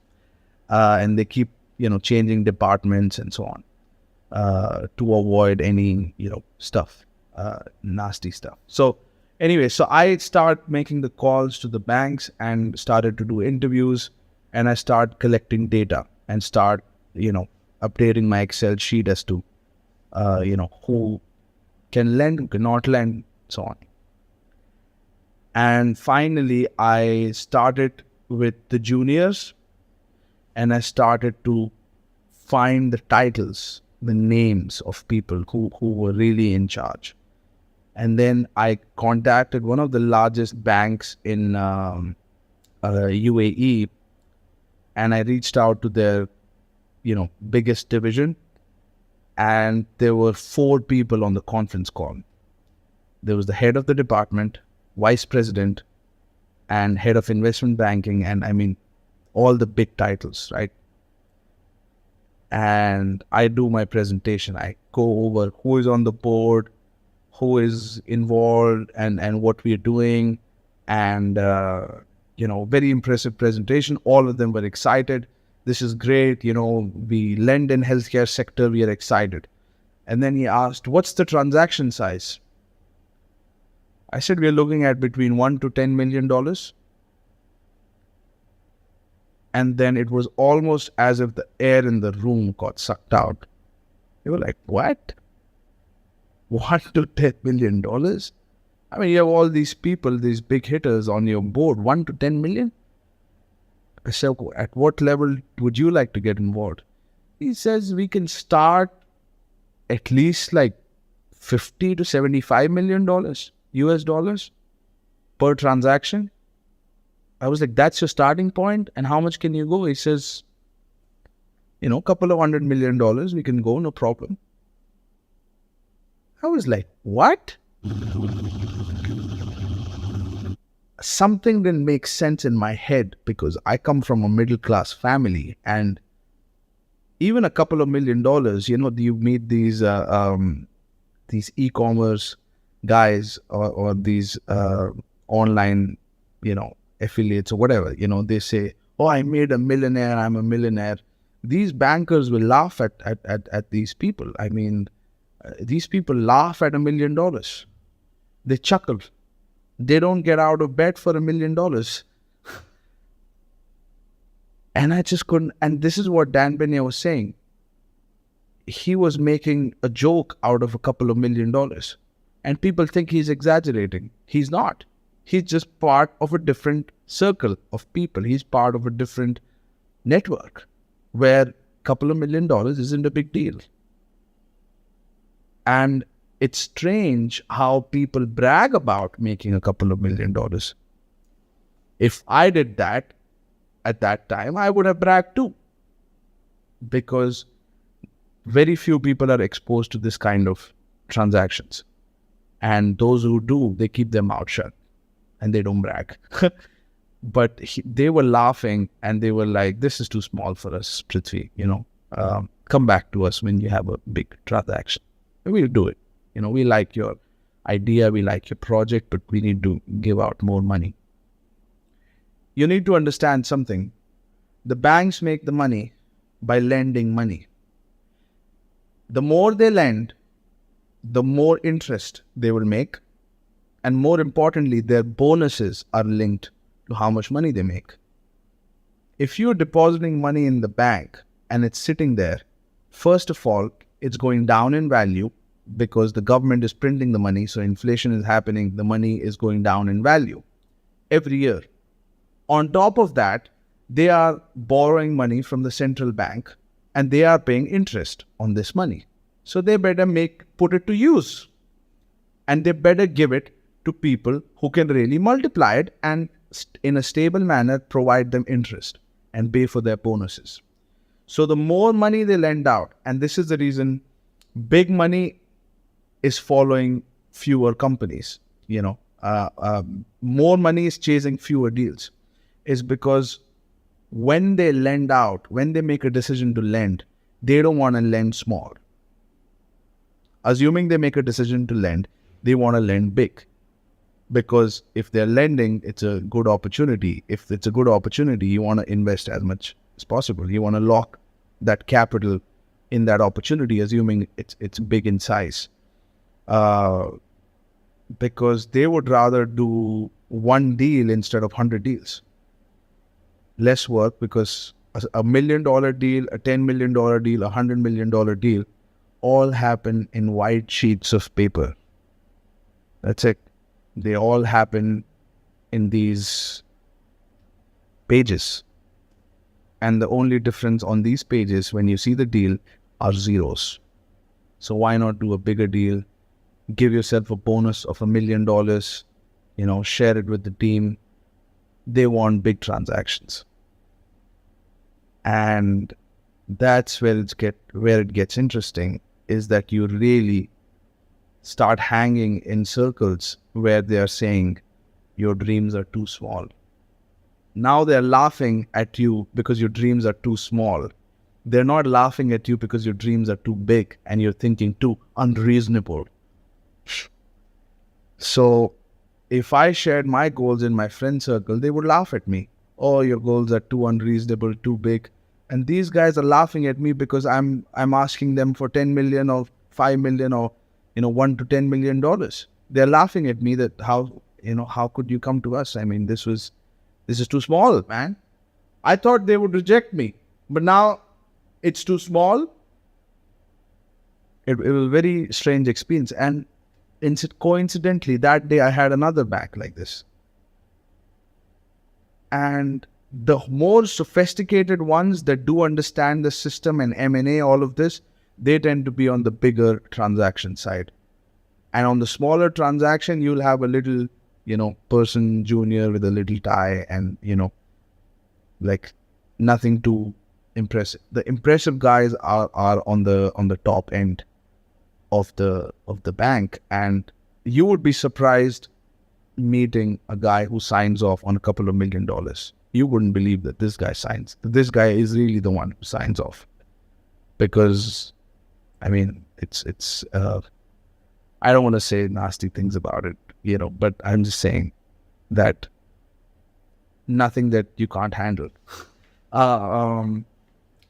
B: And they keep, changing departments and so on to avoid any, stuff, nasty stuff. So anyway, so I start making the calls to the banks and started to do interviews, and I start collecting data and start, updating my Excel sheet as to, who can lend, who cannot lend, so on. And finally, I started with the juniors, and I started to find the titles, the names of people who were really in charge. And then I contacted one of the largest banks in UAE, and I reached out to their, biggest division, and there were 4 people on the conference call. There was the head of the department, vice president, and head of investment banking, and I mean, all the big titles, right? And I do my presentation. I go over who is on the board, who is involved, and what we're doing. And, very impressive presentation. All of them were excited. This is great. We lend in healthcare sector. We are excited. And then he asked, what's the transaction size? I said, we're looking at between $1 to $10 million. And then it was almost as if the air in the room got sucked out. They were like, what? $1 to $10 million? I mean, you have all these people, these big hitters on your board, 1 to 10 million? I said, at what level would you like to get involved? He says, we can start at least like $50 to $75 million US dollars per transaction. I was like, that's your starting point? And how much can you go? He says, a couple of $100 million, we can go, no problem. I was like, what? Something didn't make sense in my head, because I come from a middle class family, and even a couple of $1 million, you meet these e-commerce guys or these online, affiliates or whatever, they say, oh, I made $1 millionaire, I'm a millionaire. These bankers will laugh at these people. I mean, these people laugh at $1 million. They chuckle. They don't get out of bed for $1 million. And I just couldn't. And this is what Dan Pena was saying. He was making a joke out of a couple of $1 million. And people think he's exaggerating. He's not. He's just part of a different circle of people. He's part of a different network where a couple of $1 million isn't a big deal. And it's strange how people brag about making a couple of $1 million. If I did that at that time, I would have bragged too. Because very few people are exposed to this kind of transactions. And those who do, they keep their mouth shut and they don't brag. But they were laughing and they were like, this is too small for us, Prithvi, come back to us when you have a big transaction. And we'll do it. We like your idea, we like your project, but we need to give out more money. You need to understand something. The banks make the money by lending money. The more they lend, the more interest they will make. And more importantly, their bonuses are linked to how much money they make. If you're depositing money in the bank and it's sitting there, first of all, it's going down in value because the government is printing the money. So inflation is happening. The money is going down in value every year. On top of that, they are borrowing money from the central bank and they are paying interest on this money. So they better put it to use, and they better give it to people who can really multiply it and in a stable manner provide them interest and pay for their bonuses. So the more money they lend out, and this is the reason big money is following fewer companies, more money is chasing fewer deals, is because when they lend out, when they make a decision to lend, they don't want to lend small. Assuming they make a decision to lend, they want to lend big. Because if they're lending, it's a good opportunity. If it's a good opportunity, you want to invest as much as possible. You want to lock that capital in that opportunity, assuming it's big in size. Because they would rather do one deal instead of 100 deals. Less work, because a $1 million deal, a $10 million deal, a $100 million deal, all happen in white sheets of paper. That's it. They all happen in these pages. And the only difference on these pages, when you see the deal, are zeros. So why not do a bigger deal? Give yourself a bonus of $1 million, share it with the team. they want big transactions. And that's where it gets interesting, is that you really start hanging in circles where they are saying your dreams are too small. Now they're laughing at you because your dreams are too small. They're not laughing at you because your dreams are too big and you're thinking too unreasonable. So if I shared my goals in my friend circle, they would laugh at me. Oh, your goals are too unreasonable, too big. And these guys are laughing at me because I'm asking them for 10 million or 5 million or 1 to 10 million dollars. They're laughing at me that how could you come to us? I mean, this is too small, man. I thought they would reject me, but now it's too small. It was a very strange experience. And coincidentally, that day I had another bank like this. And the more sophisticated ones that do understand the system and M&A, all of this, they tend to be on the bigger transaction side. And on the smaller transaction, you'll have a little, person junior with a little tie and, like nothing too impressive. The impressive guys are on the top end of the bank, and you would be surprised meeting a guy who signs off on a couple of $1 million. You wouldn't believe that this guy is really the one who signs off, because I mean it's I don't want to say nasty things about it, but I'm just saying that nothing that you can't handle.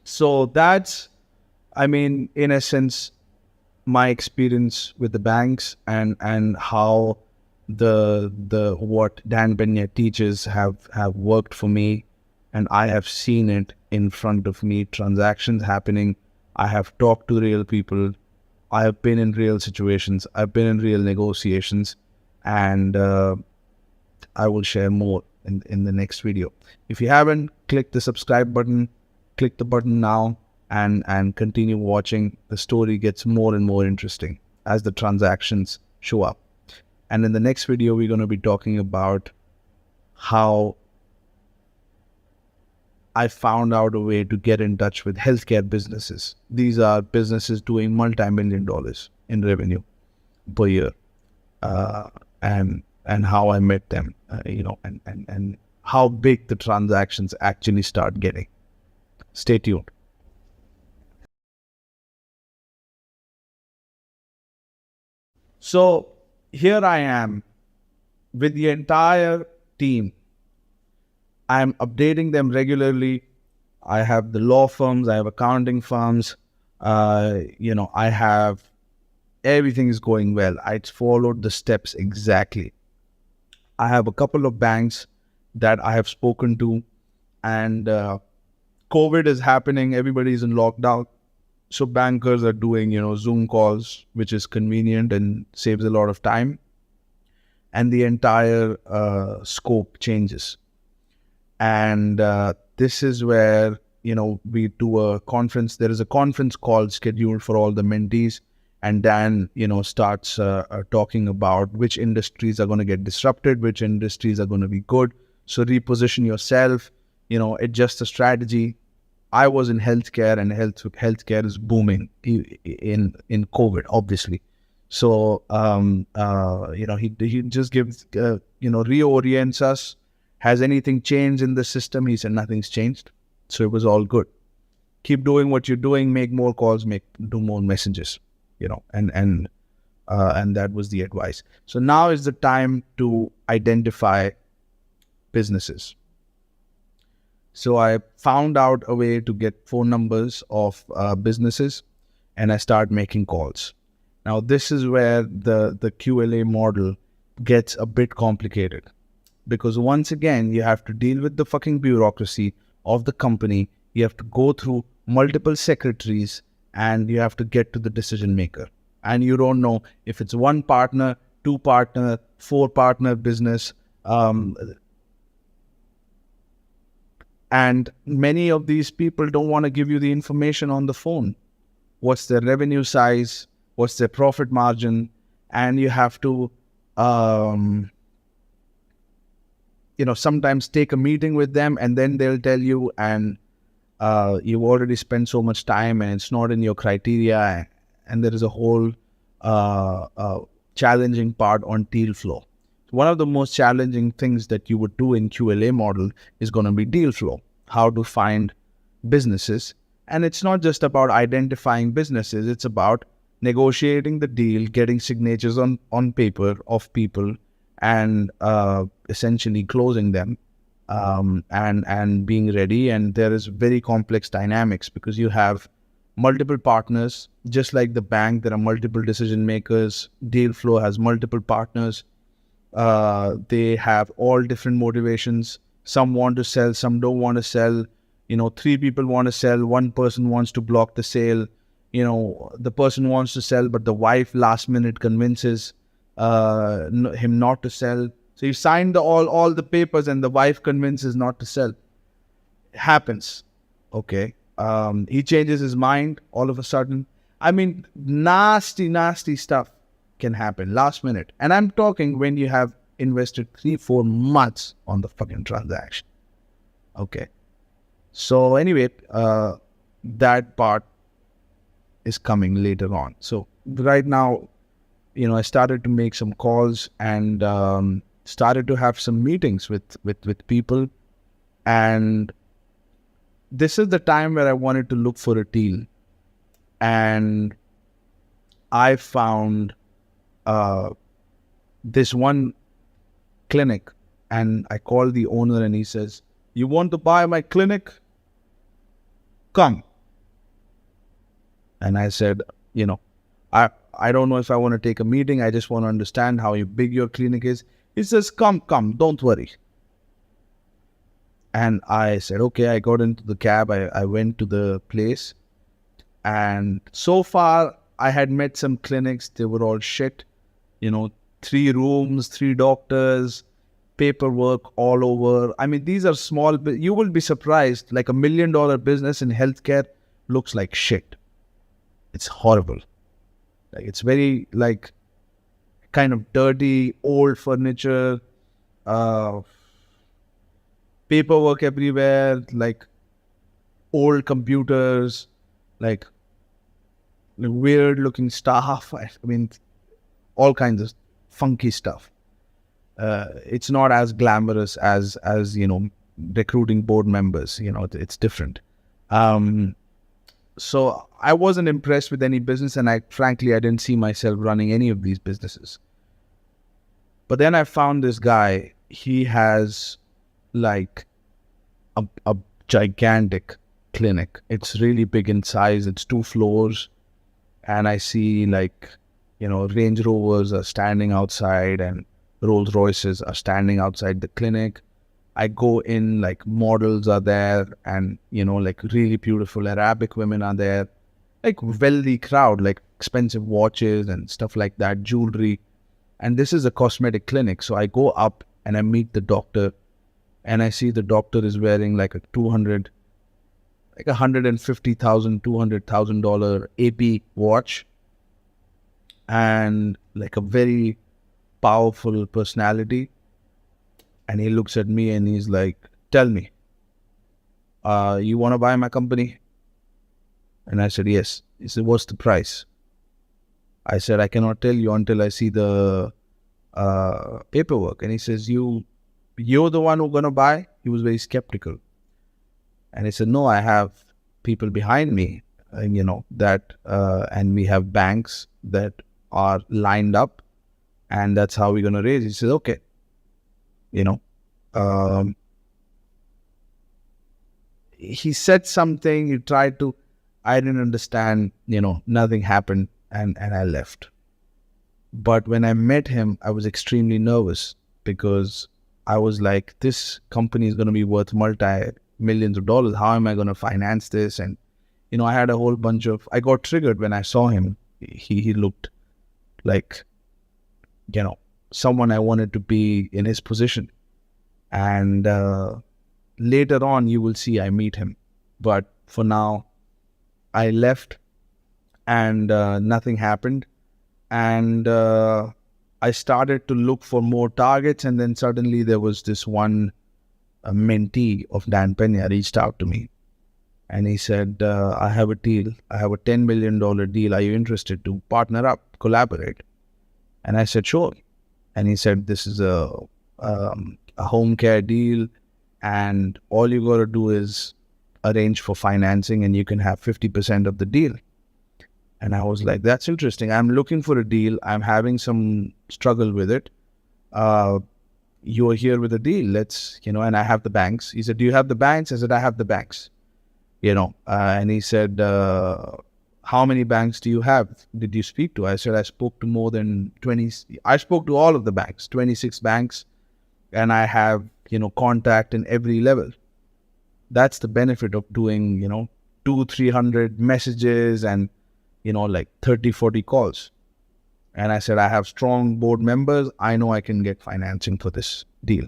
B: So that's, I mean, in essence, my experience with the banks and how the what Dan Pena teaches have worked for me, and I have seen it in front of me, transactions happening. I have talked to real people. I have been in real situations. I've been in real negotiations, and I will share more in the next video. If you haven't, click the subscribe button, click the button now, and continue watching. The story gets more and more interesting as the transactions show up. And in the next video, we're going to be talking about how I found out a way to get in touch with healthcare businesses. These are businesses doing multi-million dollars in revenue per year, and how I met them, and how big the transactions actually start getting. Stay tuned. So here I am with the entire team. I'm updating them regularly. I have the law firms, I have accounting firms, I have, everything is going well. I followed the steps exactly. I have a couple of banks that I have spoken to, and COVID is happening. Everybody's in lockdown. So bankers are doing, Zoom calls, which is convenient and saves a lot of time. And the entire scope changes. And this is where, we do a conference. There is a conference call scheduled for all the mentees. And Dan, starts talking about which industries are going to get disrupted, which industries are going to be good. So reposition yourself, adjust the strategy. I was in healthcare, and healthcare is booming in COVID, obviously. So, he just gives, reorients us. Has anything changed in the system? He said, nothing's changed. So it was all good. Keep doing what you're doing, make more calls, do more messages, and that was the advice. So now is the time to identify businesses. So I found out a way to get phone numbers of businesses, and I start making calls. Now this is where the QLA model gets a bit complicated, because once again, you have to deal with the fucking bureaucracy of the company. You have to go through multiple secretaries, and you have to get to the decision maker. And you don't know if it's one partner, two partner, four partner business. And many of these people don't want to give you the information on the phone. What's their revenue size? What's their profit margin? And you have to sometimes take a meeting with them and then they'll tell you, and you've already spent so much time and it's not in your criteria, and there is a whole challenging part on deal flow. One of the most challenging things that you would do in QLA model is going to be deal flow, how to find businesses. And it's not just about identifying businesses, it's about negotiating the deal, getting signatures on paper of people, and essentially closing them, and being ready. And there is very complex dynamics because you have multiple partners. Just like the bank, there are multiple decision makers. Deal flow has multiple partners. They have all different motivations. Some want to sell, some don't want to sell. 3 people want to sell, one person wants to block the sale. The person wants to sell, but the wife last minute convinces him not to sell. So you signed all the papers and the wife convinces not to sell. It happens. Okay. He changes his mind all of a sudden. I mean, nasty stuff can happen last minute. And I'm talking when you have invested 3-4 months on the fucking transaction. Okay. So anyway, that part is coming later on. So right now, I started to make some calls and started to have some meetings with people. And this is the time where I wanted to look for a deal. And I found this one clinic, and I called the owner and he says, "You want to buy my clinic? Come." And I said, I don't know if I want to take a meeting. I just want to understand how big your clinic is. He says, come, don't worry. And I said, okay. I got into the cab. I went to the place. And so far, I had met some clinics. They were all shit. 3 rooms, 3 doctors, paperwork all over. I mean, these are small. You will be surprised. Like $1 million business in healthcare looks like shit. It's horrible. Like, it's very kind of dirty, old furniture, paperwork everywhere, like old computers, like weird looking staff. I mean, all kinds of funky stuff. It's not as glamorous as recruiting board members. It's different. So I wasn't impressed with any business, and frankly, I didn't see myself running any of these businesses. But then I found this guy. He has like a gigantic clinic. It's really big in size. It's 2 floors. And I see Range Rovers are standing outside and Rolls Royces are standing outside the clinic. I go in, models are there, and really beautiful Arabic women are there, wealthy crowd, expensive watches and stuff like that, jewelry. And this is a cosmetic clinic. So I go up and I meet the doctor, and I see the doctor is wearing a $150,000, $200,000 AP watch, and a very powerful personality. And he looks at me and he's like, "Tell me, you want to buy my company?" And I said, "Yes." He said, "What's the price?" I said, "I cannot tell you until I see the paperwork." And he says, you're the one who's going to buy? He was very skeptical. And he said, "No, I have people behind me, and we have banks that are lined up, and that's how we're going to raise." He says, "Okay." He said something, he tried to, I didn't understand, nothing happened, and I left. But when I met him, I was extremely nervous because I was like, this company is going to be worth multi-millions of dollars. How am I going to finance this? And, I had a whole bunch of, I got triggered when I saw him. He looked like, someone I wanted to be in his position. And later on, you will see I meet him. But for now, I left and nothing happened. And I started to look for more targets, and then suddenly there was this one mentee of Dan Pena reached out to me, and he said, I have a deal. I have a $10 million deal. Are you interested to partner up, collaborate? And I said, sure. And he said, this is a home care deal, and all you got to do is arrange for financing and you can have 50% of the deal. And I was like, that's interesting. I'm looking for a deal. I'm having some struggle with it. You are here with a deal. Let's, and I have the banks. He said, do you have the banks? I said, I have the banks, and he said, how many banks do you have? Did you speak to? I said, I spoke to more than 20. I spoke to all of the banks, 26 banks, and I have, contact in every level. That's the benefit of doing, 200-300 messages and, like 30-40 calls. And I said, I have strong board members. I know I can get financing for this deal.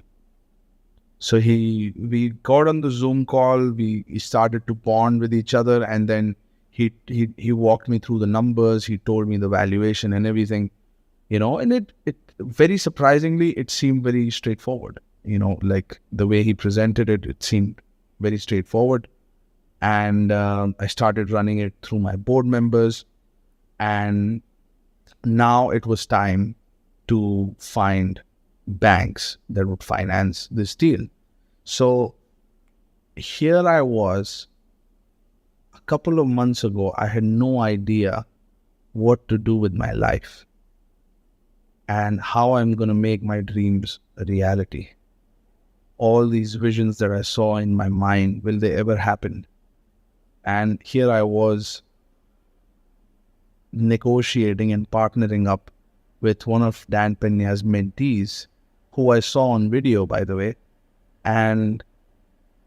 B: So we got on the Zoom call. We started to bond with each other, and then he walked me through the numbers. He told me the valuation and everything, and it very surprisingly, it seemed very straightforward. Like the way he presented it, it seemed very straightforward. And I started running it through my board members, and now it was time to find banks that would finance this deal. So here I was, a couple of months ago, I had no idea what to do with my life and how I'm going to make my dreams a reality. All these visions that I saw in my mind, will they ever happen? And here I was negotiating and partnering up with one of Dan Pena's mentees, who I saw on video, by the way. And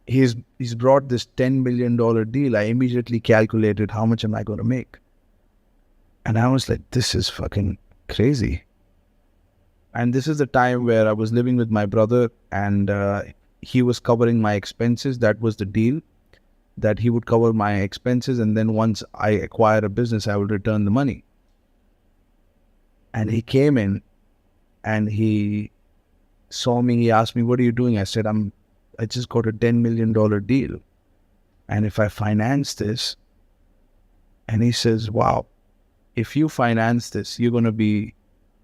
B: he's brought this $10 million deal. I immediately calculated how much am I going to make. And I was like, this is fucking crazy. And this is the time where I was living with my brother, and he was covering my expenses. That was the deal, that he would cover my expenses, and then once I acquire a business, I would return the money. And he came in and he saw me. He asked me, what are you doing? I said, I just got a $10 million deal. And if I finance this, and he says, wow, if you finance this, you're going to be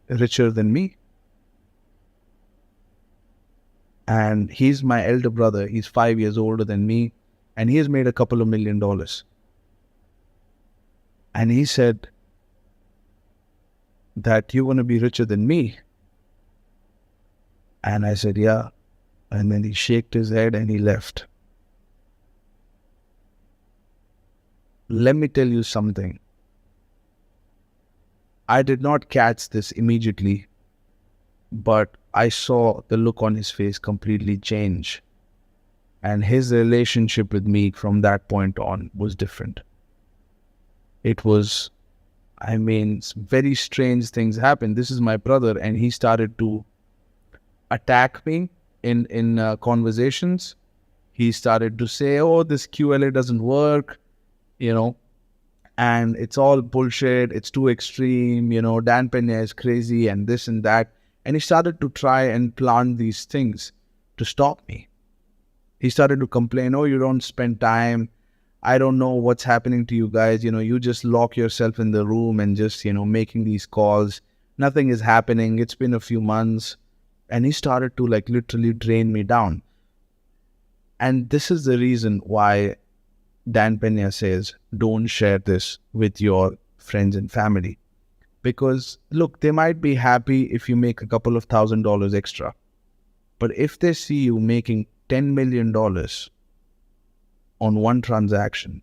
B: richer than me. And he's my elder brother. He's 5 years older than me. And he has made a couple of $1 million. And he said that you're going to be richer than me. And I said, yeah. And then he shook his head and he left. Let me tell you something. I did not catch this immediately, but I saw the look on his face completely change. And his relationship with me from that point on was different. It was, very strange things happened. This is my brother, and he started to attack me in conversations. He started to say, oh, this QLA doesn't work, and it's all bullshit. It's too extreme. Dan Pena is crazy and this and that. And he started to try and plant these things to stop me. He started to complain, oh, you don't spend time. I don't know what's happening to you guys. You just lock yourself in the room and just, making these calls. Nothing is happening. It's been a few months. And he started to literally drain me down. And this is the reason why Dan Pena says, don't share this with your friends and family. Because look, they might be happy if you make a couple of $1,000 extra. But if they see you making $10 million on one transaction,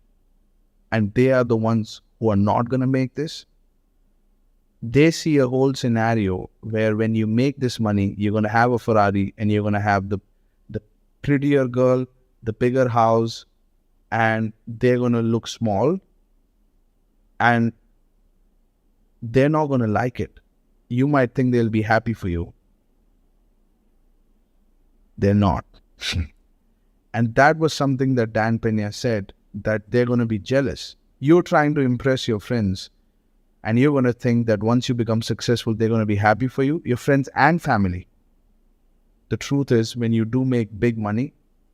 B: and they are the ones who are not going to make this, they see a whole scenario where when you make this money, you're going to have a Ferrari and you're going to have the prettier girl, the bigger house, and they're going to look small, and they're not going to like it. You might think they'll be happy for you. They're not. And that was something that Dan Pena said, that they're going to be jealous. You're trying to impress your friends, And you're going to think that once you become successful, they're going to be happy for you, your friends and family. The truth is, when you do make big money,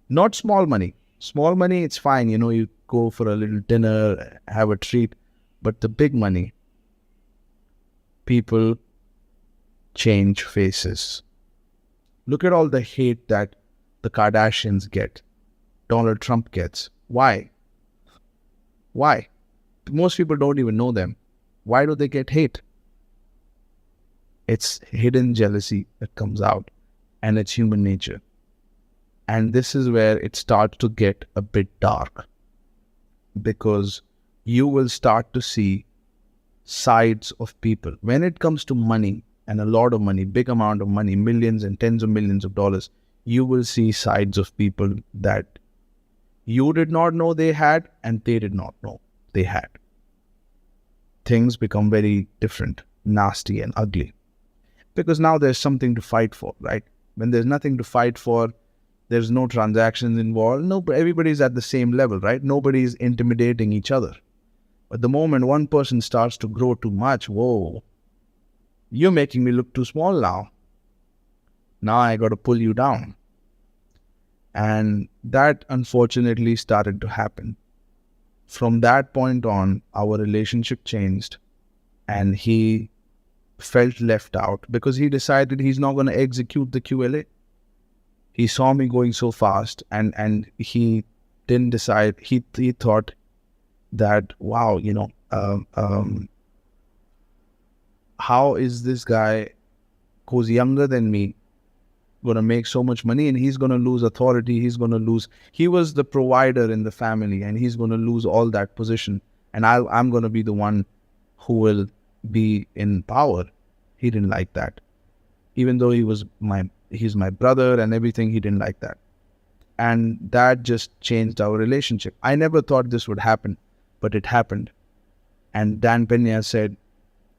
B: not small money. Small money, it's fine. You go for a little dinner, have a treat. But the big money, people change faces. Look at all the hate that the Kardashians get, Donald Trump gets. Why? Why? Most people don't even know them. Why do they get hate? It's hidden jealousy that comes out, and it's human nature. And this is where it starts to get a bit dark, because you will start to see sides of people. When it comes to money, and a lot of money, big amount of money, millions and tens of millions of dollars, you will see sides of people that you did not know they had, and they did not know they had. Things become very different, nasty and ugly, because now there's something to fight for, right? When there's nothing to fight for, there's no transactions involved. No, everybody's at the same level, right? Nobody's intimidating each other. But the moment one person starts to grow too much, whoa, you're making me look too small now. Now I got to pull you down. And that unfortunately started to happen. From that point on, our relationship changed, and he felt left out because he decided he's not going to execute the QLA. He saw me going so fast, and he didn't decide. He thought that, wow, how is this guy who's younger than me going to make so much money, and he's going to lose authority, he was the provider in the family, and he's going to lose all that position, and I'm going to be the one who will be in power. He didn't like that. Even though he's my brother and everything, he didn't like that. And that just changed our relationship. I never thought this would happen, but it happened. And Dan Pena said,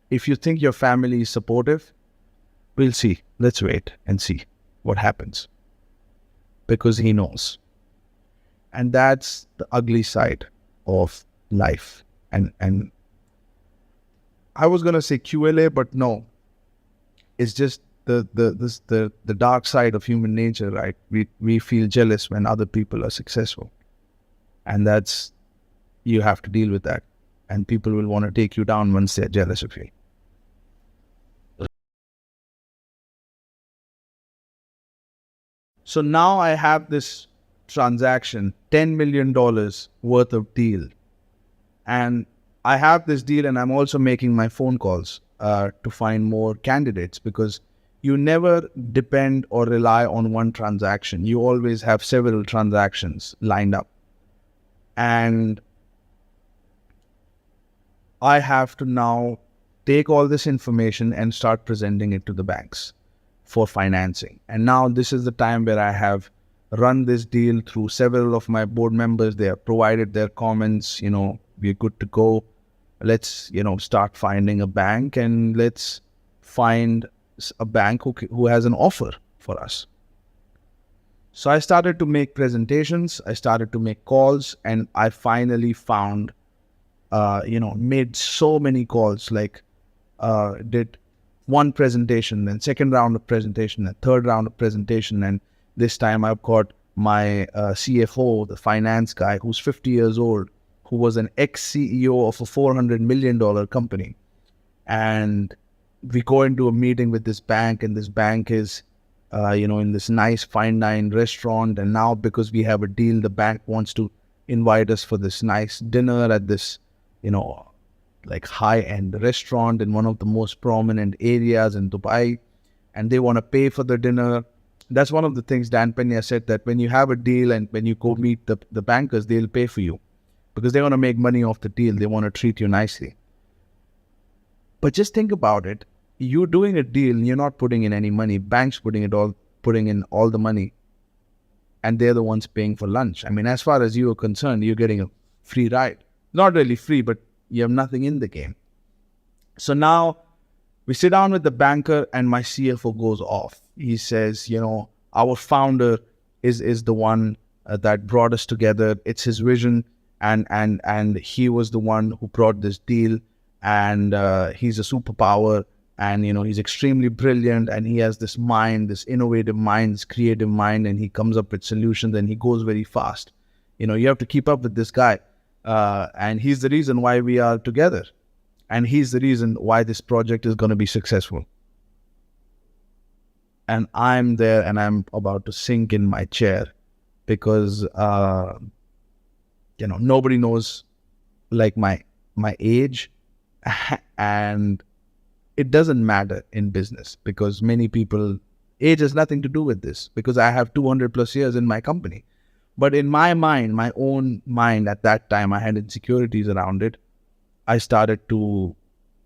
B: if you think your family is supportive, we'll see. Let's wait and see what happens. Because he knows. And that's the ugly side of life. And I was going to say QLA, but no. It's just the dark side of human nature, right? We feel jealous when other people are successful. And you have to deal with that. And people will want to take you down once they're jealous of you. So now I have this transaction, $10 million worth of deal. And I have this deal, and I'm also making my phone calls to find more candidates, because you never depend or rely on one transaction. You always have several transactions lined up. And I have to now take all this information and start presenting it to the banks for financing. And now this is the time where I have run this deal through several of my board members. They have provided their comments, we're good to go. Let's, start finding a bank, and let's find a bank who has an offer for us. So I started to make presentations, I started to make calls, and I finally found, made so many calls, did one presentation, then second round of presentation, then third round of presentation. And this time I've got my CFO, the finance guy, who's 50 years old, who was an ex-CEO of a $400 million company. And we go into a meeting with this bank, and this bank is, in this nice fine dine restaurant. And now, because we have a deal, the bank wants to invite us for this nice dinner at this, high-end restaurant in one of the most prominent areas in Dubai. And they want to pay for the dinner. That's one of the things Dan Pena said, that when you have a deal and when you go meet the bankers, they'll pay for you, because they want to make money off the deal. They want to treat you nicely. But just think about it. You're doing a deal, you're not putting in any money. Banks putting in all the money, and they're the ones paying for lunch. I mean, as far as you are concerned, you're getting a free ride. Not really free, but you have nothing in the game. So now we sit down with the banker, and my CFO goes off. He says, our founder is the one that brought us together. It's his vision, and he was the one who brought this deal. and he's a superpower, and he's extremely brilliant, and he has this mind, this innovative mind, this creative mind, and he comes up with solutions, and he goes very fast. You have to keep up with this guy, and he's the reason why we are together, and he's the reason why this project is going to be successful. And I'm there, and I'm about to sink in my chair, because nobody knows like my age, and it doesn't matter in business, because many people, age has nothing to do with this, because I have 200 plus years in my company. But in my mind, my own mind at that time, I had insecurities around it. I started to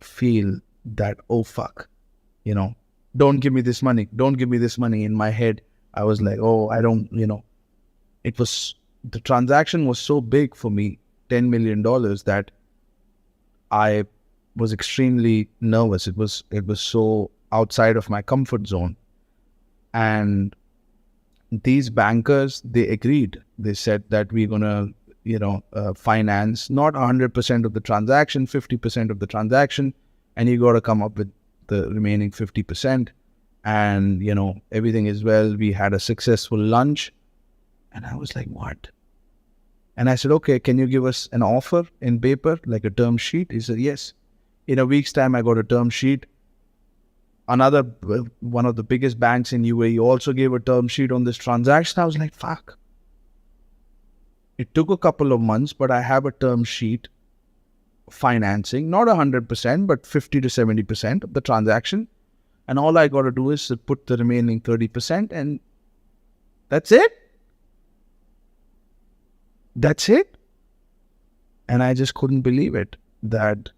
B: feel that, oh fuck, don't give me this money, don't give me this money. In my head, I was like, oh, I don't, it was, the transaction was so big for me, $10 million, that I was extremely nervous. It was so outside of my comfort zone. And these bankers, they agreed. They said that we're going to, finance not 100% of the transaction, 50% of the transaction, and you got to come up with the remaining 50%. And, everything is well. We had a successful lunch. And I was like, what? And I said, okay, can you give us an offer in paper, like a term sheet? He said, yes. In a week's time, I got a term sheet. Another, one of the biggest banks in UAE also gave a term sheet on this transaction. I was like, fuck. It took a couple of months, but I have a term sheet financing, not 100%, but 50 to 70% of the transaction. And all I got to do is to put the remaining 30%, and that's it. That's it. And I just couldn't believe it, that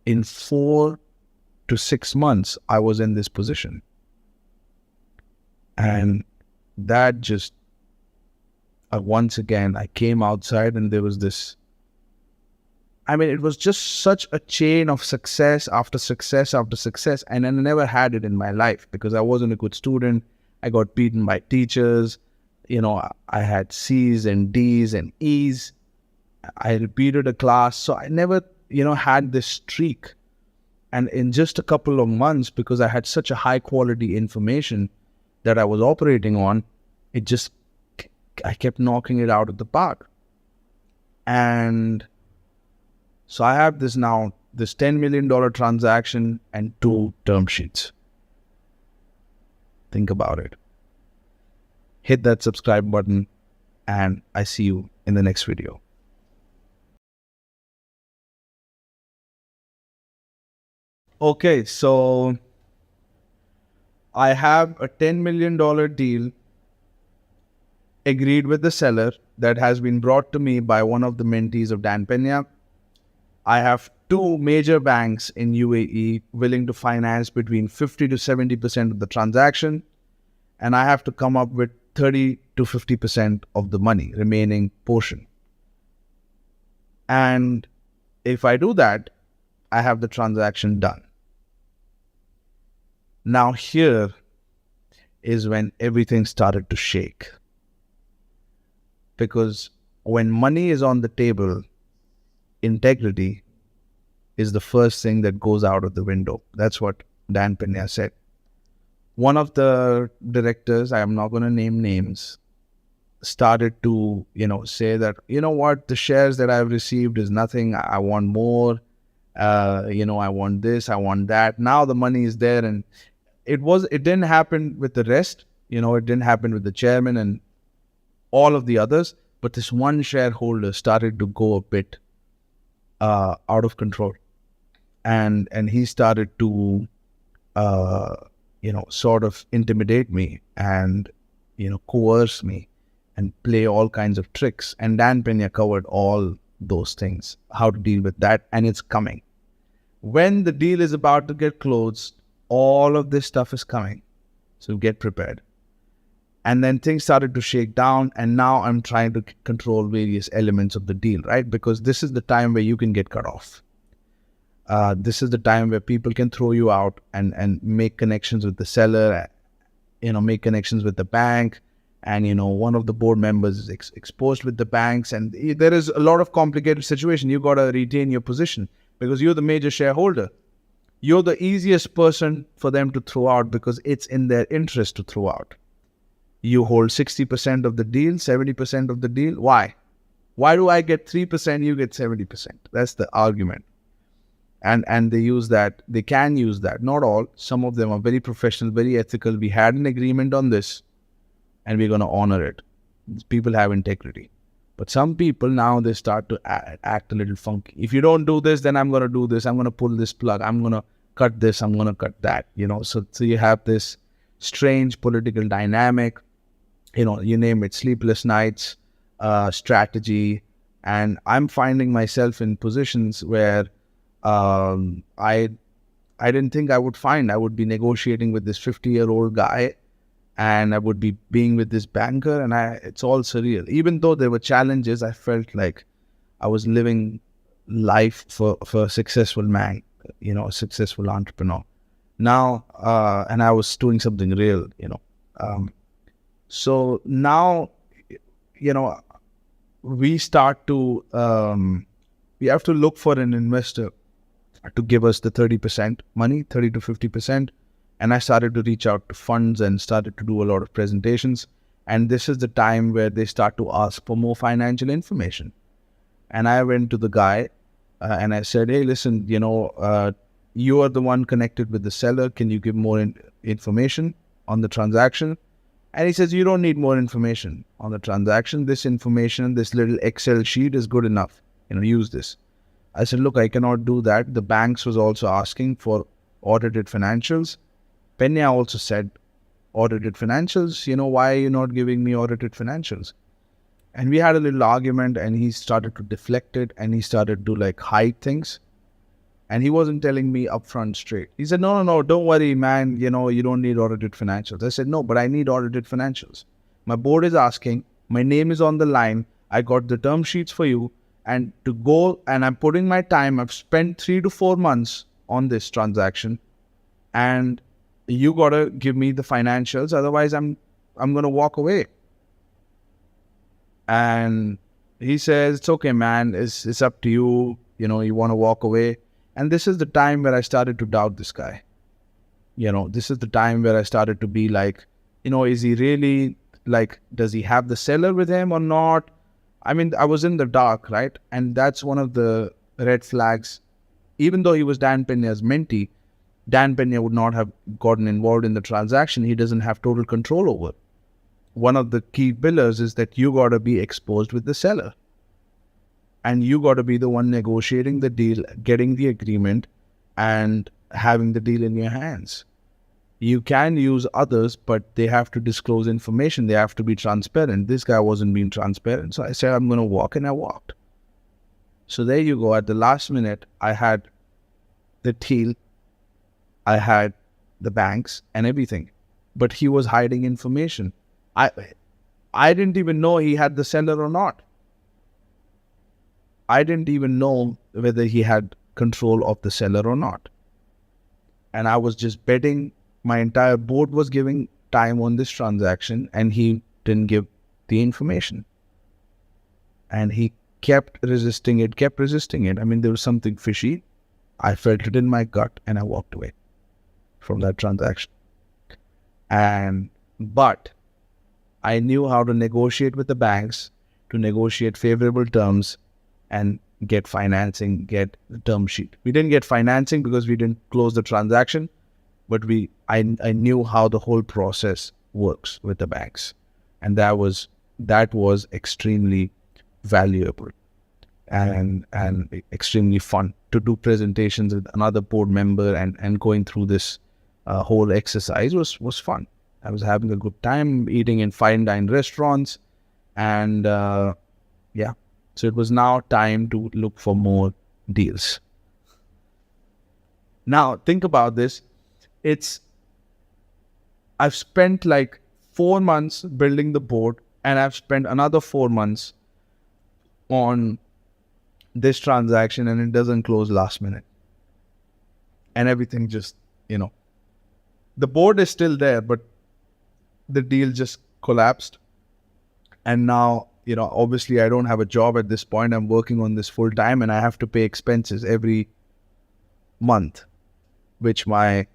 B: in 4 to 6 months, I was in this position. And that just, once again, I came outside, and there was this, it was just such a chain of success after success after success. And I never had it in my life, because I wasn't a good student. I got beaten by teachers. I had C's and D's and E's. I repeated a class. So I never, had this streak. And in just a couple of months, because I had such a high quality information that I was operating on, I kept knocking it out of the park. And so I have this $10 million transaction and 2 term sheets. Think about it. Hit that subscribe button, and I see you in the next video. Okay, so I have a $10 million deal agreed with the seller that has been brought to me by one of the mentees of Dan Pena. I have 2 major banks in UAE willing to finance between 50 to 70% of the transaction, and I have to come up with 30 to 50% of the money, remaining portion. And if I do that, I have the transaction done. Now here is when everything started to shake. Because when money is on the table, integrity is the first thing that goes out of the window. That's what Dan Pena said. One of the directors, I am not going to name names, started to, say that, what, the shares that I've received is nothing. I want more. I want this, I want that. Now the money is there, and it didn't happen with the rest. It didn't happen with the chairman and all of the others. But this one shareholder started to go a bit out of control, and he started to sort of intimidate me and coerce me and play all kinds of tricks. And Dan Pena covered all those things, how to deal with that, and it's coming. When the deal is about to get closed, all of this stuff is coming. So get prepared. And then things started to shake down, and now I'm trying to control various elements of the deal, right? Because this is the time where you can get cut off. This is the time where people can throw you out and make connections with the seller, make connections with the bank. And, one of the board members is exposed with the banks, and there is a lot of complicated situation. You got to retain your position. because you're the major shareholder. You're the easiest person for them to throw out because it's in their interest to throw out. You hold 60% of the deal, 70% of the deal. Why? Why do I get 3%, you get 70%? That's the argument. And they use that, they can use that. Not all. Some of them are very professional, very ethical. We had an agreement on this and we're going to honor it. People have integrity. But some people now, they start to act a little funky. If you don't do this, then I'm going to do this. I'm going to pull this plug. I'm going to cut this. I'm going to cut that. So you have this strange political dynamic, you name it, sleepless nights, strategy. And I'm finding myself in positions where I didn't think I would find. I would be negotiating with this 50-year-old guy, and I would be being with this banker, and it's all surreal. Even though there were challenges, I felt like I was living life for a successful man, a successful entrepreneur. Now, and I was doing something real, So now, we start to, we have to look for an investor to give us the 30% money, 30 to 50%. And I started to reach out to funds and started to do a lot of presentations. And this is the time where they start to ask for more financial information. And I went to the guy and I said, hey, listen, you are the one connected with the seller. Can you give more information on the transaction? And he says, you don't need more information on the transaction. This information, this little Excel sheet is good enough. Use this. I said, look, I cannot do that. The banks was also asking for audited financials. Pena also said, audited financials, why are you not giving me audited financials? And we had a little argument, and he started to deflect it, and he started to hide things. And he wasn't telling me upfront straight. He said, no, don't worry, man. You don't need audited financials. I said, no, but I need audited financials. My board is asking, my name is on the line. I got the term sheets for you. And to go, and I'm putting my time, I've spent 3 to 4 months on this transaction, and you got to give me the financials. Otherwise, I'm going to walk away. And he says, it's okay, man. It's up to you. You want to walk away. And this is the time where I started to doubt this guy. This is the time where I started to be like, is he really, does he have the seller with him or not? I mean, I was in the dark, right? And that's one of the red flags. Even though he was Dan Pena's mentee, Dan Pena would not have gotten involved in the transaction. He doesn't have total control over. One of the key pillars is that you got to be exposed with the seller. And you got to be the one negotiating the deal, getting the agreement, and having the deal in your hands. You can use others, but they have to disclose information. They have to be transparent. This guy wasn't being transparent. So I said, I'm going to walk, and I walked. So there you go. At the last minute, I had the deal. I had the banks and everything, but he was hiding information. I didn't even know he had the seller or not. I didn't even know whether he had control of the seller or not. And I was just betting. My entire board was giving time on this transaction, and he didn't give the information. And he kept resisting it. I mean, there was something fishy. I felt it in my gut, and I walked away from that transaction. But I knew how to negotiate with the banks, to negotiate favorable terms and get financing, get the term sheet. We didn't get financing because we didn't close the transaction, but I knew how the whole process works with the banks. And that was extremely valuable and extremely fun to do presentations with another board member, and going through this whole exercise was fun. I was having a good time eating in fine dine restaurants, and so it was now time to look for more deals. Now think about this. I've spent 4 months building the board, and I've spent another 4 months on this transaction, and it doesn't close last minute. And everything just, the board is still there, but the deal just collapsed. And now, obviously I don't have a job at this point. I'm working on this full time, and I have to pay expenses every month, which my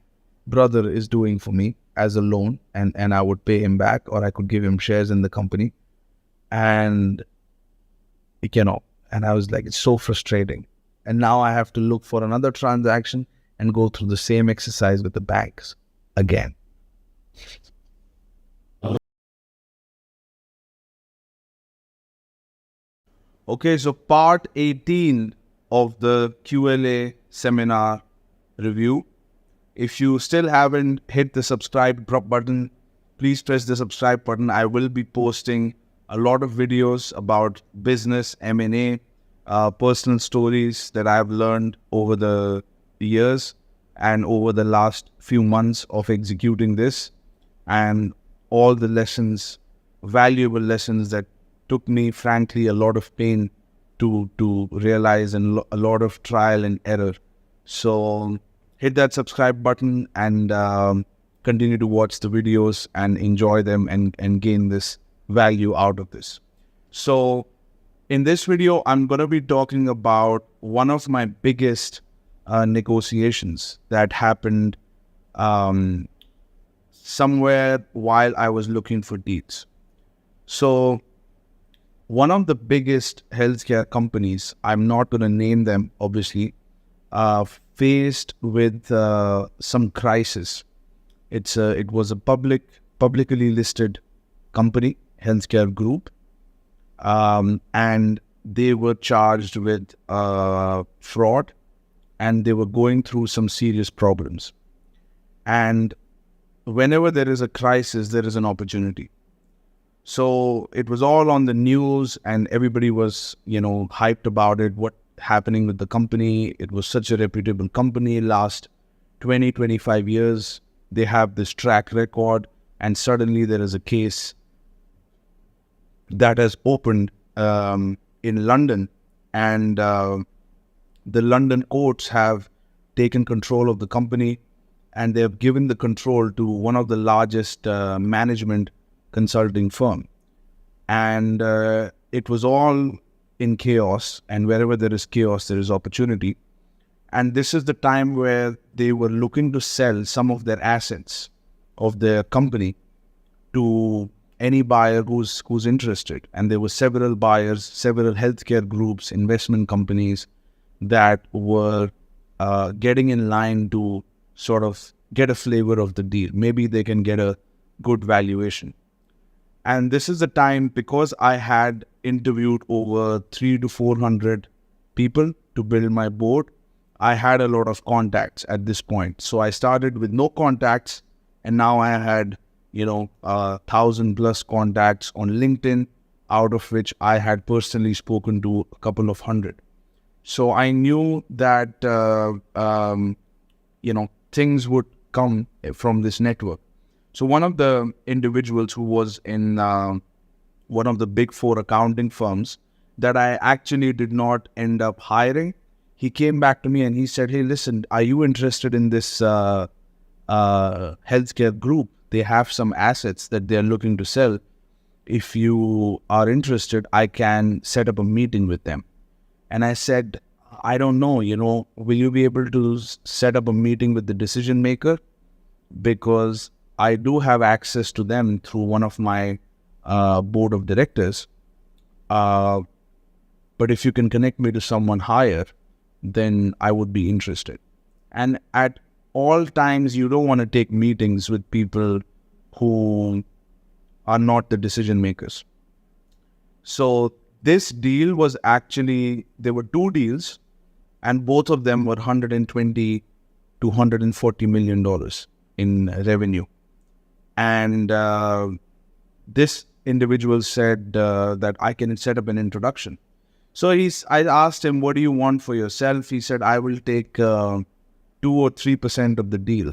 B: brother is doing for me as a loan, and I would pay him back, or I could give him shares in the company. And and I was like, it's so frustrating. And now I have to look for another transaction and go through the same exercise with the banks again. Okay, so part 18 of the QLA seminar review. If you still haven't hit the subscribe button, please press the subscribe button. I will be posting a lot of videos about business, M&A, personal stories that I've learned over the years and over the last few months of executing this, and all the lessons, valuable lessons that took me, frankly, a lot of pain to realize, and a lot of trial and error. So hit that subscribe button and continue to watch the videos and enjoy them and gain this value out of this. So in this video, I'm going to be talking about one of my biggest negotiations that happened somewhere while I was looking for deals. So one of the biggest healthcare companies, I'm not going to name them, obviously, faced with some crisis. It was a publicly listed company, healthcare group, and they were charged with fraud, and they were going through some serious problems. And whenever there is a crisis, there is an opportunity. So it was all on the news, and everybody was, hyped about it, what happening with the company. It was such a reputable company. Last 20, 25 years, they have this track record, and suddenly there is a case that has opened in London, and the London courts have taken control of the company, and they have given the control to one of the largest management consulting firm. And it was all in chaos, and wherever there is chaos, there is opportunity. And this is the time where they were looking to sell some of their assets of their company to any buyer who's interested. And there were several buyers, several healthcare groups, investment companies that were getting in line to sort of get a flavor of the deal. Maybe they can get a good valuation. And this is the time, because I had interviewed over 300 to 400 people to build my board, I had a lot of contacts at this point. So I started with no contacts, and now I had 1,000+ contacts on LinkedIn, out of which I had personally spoken to a couple of hundred. So I knew that things would come from this network. So one of the individuals who was in one of the big 4 accounting firms that I actually did not end up hiring, he came back to me and he said, "Hey, listen, are you interested in this healthcare group? They have some assets that they're looking to sell. If you are interested, I can set up a meeting with them." And I said, "I don't know, will you be able to set up a meeting with the decision maker? Because I do have access to them through one of my board of directors. But if you can connect me to someone higher, then I would be interested." And at all times, you don't want to take meetings with people who are not the decision makers. So this deal was actually, there were 2 deals, and both of them were $120 to $140 million in revenue. And this individual said that I can set up an introduction. So I asked him, "What do you want for yourself?" He said, "I will take 2 or 3% of the deal."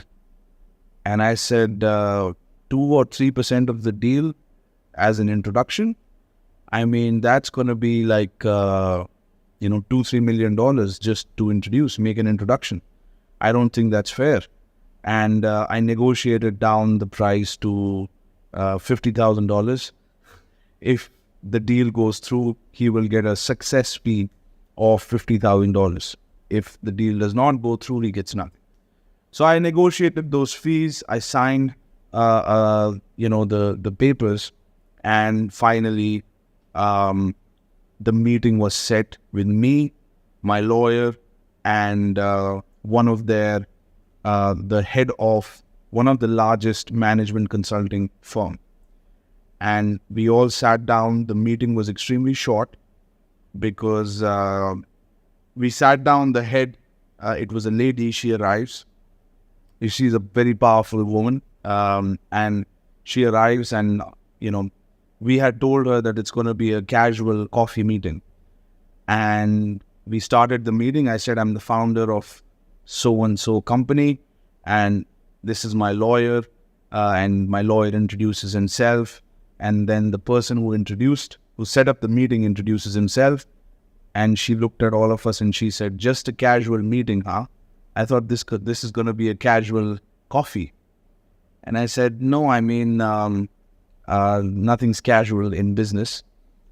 B: And I said, 2 or 3% of the deal as an introduction? I mean, that's going to be like, $2-3 million just to make an introduction. I don't think that's fair. And I negotiated down the price to $50,000. If the deal goes through, he will get a success fee of $50,000. if the deal does not go through, he gets nothing. So I negotiated those fees. I signed, the papers, and finally, the meeting was set with me, my lawyer, and one of the head of one of the largest management consulting firm. And we all sat down. The meeting was extremely short because we sat down. The head, it was a lady. She arrives. She's a very powerful woman, and she arrives, and we had told her that it's going to be a casual coffee meeting. And we started the meeting. I said, I'm the founder of so-and-so company, and this is my lawyer, and my lawyer introduces himself. And then the person who set up the meeting introduces himself. And she looked at all of us and she said, just a casual meeting, huh? I thought this is going to be a casual coffee. And I said, no, I mean, nothing's casual in business.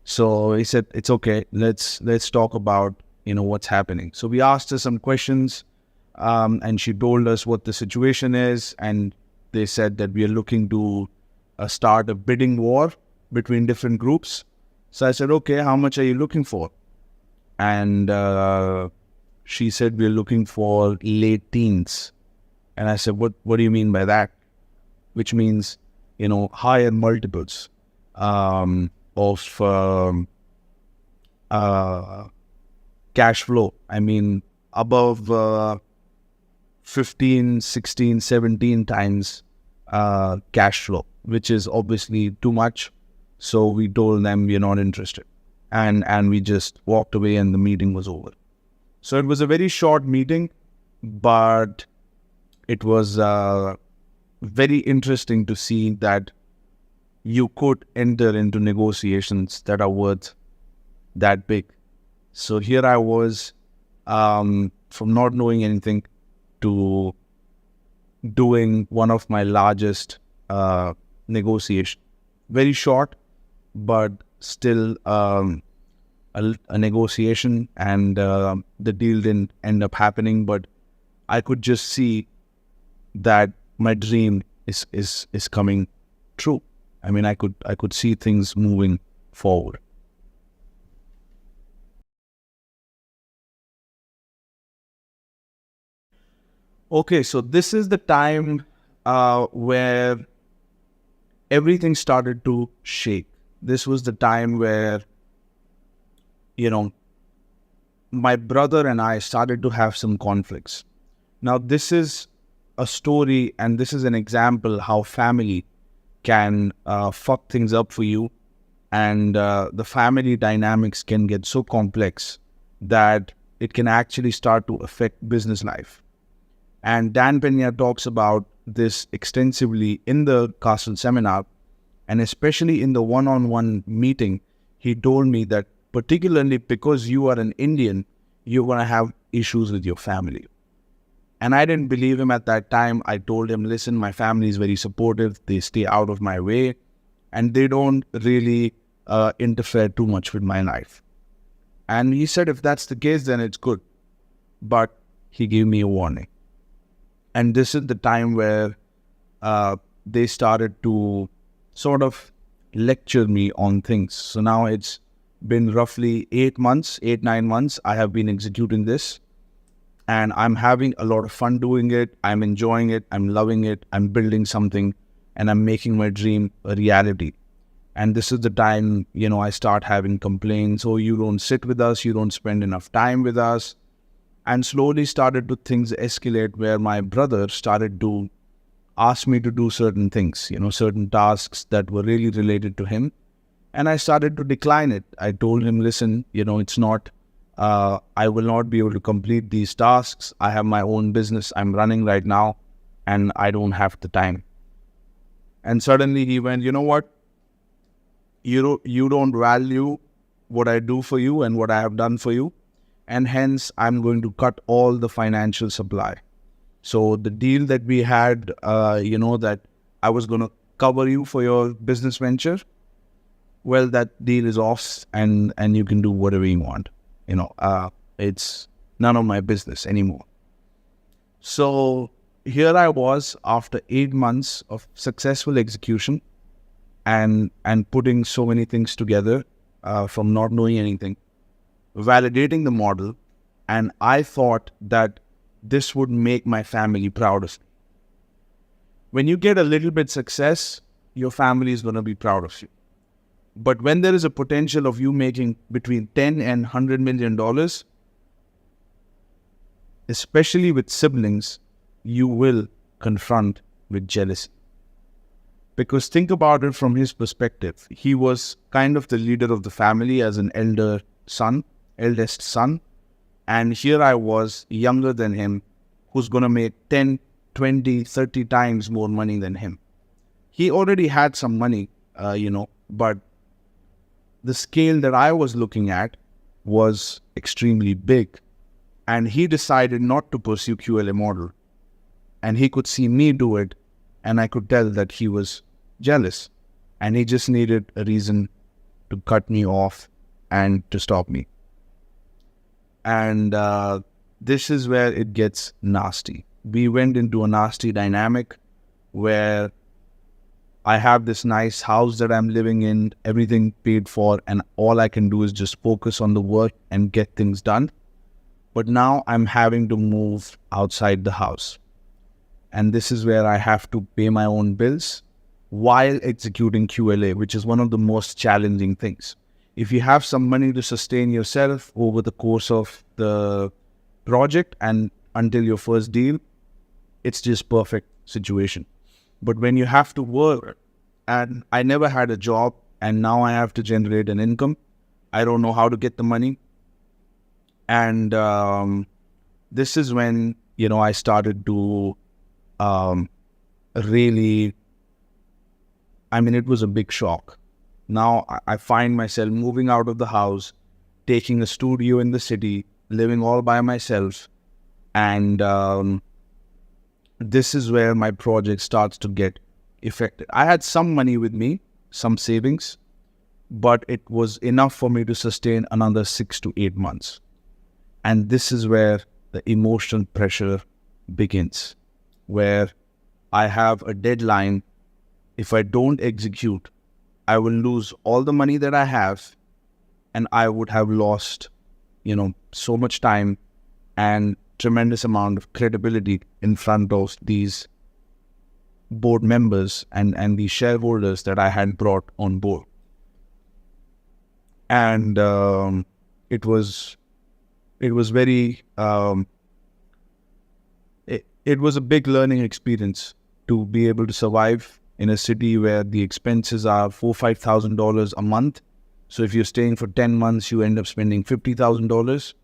B: So he said, it's okay. Let's talk about, what's happening. So we asked her some questions, and she told us what the situation is. And they said that we are looking to start a bidding war between different groups. So I said, okay, how much are you looking for? And she said, we're looking for late teens. And I said, what do you mean by that? Which means, higher multiples of cash flow. I mean, above 15, 16, 17 times cash flow, which is obviously too much. So we told them we're not interested. And we just walked away and the meeting was over. So it was a very short meeting, but it was very interesting to see that you could enter into negotiations that are worth that big. So here I was, from not knowing anything to doing one of my largest negotiations. Very short, but still a negotiation, and the deal didn't end up happening. But I could just see that my dream is coming true. I mean, I could see things moving forward. Okay, so this is the time where everything started to shake. This was the time where, my brother and I started to have some conflicts. Now, this is a story, and this is an example how family can fuck things up for you, and the family dynamics can get so complex that it can actually start to affect business life. And Dan Pena talks about this extensively in the Castle seminar, and especially in the one-on-one meeting. He told me that particularly because you are an Indian, you're going to have issues with your family. And I didn't believe him at that time. I told him, listen, my family is very supportive. They stay out of my way, and they don't really interfere too much with my life. And he said, if that's the case, then it's good. But he gave me a warning. And this is the time where they started to sort of lecture me on things. So now it's been roughly 9 months. I have been executing this, and I'm having a lot of fun doing it. I'm enjoying it. I'm loving it. I'm building something, and I'm making my dream a reality. And this is the time, I start having complaints. Oh, you don't sit with us. You don't spend enough time with us. And slowly things escalate, where my brother started to ask me to do certain things, certain tasks that were really related to him. And I started to decline it. I told him, listen, it's not, I will not be able to complete these tasks. I have my own business I'm running right now, and I don't have the time. And suddenly he went, you know what? You don't value what I do for you and what I have done for you. And hence, I'm going to cut all the financial supply. So the deal that we had, that I was going to cover you for your business venture, well, that deal is off, and you can do whatever you want. It's none of my business anymore. So here I was after 8 months of successful execution and putting so many things together from not knowing anything, validating the model, and I thought that this would make my family proud of me. When you get a little bit success, your family is going to be proud of you. But when there is a potential of you making between 10 and $100 million, especially with siblings, you will confront with jealousy. Because think about it from his perspective. He was kind of the leader of the family as an eldest son. And here I was, younger than him, who's going to make 10, 20, 30 times more money than him. He already had some money, but the scale that I was looking at was extremely big. And he decided not to pursue QLA model. And he could see me do it, and I could tell that he was jealous. And he just needed a reason to cut me off and to stop me. And this is where it gets nasty. We went into a nasty dynamic where I have this nice house that I'm living in, everything paid for, and all I can do is just focus on the work and get things done. But now I'm having to move outside the house. And this is where I have to pay my own bills while executing QLA, which is one of the most challenging things. If you have some money to sustain yourself over the course of the project and until your first deal, it's just perfect situation. But when you have to work, and I never had a job, and now I have to generate an income, I don't know how to get the money. And this is when, I started to really, it was a big shock. Now I find myself moving out of the house, taking a studio in the city, living all by myself. And this is where my project starts to get affected. I had some money with me, some savings, but it was enough for me to sustain another 6 to 8 months. And this is where the emotional pressure begins, where I have a deadline. If I don't execute, I will lose all the money that I have, and I would have lost, so much time and tremendous amount of credibility in front of these board members and the shareholders that I had brought on board. And it was very, it was a big learning experience to be able to survive in a city where the expenses are $4,000-$5,000 a month. So if you're staying for 10 months, you end up spending $50,000,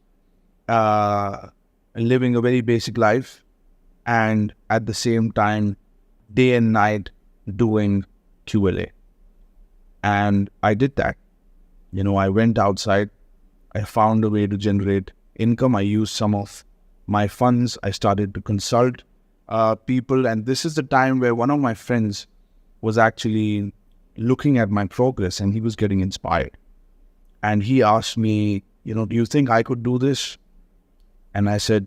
B: living a very basic life, and at the same time, day and night doing QLA. And I did that. I went outside. I found a way to generate income. I used some of my funds. I started to consult people. And this is the time where one of my friends was actually looking at my progress, and he was getting inspired. And he asked me, do you think I could do this? And I said,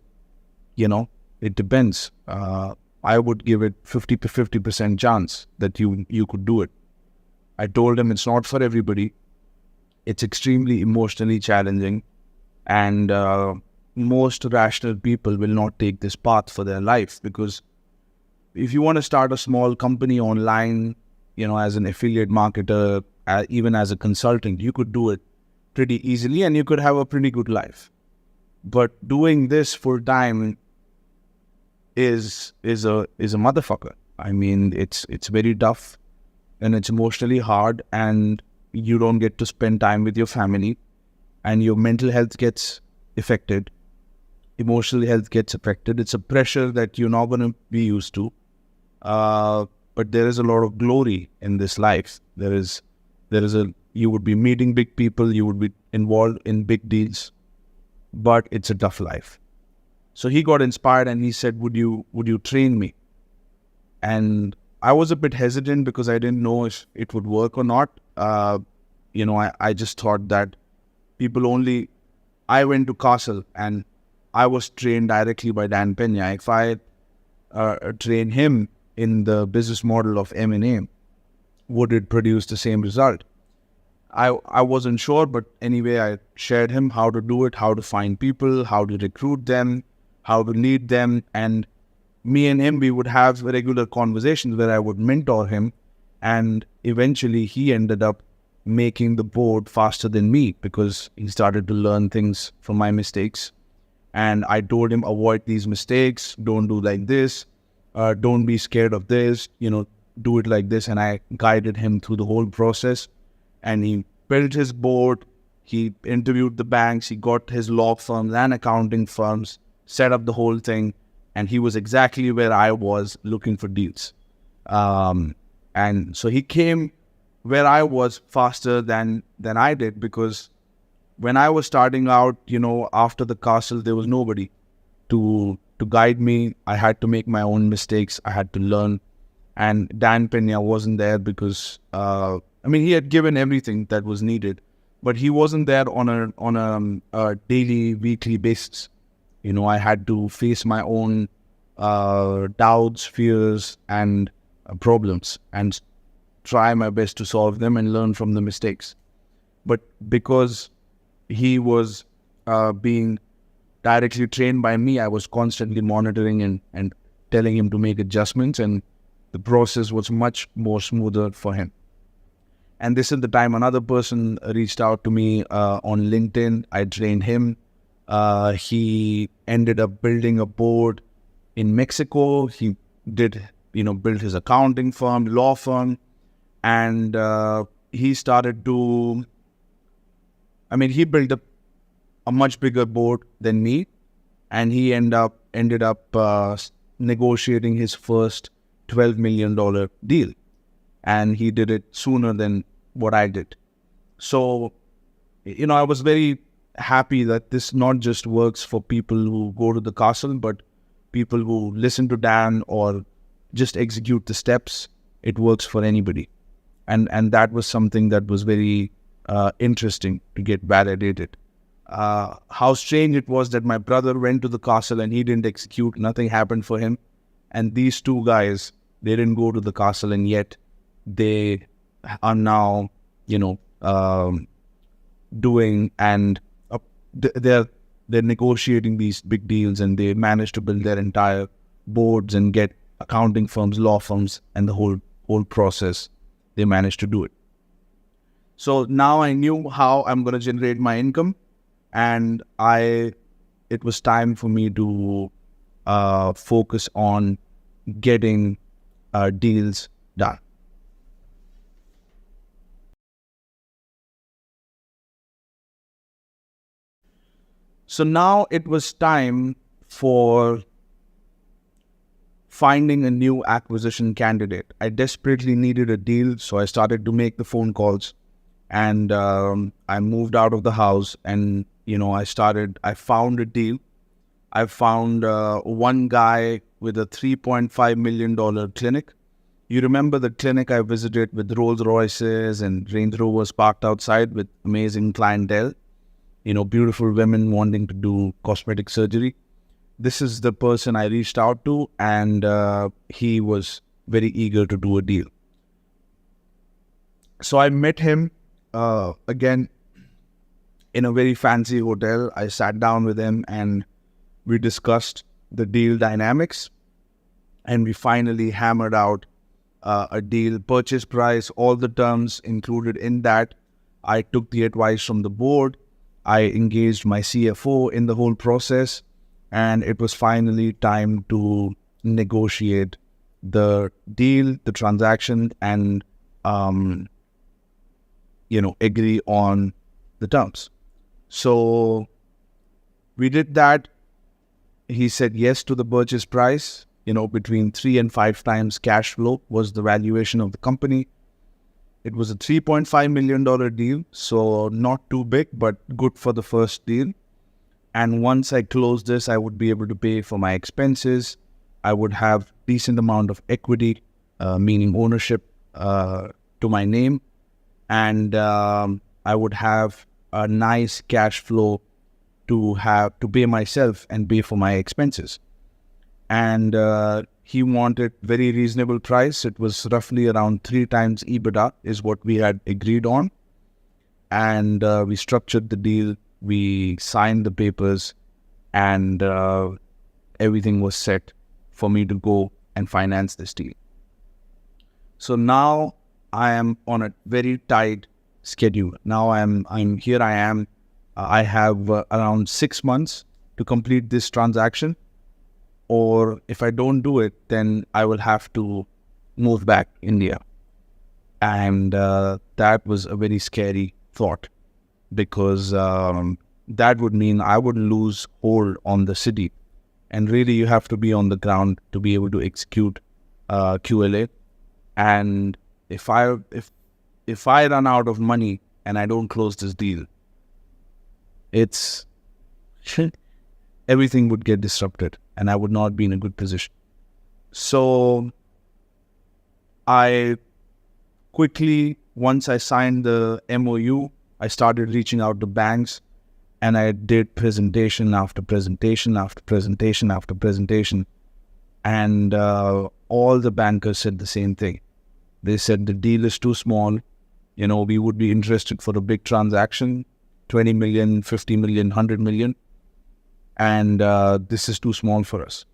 B: it depends. I would give it 50% chance that you could do it. I told him it's not for everybody. It's extremely emotionally challenging, and most rational people will not take this path for their life, because if you want to start a small company online, as an affiliate marketer, even as a consultant, you could do it pretty easily and you could have a pretty good life. But doing this full time is a motherfucker. It's very tough, and it's emotionally hard, and you don't get to spend time with your family, and your mental health gets affected, emotional health gets affected. It's a pressure that you're not going to be used to. But there is a lot of glory in this life. You would be meeting big people, you would be involved in big deals, but it's a tough life. So he got inspired and he said, would you train me? And I was a bit hesitant because I didn't know if it would work or not. I just thought that I went to Castle, and I was trained directly by Dan Pena. If I train him in the business model of M&A, would it produce the same result? I wasn't sure, but anyway, I shared him how to do it, how to find people, how to recruit them, how to lead them. And me and him, we would have regular conversations where I would mentor him. And eventually he ended up making the board faster than me because he started to learn things from my mistakes. And I told him, avoid these mistakes, don't do like this, don't be scared of this, do it like this. And I guided him through the whole process. And he built his board, he interviewed the banks, he got his law firms and accounting firms, set up the whole thing, and he was exactly where I was looking for deals. And so he came where I was faster than I did, because when I was starting out, after the castle, there was nobody to guide me. I had to make my own mistakes. I had to learn. And Dan Pena wasn't there because, he had given everything that was needed, but he wasn't there on a daily, weekly basis. I had to face my own doubts, fears, and problems, and try my best to solve them and learn from the mistakes. But because he was being directly trained by me, I was constantly monitoring and telling him to make adjustments, and the process was much more smoother for him. And this is the time another person reached out to me on LinkedIn. I trained him. He ended up building a board in Mexico. He did, build his accounting firm, law firm, and he started to, he built a much bigger board than me, and he ended up negotiating his first $12 million deal. And he did it sooner than what I did. So, I was very happy that this not just works for people who go to the castle, but people who listen to Dan or just execute the steps. It works for anybody. And that was something that was very interesting to get validated. How strange it was that my brother went to the castle and he didn't execute, nothing happened for him. And these two guys, they didn't go to the castle, and yet they are now, doing, and they're negotiating these big deals, and they managed to build their entire boards and get accounting firms, law firms, and the whole process. They managed to do it. So now I knew how I'm going to generate my income, and it was time for me to focus on getting deals done. So now it was time for finding a new acquisition candidate. I desperately needed a deal, so I started to make the phone calls, and I moved out of the house, and I found a deal. I found one guy with a $3.5 million clinic. You remember the clinic I visited with Rolls Royces and Range Rovers parked outside with amazing clientele, beautiful women wanting to do cosmetic surgery. This is the person I reached out to, and he was very eager to do a deal. So I met him again in a very fancy hotel. I sat down with him and we discussed the deal dynamics, and we finally hammered out a deal, purchase price, all the terms included in that. I took the advice from the board. I engaged my CFO in the whole process, and it was finally time to negotiate the deal, the transaction, and agree on the terms. So we did that. He said yes to the purchase price. Between 3 and 5 times cash flow was the valuation of the company. It was a $3.5 million deal, so not too big, but good for the first deal. And once I closed this, I would be able to pay for my expenses. I would have decent amount of equity, meaning ownership to my name. And I would have a nice cash flow to pay myself and pay for my expenses. And he wanted very reasonable price. It was roughly around 3 times EBITDA is what we had agreed on. And we structured the deal, we signed the papers, and everything was set for me to go and finance this deal. So now I am on a very tight schedule. Now I'm here. I have around 6 months to complete this transaction, or if I don't do it, then I will have to move back to India. And that was a very scary thought, because that would mean I would lose hold on the city. And really, you have to be on the ground to be able to execute QLA. And if I run out of money and I don't close this deal, it's everything would get disrupted, and I would not be in a good position. So I quickly, once I signed the MOU, I started reaching out to banks, and I did presentation after presentation after presentation after presentation. And all the bankers said the same thing. They said the deal is too small. We would be interested for a big transaction, 20 million, 50 million, 100 million. And this is too small for us.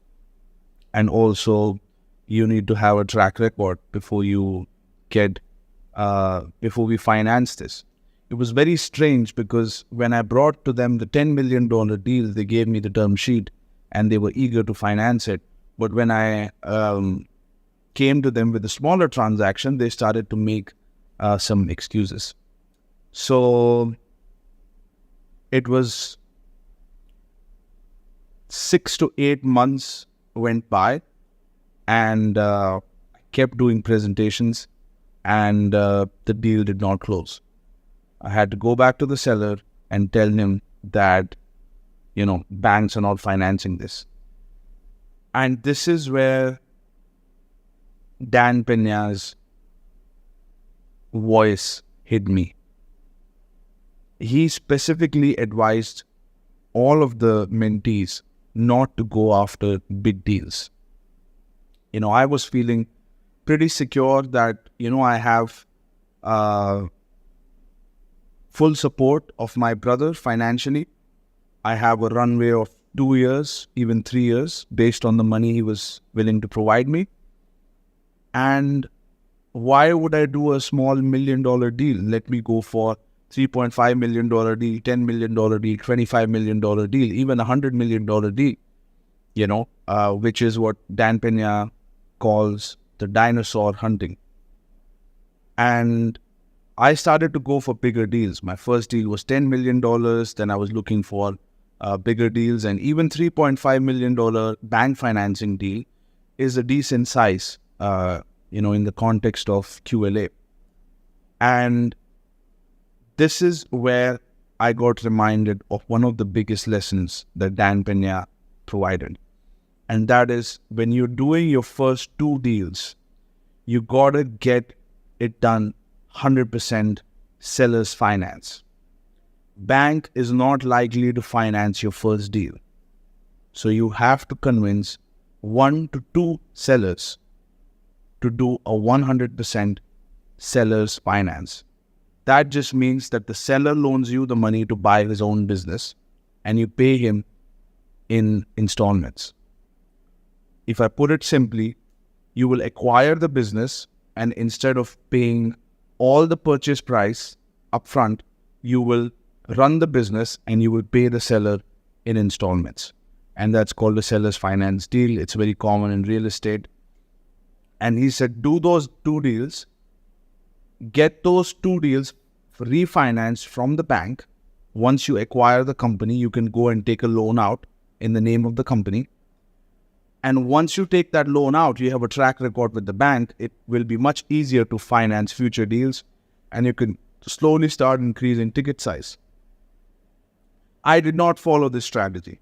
B: And also, you need to have a track record before you before we finance this. It was very strange, because when I brought to them the $10 million deal, they gave me the term sheet and they were eager to finance it. But when I came to them with a smaller transaction, they started to make some excuses. So it was 6 to 8 months went by, and I kept doing presentations, and the deal did not close. I had to go back to the seller and tell him that, banks are not financing this. And this is where Dan Pena's voice hit me. He specifically advised all of the mentees not to go after big deals. I was feeling pretty secure that, I have full support of my brother financially. I have a runway of 2 years, even 3 years, based on the money he was willing to provide me. And why would I do a small $1 million deal? Let me go for $3.5 million deal, $10 million deal, $25 million deal, even a $100 million deal, which is what Dan Pena calls the dinosaur hunting. And I started to go for bigger deals. My first deal was $10 million. Then I was looking for bigger deals, and even $3.5 million bank financing deal is a decent size, in the context of QLA. And this is where I got reminded of one of the biggest lessons that Dan Pena provided. And that is, when you're doing your first 2 deals, you gotta get it done 100% seller's finance. Bank is not likely to finance your first deal. So you have to convince 1 to 2 sellers to do a 100% seller's finance. That just means that the seller loans you the money to buy his own business, and you pay him in installments. If I put it simply, you will acquire the business, and instead of paying all the purchase price upfront, you will run the business and you will pay the seller in installments. And that's called a seller's finance deal. It's very common in real estate. And he said, do those 2 deals, get those 2 deals refinanced from the bank. Once you acquire the company, you can go and take a loan out in the name of the company. And once you take that loan out, you have a track record with the bank. It will be much easier to finance future deals, and you can slowly start increasing ticket size. I did not follow this strategy.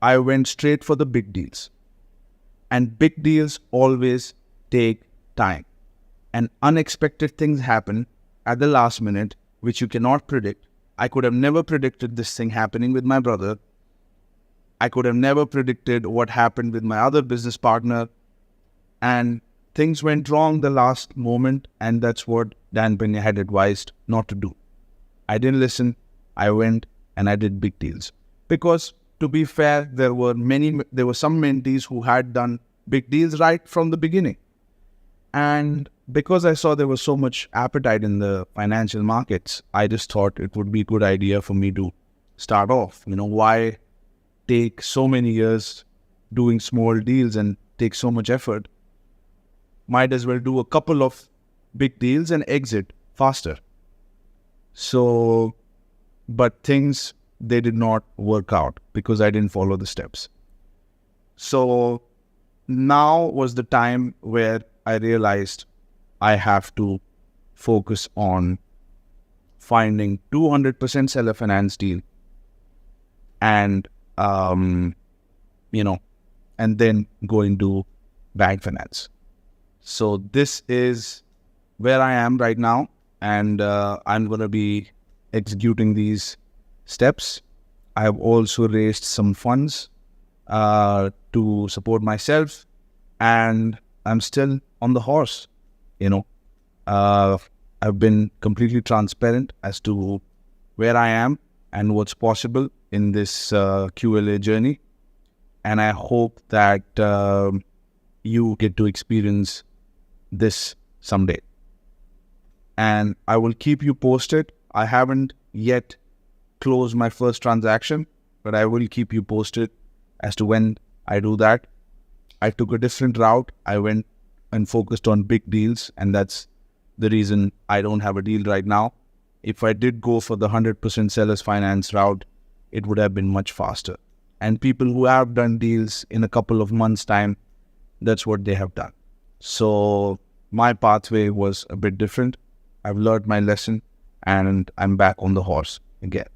B: I went straight for the big deals. And big deals always take time. And unexpected things happen at the last minute, which you cannot predict. I could have never predicted this thing happening with my brother. I could have never predicted what happened with my other business partner. And things went wrong the last moment, and that's what Dan Pena had advised not to do. I didn't listen. I went and I did big deals. Because to be fair, there were some mentees who had done big deals right from the beginning. And because I saw there was so much appetite in the financial markets, I just thought it would be a good idea for me to start off. Why take so many years doing small deals and take so much effort? Might as well do a couple of big deals and exit faster. So, but things, they did not work out because I didn't follow the steps. So now was the time where I realized I have to focus on finding 200% seller finance deal and, and then go into bank finance. So this is where I am right now, and I'm going to be executing these steps. I have also raised some funds to support myself, and I'm still on the horse. I've been completely transparent as to where I am and what's possible in this QLA journey. And I hope that you get to experience this someday. And I will keep you posted. I haven't yet closed my first transaction, but I will keep you posted as to when I do that. I took a different route. I went and focused on big deals, and that's the reason I don't have a deal right now. If I did go for the 100% sellers finance route, it would have been much faster. And people who have done deals in a couple of months' time, that's what they have done. So my pathway was a bit different. I've learned my lesson, and I'm back on the horse again.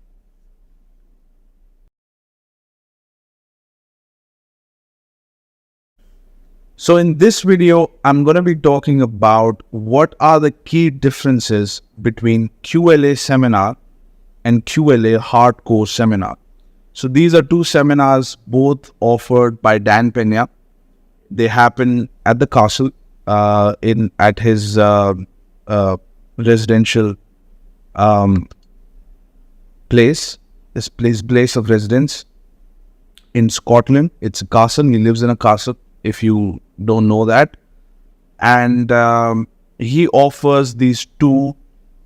B: So in this video, I'm going to be talking about what are the key differences between QLA seminar and QLA hardcore seminar. So these are two seminars, both offered by Dan Pena. They happen at the castle, at his residential place of residence in Scotland. It's a castle. He lives in a castle, if you don't know that. And he offers these two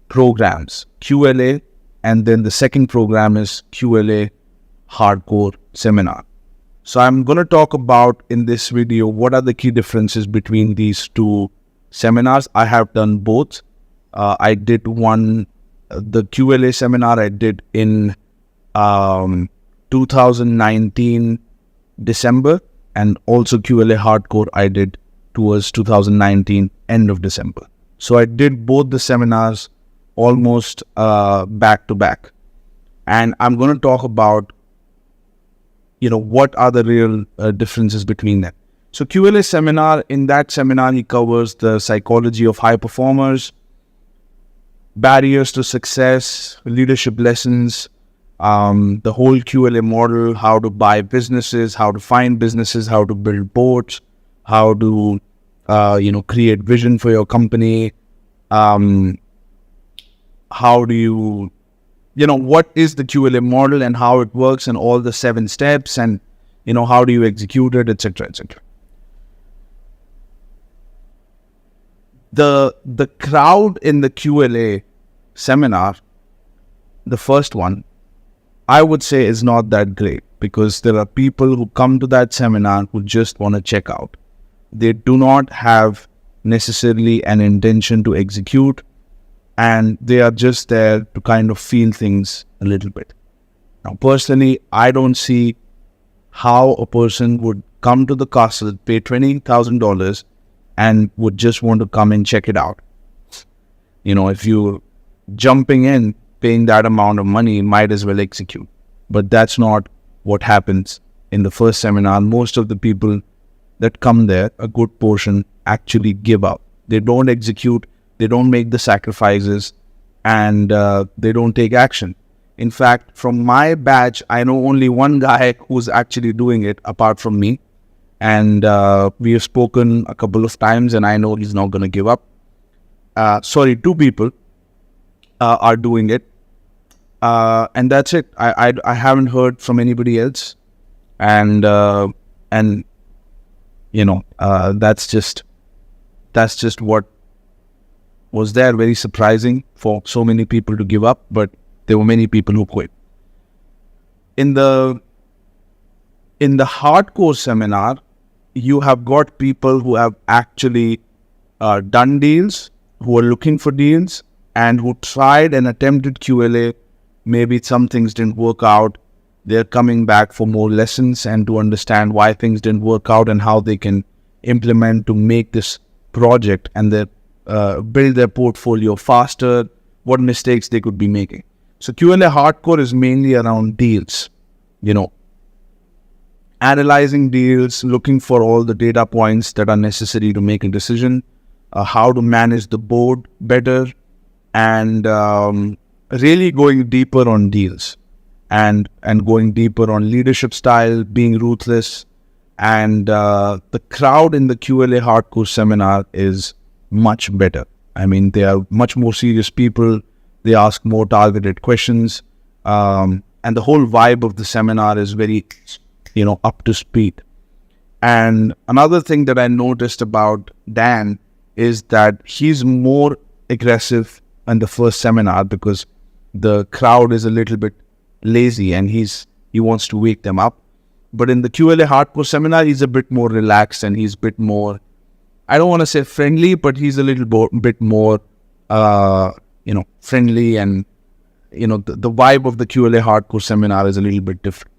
B: programs, QLA, and then the second program is QLA hardcore seminar. So I'm going to talk about in this video what are the key differences between these two seminars. I have done both. I did the QLA seminar I did in 2019 December, and also QLA hardcore I did towards 2019 end of December. So I did both the seminars almost back to back, and I'm going to talk about what are the real differences between them. So QLA seminar, in that seminar he covers the psychology of high performers, barriers to success, leadership lessons, the whole QLA model, how to buy businesses, how to find businesses, how to build boards, how to create vision for your company, how do you what is the QLA model and how it works, and all the 7 steps, and how do you execute it, etc., etc. The crowd in the QLA seminar, the first one, I would say is not that great, because there are people who come to that seminar who just want to check out. They do not have necessarily an intention to execute, and they are just there to kind of feel things a little bit. Now, personally, I don't see how a person would come to the castle, pay $20,000, and would just want to come and check it out. If you're jumping in, paying that amount of money, might as well execute. But that's not what happens in the first seminar. Most of the people that come there, a good portion, actually give up. They don't execute, they don't make the sacrifices, and they don't take action. In fact, from my batch, I know only one guy who's actually doing it apart from me. And we have spoken a couple of times, and I know he's not going to give up. Two people are doing it. And that's it. I haven't heard from anybody else. And that's just what was there. Very surprising for so many people to give up, but there were many people who quit. In the hardcore seminar, you have got people who have actually done deals, who are looking for deals, and who tried and attempted QLA. Maybe some things didn't work out. They're coming back for more lessons and to understand why things didn't work out and how they can implement to make this project and build their portfolio faster, what mistakes they could be making. So QLA hardcore is mainly around deals, analyzing deals, looking for all the data points that are necessary to make a decision, how to manage the board better, and really going deeper on deals and going deeper on leadership style, being ruthless. And the crowd in the QLA hardcore seminar is much better. I mean, they are much more serious people. They ask more targeted questions. And the whole vibe of the seminar is very, up to speed. And another thing that I noticed about Dan is that he's more aggressive in the first seminar because the crowd is a little bit lazy and he wants to wake them up. But in the QLA hardcore seminar, he's a bit more relaxed and he's a bit more, I don't want to say friendly, but he's a little bit more, friendly. And, the vibe of the QLA hardcore seminar is a little bit different.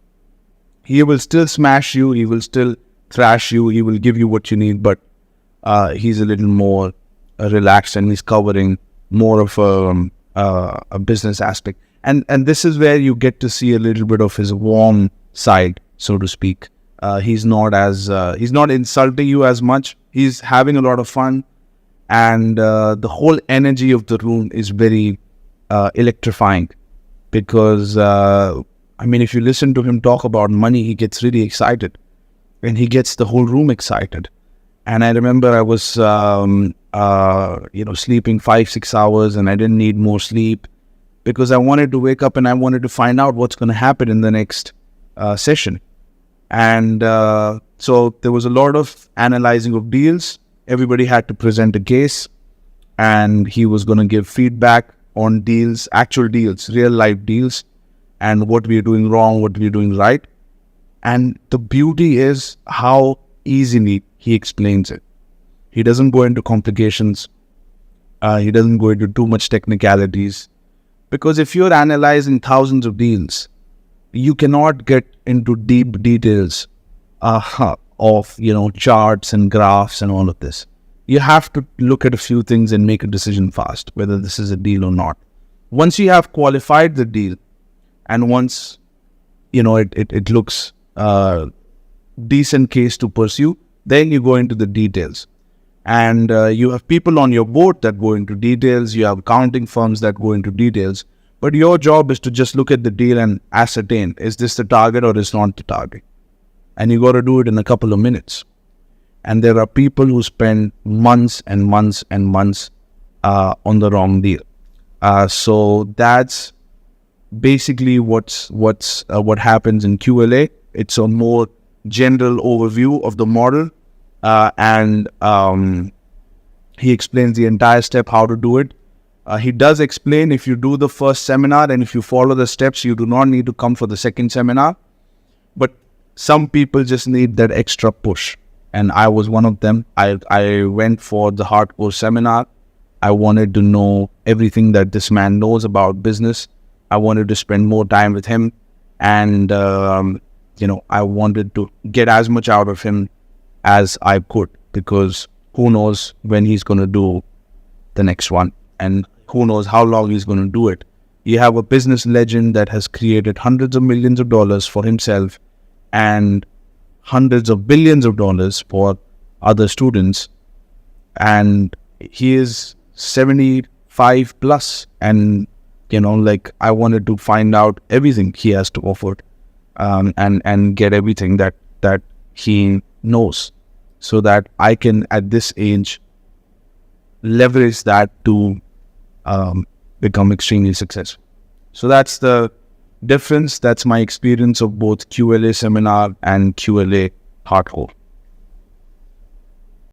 B: He will still smash you. He will still thrash you. He will give you what you need, but he's a little more relaxed and he's covering more of a business aspect. And this is where you get to see a little bit of his warm side, so to speak. He's not insulting you as much. He's having a lot of fun, and the whole energy of the room is very electrifying. Because if you listen to him talk about money, he gets really excited, and he gets the whole room excited. And I remember I was sleeping 5-6 hours, and I didn't need more sleep because I wanted to wake up and I wanted to find out what's going to happen in the next session. And so there was a lot of analyzing of deals. Everybody had to present a case, and he was going to give feedback on deals, actual deals, real life deals, and what we are doing wrong, what we are doing right. And the beauty is how easily he explains it. He doesn't go into complications. He doesn't go into too much technicalities. Because if you're analyzing thousands of deals, you cannot get into deep details of, charts and graphs and all of this. You have to look at a few things and make a decision fast, whether this is a deal or not. Once you have qualified the deal, and once, it looks decent case to pursue, then you go into the details. And you have people on your board that go into details. You have accounting firms that go into details. But your job is to just look at the deal and ascertain, is this the target or is not the target? And you got to do it in a couple of minutes. And there are people who spend months and months and months on the wrong deal. So that's basically what happens in QLA. It's a more general overview of the model. And he explains the entire step, how to do it. He does explain if you do the first seminar and if you follow the steps, you do not need to come for the second seminar. But some people just need that extra push. And I was one of them. I went for the hardcore seminar. I wanted to know everything that this man knows about business. I wanted to spend more time with him. And, I wanted to get as much out of him as I could, because who knows when he's going to do the next one, and who knows how long he's going to do it. You have a business legend that has created hundreds of millions of dollars for himself and hundreds of billions of dollars for other students, and he is 75 plus, and Like I wanted to find out everything he has to offer, and get everything that he knows, so that I can at this age leverage that to become extremely successful. So that's the difference. That's my experience of both QLA seminar and QLA hardcore.